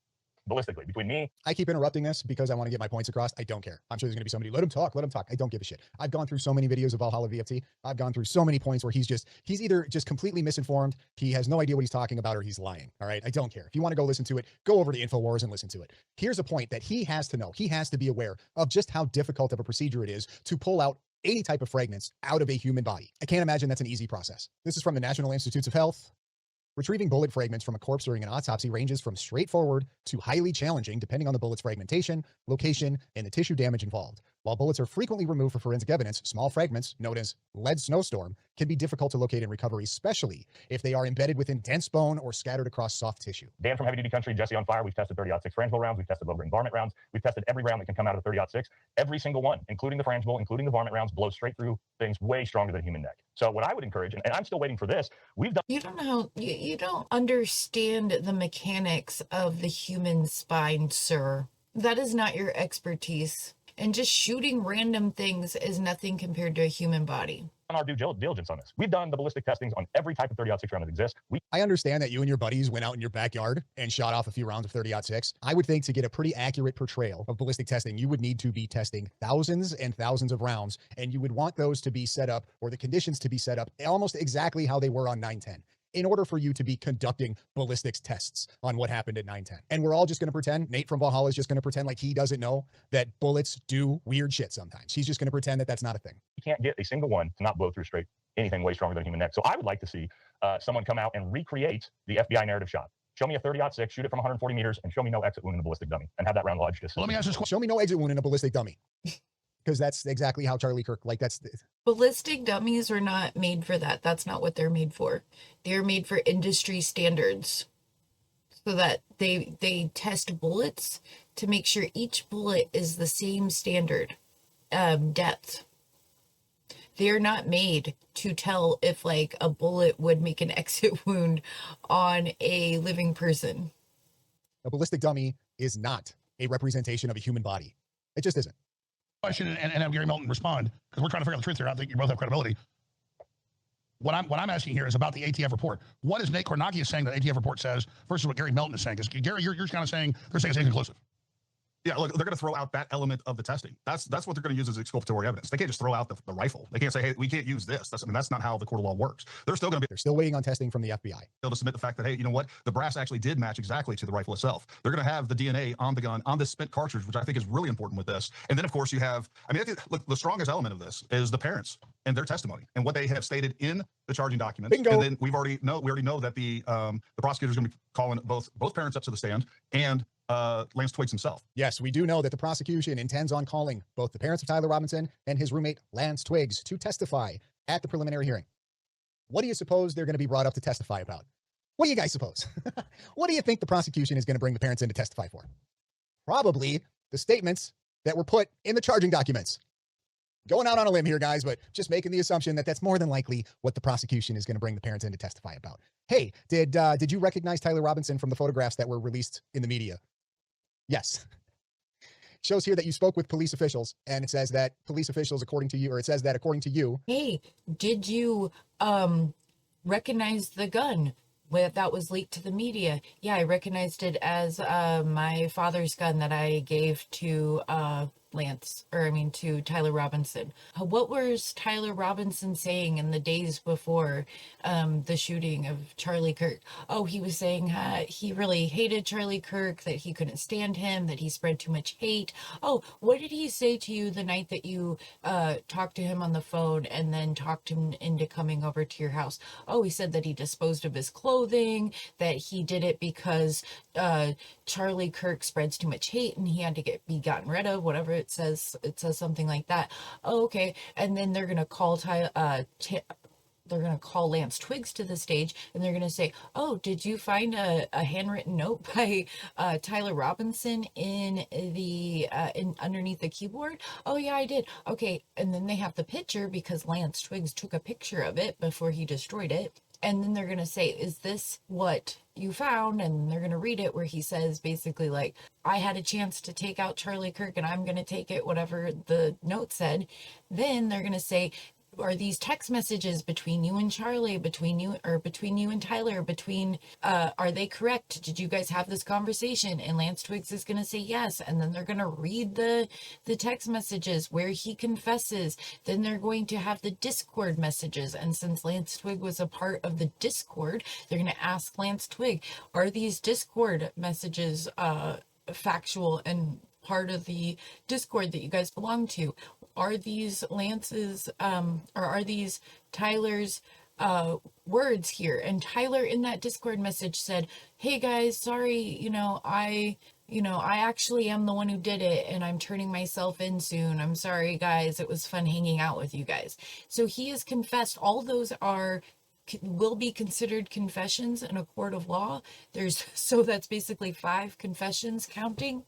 ballistically. Between me, I keep interrupting this because I want to get my points across. I don't care. I'm sure there's going to be somebody, let him talk. I don't give a shit. I've gone through so many videos of Valhalla VFT. I've gone through so many points where he's either just completely misinformed, he has no idea what he's talking about, or he's lying. All right. I don't care. If you want to go listen to it, go over to InfoWars and listen to it. Here's a point that he has to know. He has to be aware of just how difficult of a procedure it is to pull out any type of fragments out of a human body. I can't imagine that's an easy process. This is from the National Institutes of Health. Retrieving bullet fragments from a corpse during an autopsy ranges from straightforward to highly challenging depending on the bullet's fragmentation, location, and the tissue damage involved. While bullets are frequently removed for forensic evidence, small fragments, known as lead snowstorm, can be difficult to locate and recover, especially if they are embedded within dense bone or scattered across soft tissue. Dan from Heavy Duty Country, Jesse on Fire, we've tested 30-06 Frangeville rounds, we've tested low-grain varmint rounds, we've tested every round that can come out of the 30-06. Every single one, including the Frangeville, including the varmint rounds, blows straight through things way stronger than a human neck. So what I would encourage, and I'm still waiting for this, we've done— You don't know, you don't understand the mechanics of the human spine, sir. That is not your expertise. And just shooting random things is nothing compared to a human body. our due diligence on this. We've done the ballistic testings on every type of 30-06 round that exists. I understand that you and your buddies went out in your backyard and shot off a few rounds of 30-06. I would think to get a pretty accurate portrayal of ballistic testing, you would need to be testing thousands and thousands of rounds, and you would want those to be set up, or the conditions to be set up almost exactly how they were on 9/10. In order for you to be conducting ballistics tests on what happened at 9/10. And we're all just going to pretend, Nate from Valhalla is just going to pretend like he doesn't know that bullets do weird shit sometimes. He's just going to pretend that that's not a thing. You can't get a single one to not blow through straight anything way stronger than a human neck. So I would like to see someone come out and recreate the FBI narrative shot. Show me a 30-06, shoot it from 140 meters, and show me no exit wound in a ballistic dummy, and have that round lodged. Let me ask this question. Show me no exit wound in a ballistic dummy. Because that's exactly how Charlie Kirk, ballistic dummies are not made for that. That's not what they're made for. They're made for industry standards, so that they test bullets to make sure each bullet is the same standard depth. They're not made to tell if like a bullet would make an exit wound on a living person. A ballistic dummy is not a representation of a human body. It just isn't. Question and have Gary Milton respond, because we're trying to figure out the truth here. I think you both have credibility. What I'm asking here is about the ATF report. What is Nate Kornacki saying that ATF report says versus what Gary Milton is saying? Because Gary, you're kind of saying they're saying it's inconclusive. Yeah, look, they're going to throw out that element of the testing. That's what they're going to use as exculpatory evidence. They can't just throw out the rifle. They can't say, hey, we can't use this. That's not how the court of law works. They're still going to be They're still waiting on testing from the FBI. able to submit the fact that, hey, you know what? The brass actually did match exactly to the rifle itself. They're going to have the DNA on the gun, on this spent cartridge, which I think is really important with this. And then, of course, you have, I mean, look, the strongest element of this is the parents and their testimony and what they have stated in the charging documents. Bingo. And then we already know that the prosecutor is going to be calling both parents up to the stand and Lance Twiggs himself. Yes, we do know that the prosecution intends on calling both the parents of Tyler Robinson and his roommate Lance Twiggs to testify at the preliminary hearing. What do you suppose they're going to be brought up to testify about? What do you guys suppose? What do you think the prosecution is going to bring the parents in to testify for? Probably the statements that were put in the charging documents. Going out on a limb here, guys, but just making the assumption that that's more than likely what the prosecution is going to bring the parents in to testify about. Hey, did you recognize Tyler Robinson from the photographs that were released in the media? Yes. Shows here that you spoke with police officials, and it says that police officials, according to you, Hey, did you recognize the gun that was leaked to the media? Yeah, I recognized it as my father's gun that I gave to to Tyler Robinson. What was Tyler Robinson saying in the days before the shooting of Charlie Kirk? Oh, he was saying he really hated Charlie Kirk, that he couldn't stand him, that he spread too much hate. Oh, what did he say to you the night that you talked to him on the phone and then talked him into coming over to your house? Oh, he said that he disposed of his clothing, that he did it because Charlie Kirk spreads too much hate and he had to be gotten rid of, whatever it says something like that. Oh, okay. And then they're gonna call Lance Twiggs to the stage, and they're going to say, oh, did you find a handwritten note by Tyler Robinson in underneath the keyboard? Oh, yeah, I did. Okay. And then they have the picture because Lance Twiggs took a picture of it before he destroyed it. And then they're going to say, is this what you found? And they're going to read it where he says basically like, I had a chance to take out Charlie Kirk and I'm going to take it, whatever the note said. Then they're going to say, are these text messages between you and Charlie, between you and Tyler, are they correct? Did you guys have this conversation? And Lance Twiggs is going to say yes. And then they're going to read the text messages where he confesses. Then they're going to have the Discord messages. And since Lance Twigg was a part of the Discord, they're going to ask Lance Twigg, are these Discord messages factual and part of the Discord that you guys belong to? Are these Lance's or are these Tyler's words here? And Tyler in that Discord message said, hey guys, sorry, I actually am the one who did it and I'm turning myself in soon. I'm sorry guys, it was fun hanging out with you guys. So he has confessed. All those will be considered confessions in a court of law. So that's basically 5 confessions counting.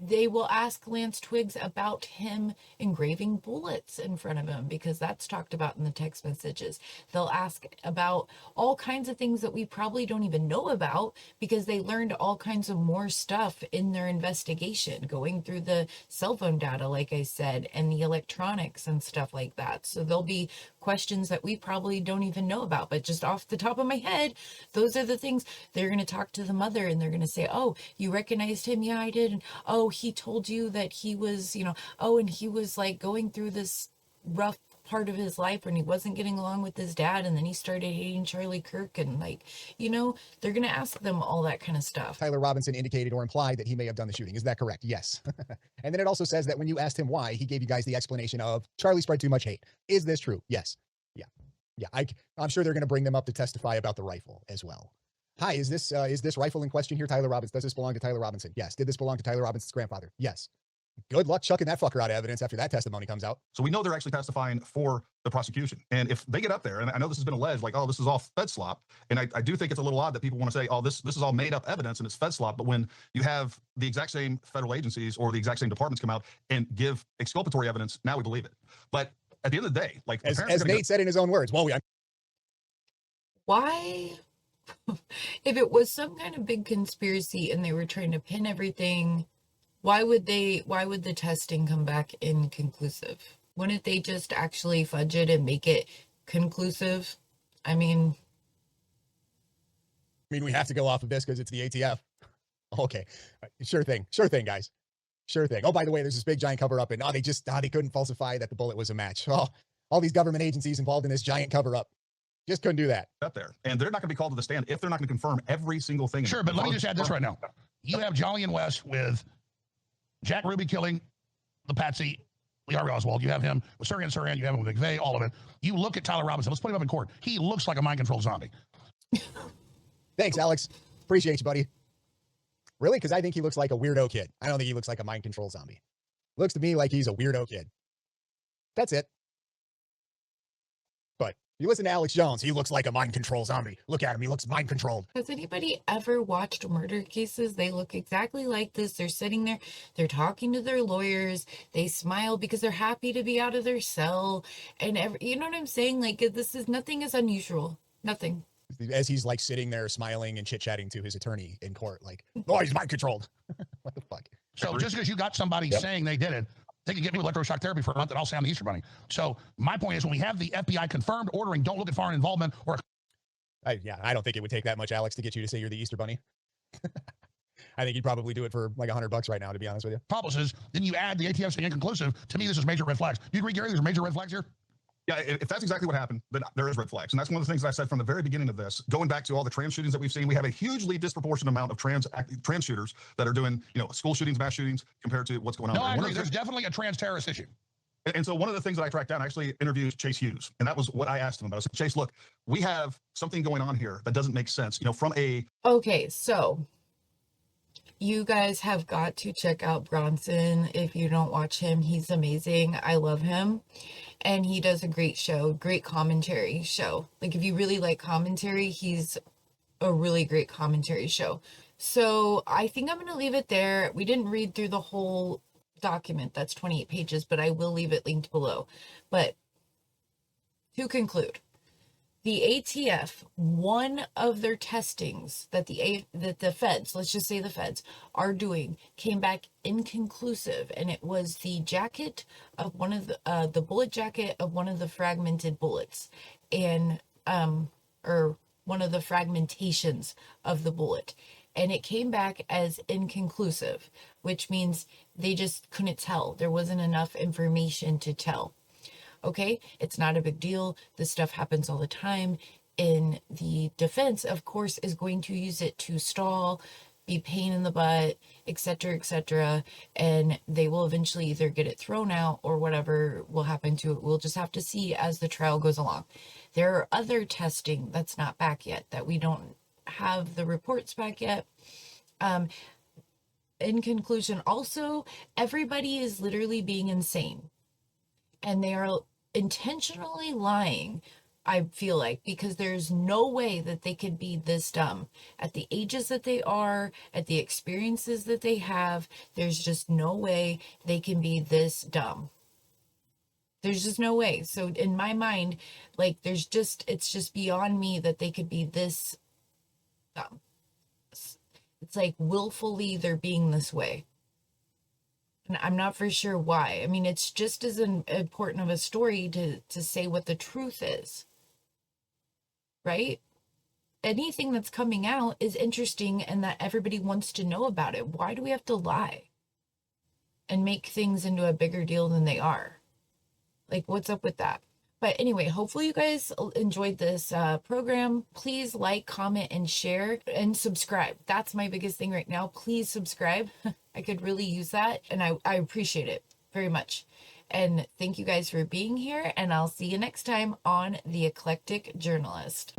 They will ask Lance Twiggs about him engraving bullets in front of him because that's talked about in the text messages. They'll ask about all kinds of things that we probably don't even know about because they learned all kinds of more stuff in their investigation, going through the cell phone data, like I said, and the electronics and stuff like that. So there'll be questions that we probably don't even know about, but just off the top of my head, those are the things. They're going to talk to the mother and they're going to say, oh, you recognized him? Yeah, I did. And oh, he told you that he was, and he was like going through this rough part of his life when he wasn't getting along with his dad, and then he started hating Charlie Kirk, and they're going to ask them all that kind of stuff. Tyler Robinson indicated or implied that he may have done the shooting. Is that correct? Yes. And then it also says that when you asked him why, he gave you guys the explanation of Charlie spread too much hate. Is this true? Yes. Yeah. I'm sure they're going to bring them up to testify about the rifle as well. Hi, is this rifle in question here Tyler Robinson? Does this belong to Tyler Robinson? Yes. Did this belong to Tyler Robinson's grandfather? Yes. Good luck chucking that fucker out of evidence after that testimony comes out. So we know they're actually testifying for the prosecution. And if they get up there, and I know this has been alleged, like, oh, this is all Fed slop. And I do think it's a little odd that people want to say, oh, this is all made up evidence and it's Fed slop. But when you have the exact same federal agencies or the exact same departments come out and give exculpatory evidence, now we believe it. But at the end of the day, like As Nate said in his own words, well, Why? If it was some kind of big conspiracy and they were trying to pin everything, why would the testing come back inconclusive? Wouldn't they just actually fudge it and make it conclusive? I mean, we have to go off of this because it's the ATF. Okay. Sure thing, guys. Sure thing. Oh, by the way, there's this big giant cover up, and they couldn't falsify that the bullet was a match. Oh, all these government agencies involved in this giant cover up just couldn't do that. Up there, and they're not going to be called to the stand if they're not going to confirm every single thing. Sure, but let me just add this right now. You have Jolly and West with Jack Ruby killing the Patsy, Lee Harvey Oswald. You have him with Sirhan. You have him with McVeigh, all of it. You look at Tyler Robinson. Let's put him up in court. He looks like a mind-controlled zombie. Thanks, Alex. Appreciate you, buddy. Really? Because I think he looks like a weirdo kid. I don't think he looks like a mind-controlled zombie. Looks to me like he's a weirdo kid. That's it. But you listen to Alex Jones, he looks like a mind-controlled zombie. Look at him. He looks mind-controlled. has anybody ever watched murder cases? They look exactly like this. They're sitting there, they're talking to their lawyers, they smile because they're happy to be out of their cell, and you know what I'm saying? Like, nothing is unusual. Nothing. As he's like sitting there smiling and chit-chatting to his attorney in court, like, oh, he's mind-controlled. What the fuck? So just because you got somebody saying they did it, they can get me electroshock therapy for a month and I'll say I'm the Easter Bunny. So my point is, when we have the FBI confirmed ordering, don't look at foreign involvement or... I don't think it would take that much, Alex, to get you to say you're the Easter Bunny. I think you'd probably do it for like $100 right now, to be honest with you. Publices, then you add the ATF saying inconclusive. To me, this is major red flags. Do you agree, Gary? There's major red flags here? Yeah, if that's exactly what happened, then there is red flags. And that's one of the things that I said from the very beginning of this. Going back to all the trans shootings that we've seen, we have a hugely disproportionate amount of trans shooters that are doing, school shootings, mass shootings, compared to what's going on. No, I agree. There's definitely a trans terrorist issue. And so one of the things that I tracked down, I actually interviewed Chase Hughes, and that was what I asked him about. I said, Chase, look, we have something going on here that doesn't make sense, from a... Okay, so you guys have got to check out Bronson. If you don't watch him, he's amazing. I love him. And he does a great show, great commentary show. Like, if you really like commentary, he's a really great commentary show. So I think I'm going to leave it there. We didn't read through the whole document. That's 28 pages, but I will leave it linked below. But to conclude, the ATF, one of their testings that the feds, let's just say the feds, are doing, came back inconclusive, and it was the jacket of one of the bullet jacket of one of the fragmented bullets, and or one of the fragmentations of the bullet, and it came back as inconclusive, which means they just couldn't tell. There wasn't enough information to tell. Okay, it's not a big deal. This stuff happens all the time. In the defense, of course, is going to use it to stall, be pain in the butt, etc., and they will eventually either get it thrown out or whatever will happen to it. We'll just have to see as the trial goes along. There are other testing that's not back yet, that we don't have the reports back yet. In conclusion, also, everybody is literally being insane, and they are intentionally lying, I feel like, because there's no way that they could be this dumb at the ages that they are, at the experiences that they have. There's just no way they can be this dumb. There's just no way. So in my mind, like, it's just beyond me that they could be this dumb. It's like willfully they're being this way. And I'm not for sure why. I mean, it's just as important of a story to say what the truth is, right? Anything that's coming out is interesting and that everybody wants to know about it. Why do we have to lie and make things into a bigger deal than they are? Like, what's up with that? But anyway, hopefully you guys enjoyed this program. Please like, comment, and share, and subscribe. That's my biggest thing right now. Please subscribe. I could really use that, and I appreciate it very much. And thank you guys for being here, and I'll see you next time on The Eclectic Journalist.